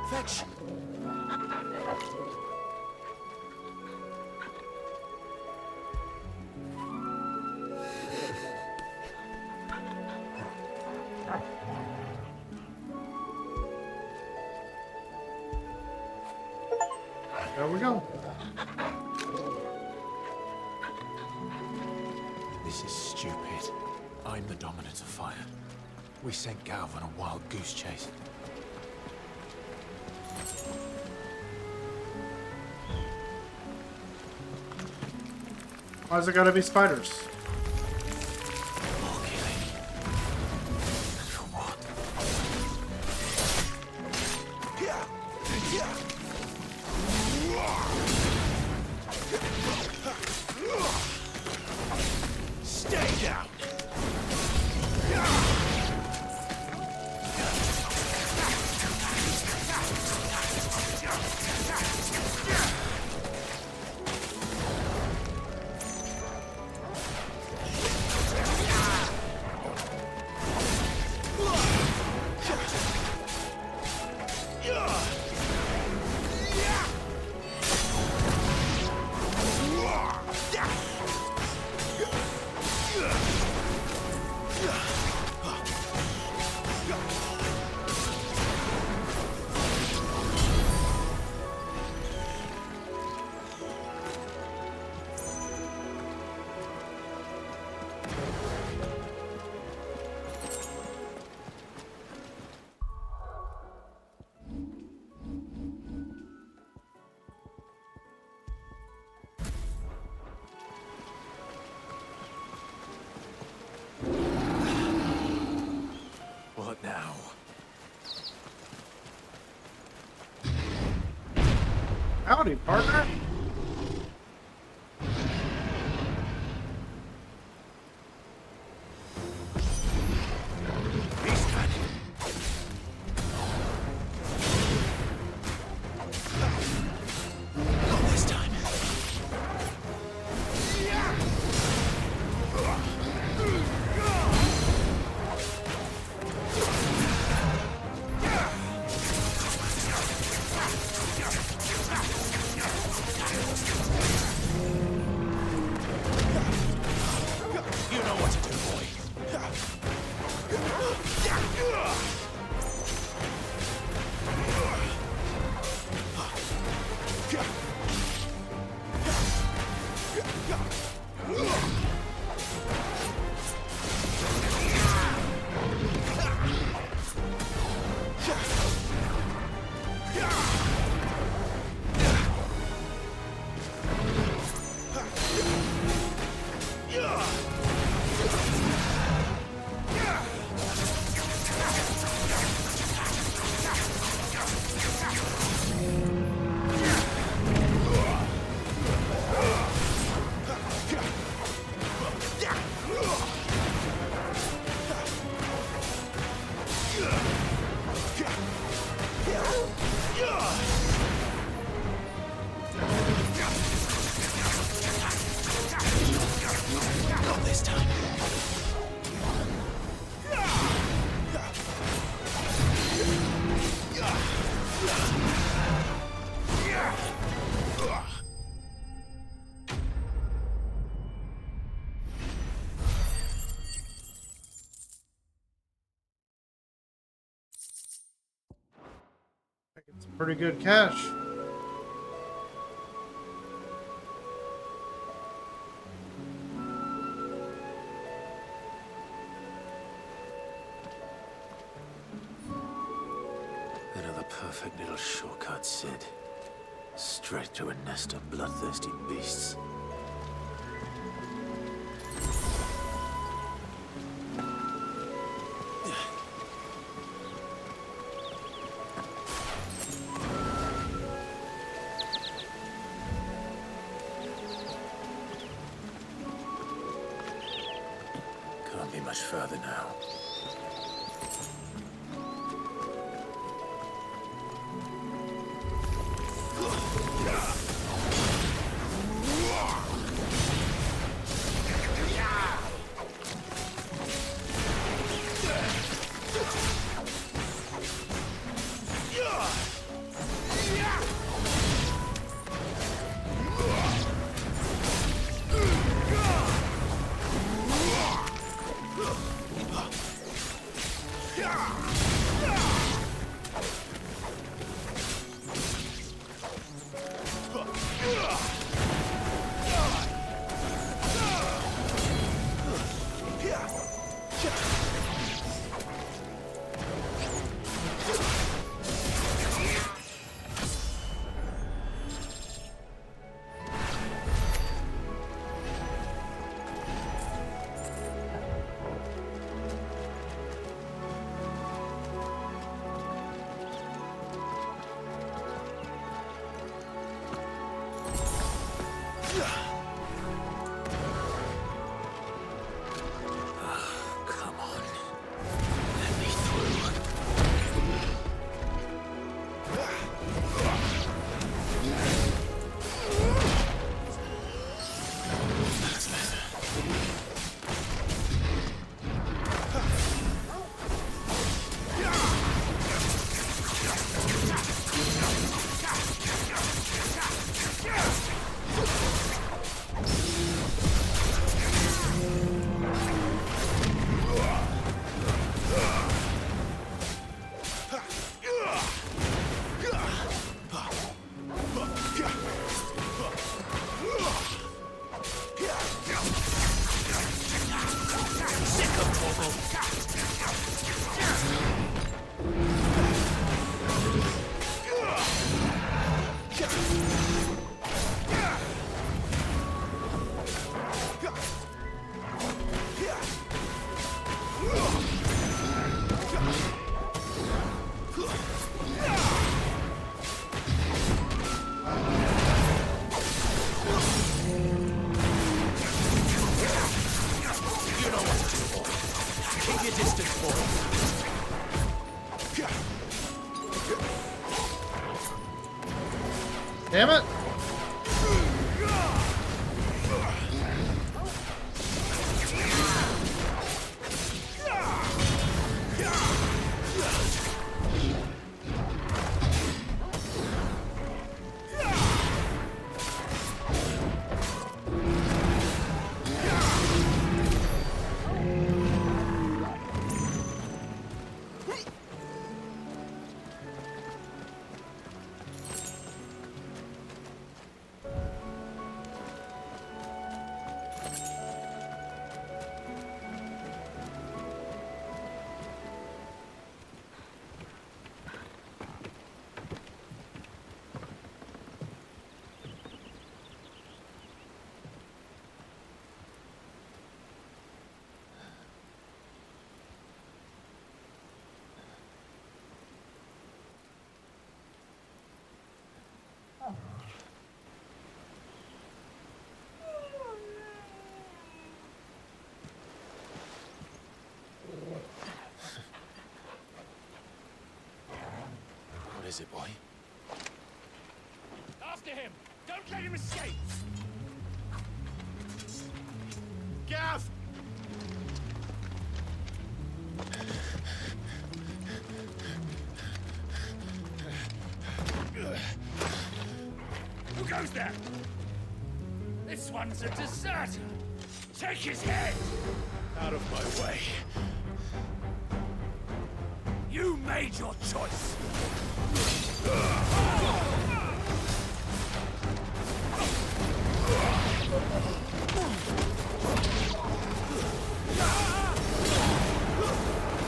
Speaker 2: Fetch! This is stupid. I'm the Dominant of Fire. We sent Galv on a wild goose chase.
Speaker 1: Why's it gotta be spiders?
Speaker 7: Stay down!
Speaker 2: What now?
Speaker 1: Howdy, partner.
Speaker 2: Not this time.
Speaker 7: You know what to do, boy.
Speaker 2: Not this time.
Speaker 1: It's pretty good cash.
Speaker 2: Another perfect little shortcut, Sid. Straight to a nest of bloodthirsty beasts. Can't be much further now. is it, boy?
Speaker 7: After him! Don't let him escape! Gav! Who goes there? This one's a deserter! Take his head! Out of my way. You made your choice!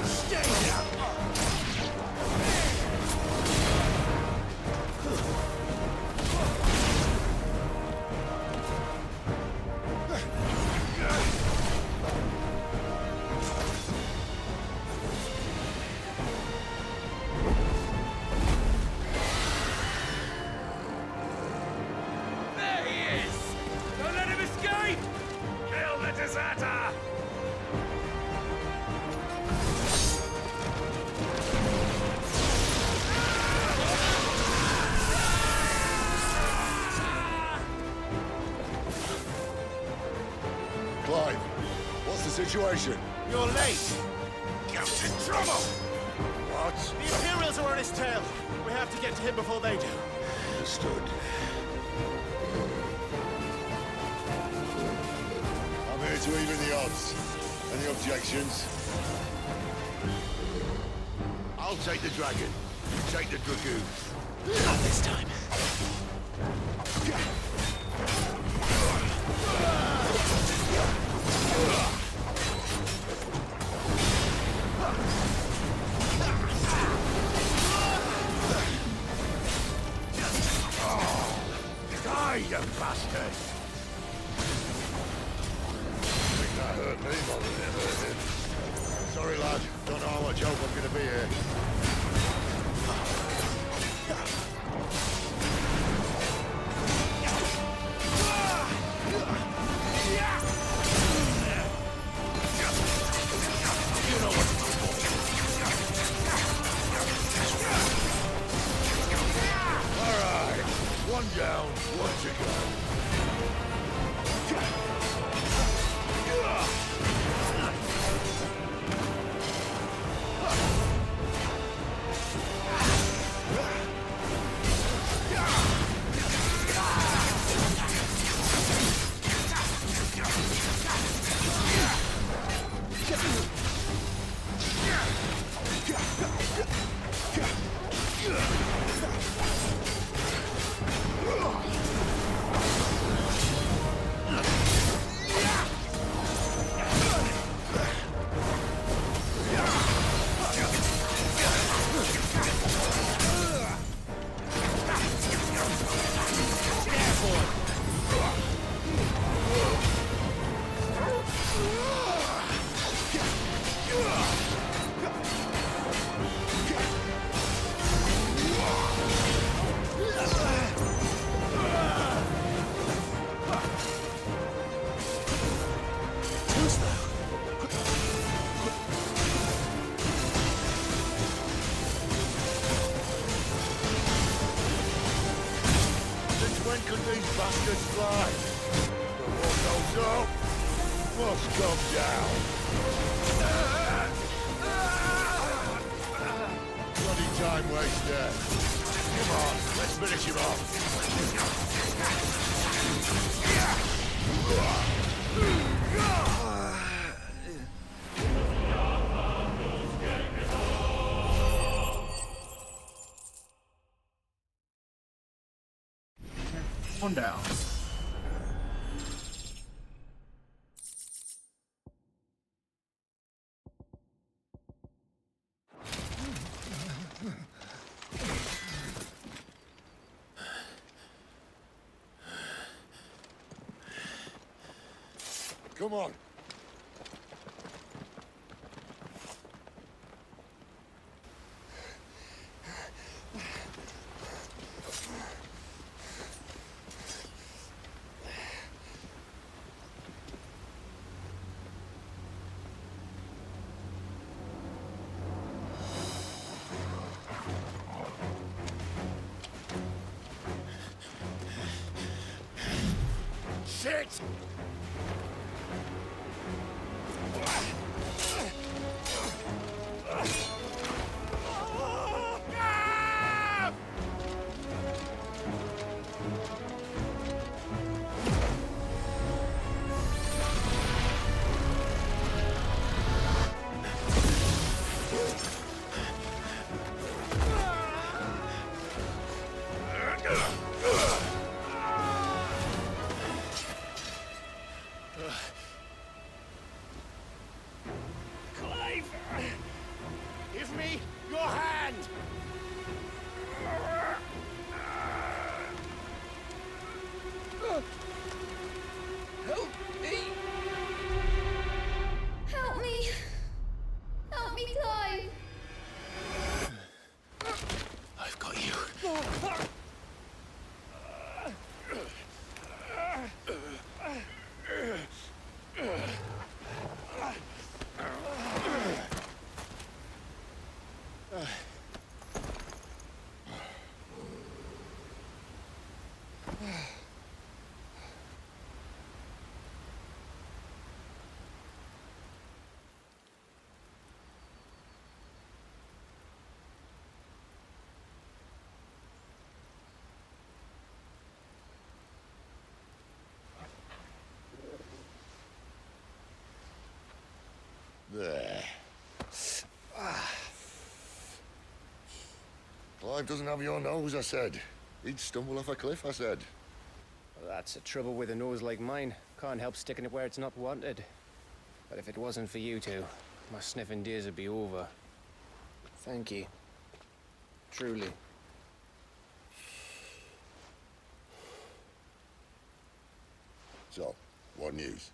Speaker 7: Stay down! There he is! Don't let him escape! Kill the deserter!
Speaker 4: Clive, what's the situation?
Speaker 7: You're late! Gamp's in trouble!
Speaker 4: What?
Speaker 7: The Imperials are on his tail! We have to get to him before they do.
Speaker 4: Understood. I'm here to even the odds. Any objections? I'll take the dragon. You take the dragoon.
Speaker 2: Not this time.
Speaker 4: Die, you bastard! I think that hurt me more than it hurt him. Sorry, lad. Don't know how much help I'm gonna be here. Alright. One down, one to go. When could these bastards fly? The war goes up, must come down. Bloody time waster. Come on, let's finish him off.
Speaker 1: One down.
Speaker 4: Come on.
Speaker 7: shit! Clive! Give me your hand!
Speaker 15: Help me!
Speaker 20: Help me! Help me, Clive!
Speaker 2: I've got you.
Speaker 4: There. Clive doesn't have your nose, I said. He'd stumble off a cliff, I said.
Speaker 21: Well, that's the trouble with a nose like mine. Can't help sticking it where it's not wanted. But if it wasn't for you two, my sniffing days would be over. Thank you. Truly.
Speaker 4: So, what news?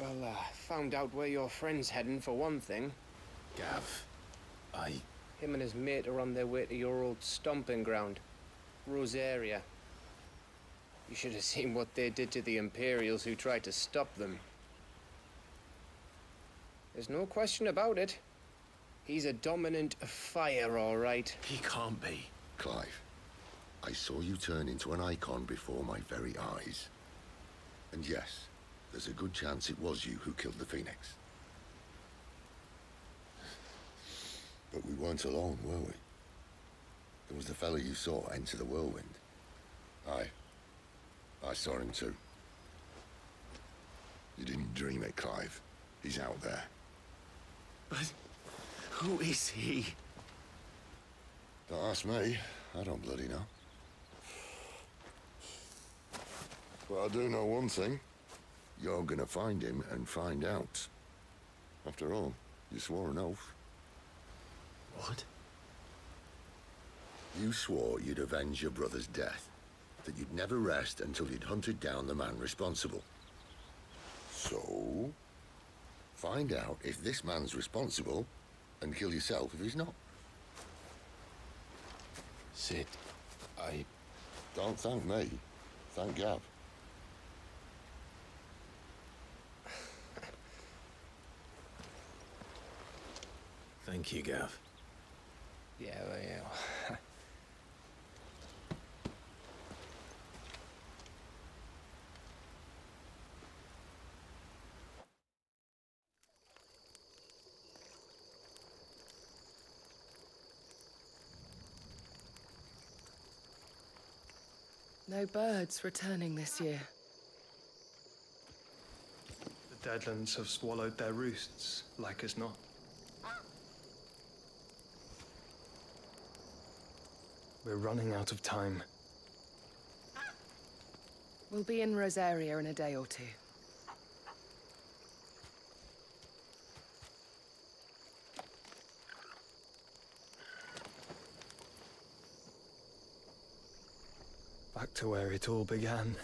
Speaker 21: Well, found out where your friend's heading, for one thing.
Speaker 2: Gav,
Speaker 21: Him and his mate are on their way to your old stomping ground, Rosaria. You should have seen what they did to the Imperials who tried to stop them. There's no question about it. He's a dominant of fire, all right.
Speaker 2: He can't be.
Speaker 4: Clive, I saw you turn into an icon before my very eyes. And yes, there's a good chance it was you who killed the Phoenix. But we weren't alone, were we? There was the fellow you saw enter the whirlwind. I saw him too. You didn't dream it, Clive. He's out there.
Speaker 2: But who is he?
Speaker 4: Don't ask me. I don't bloody know. But I do know one thing. You're gonna find him and find out. After all, you swore an oath.
Speaker 2: What?
Speaker 4: You swore you'd avenge your brother's death. That you'd never rest until you'd hunted down the man responsible. So, find out if this man's responsible and kill yourself if he's not.
Speaker 2: Sid,
Speaker 4: Don't thank me. Thank Gav.
Speaker 2: Thank you, Gav.
Speaker 21: Yeah, well, yeah.
Speaker 11: No birds returning this year.
Speaker 22: The Deadlands have swallowed their roosts, like as not. We're running out of time.
Speaker 11: We'll be in Rosaria in a day or two.
Speaker 22: Back to where it all began.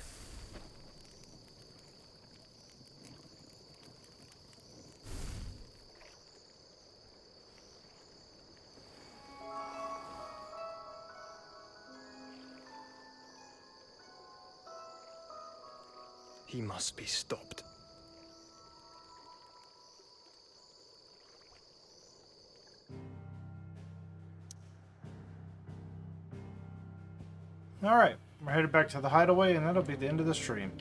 Speaker 22: He must be stopped.
Speaker 1: All right, We're headed back to the hideaway, and that'll be the end of the stream.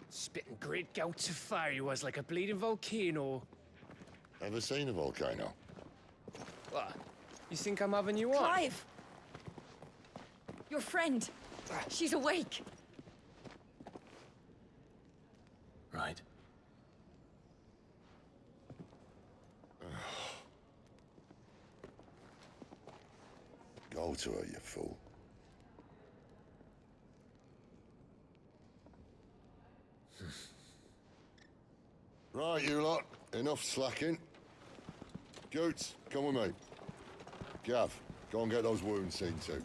Speaker 21: Spitting great gouts of fire he was like a bleeding volcano.
Speaker 4: Ever seen a volcano?
Speaker 21: What? You think I'm having you on?
Speaker 15: Clive! Your friend. She's awake.
Speaker 2: Right.
Speaker 4: Go to her, you fool. Right, you lot. Enough slacking. Goots, come with me. Gav, go and get those wounds seen to.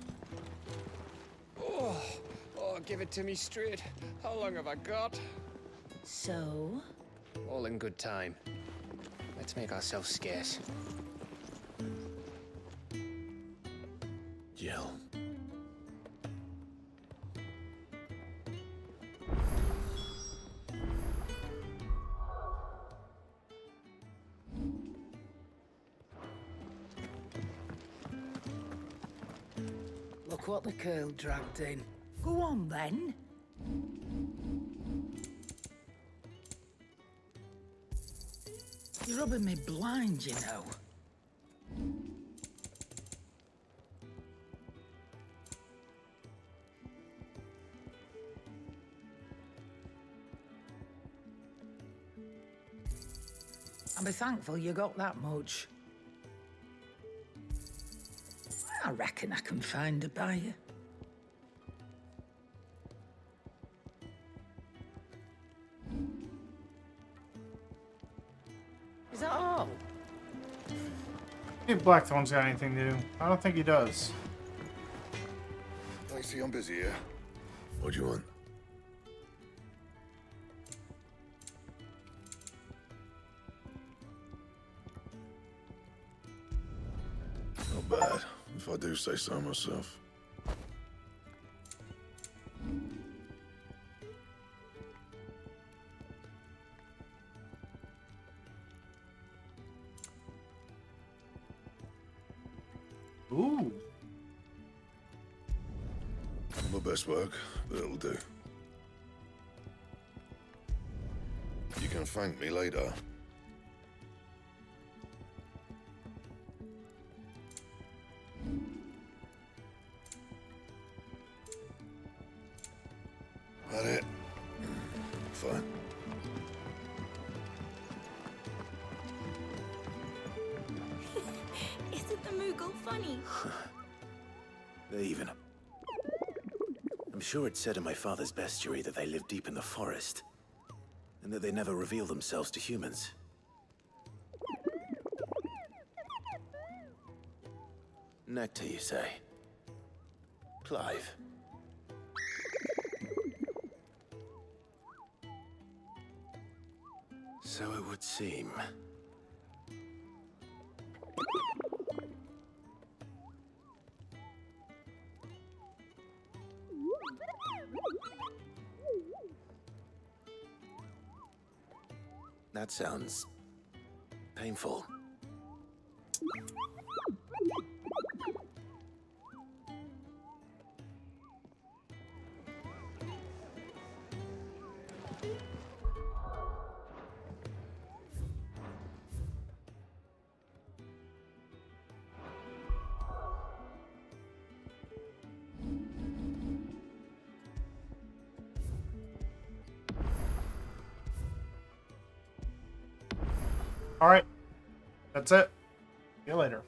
Speaker 21: Oh, give it to me straight. How long have I got?
Speaker 3: So?
Speaker 21: All in good time. Let's make ourselves scarce.
Speaker 2: Jill.
Speaker 3: Look what the curl dragged in. Go on, then. You're rubbing me blind, you know. I'll be thankful you got that much. I reckon I can find a buyer. Is that all?
Speaker 1: If Blackthorn's got anything to do. I don't think he does.
Speaker 4: I see I'm busy here. What do you want?
Speaker 8: Not bad, if I do say so myself.
Speaker 1: Ooh.
Speaker 8: Not my best work, but it'll do. You can thank me later. That it? Fine.
Speaker 20: Isn't the Moogle funny?
Speaker 2: Even. I'm sure it said in my father's bestiary that they live deep in the forest, and that they never reveal themselves to humans. Nectar, you say? Clive. So it would seem. That sounds painful.
Speaker 1: Alright. That's it. See you later.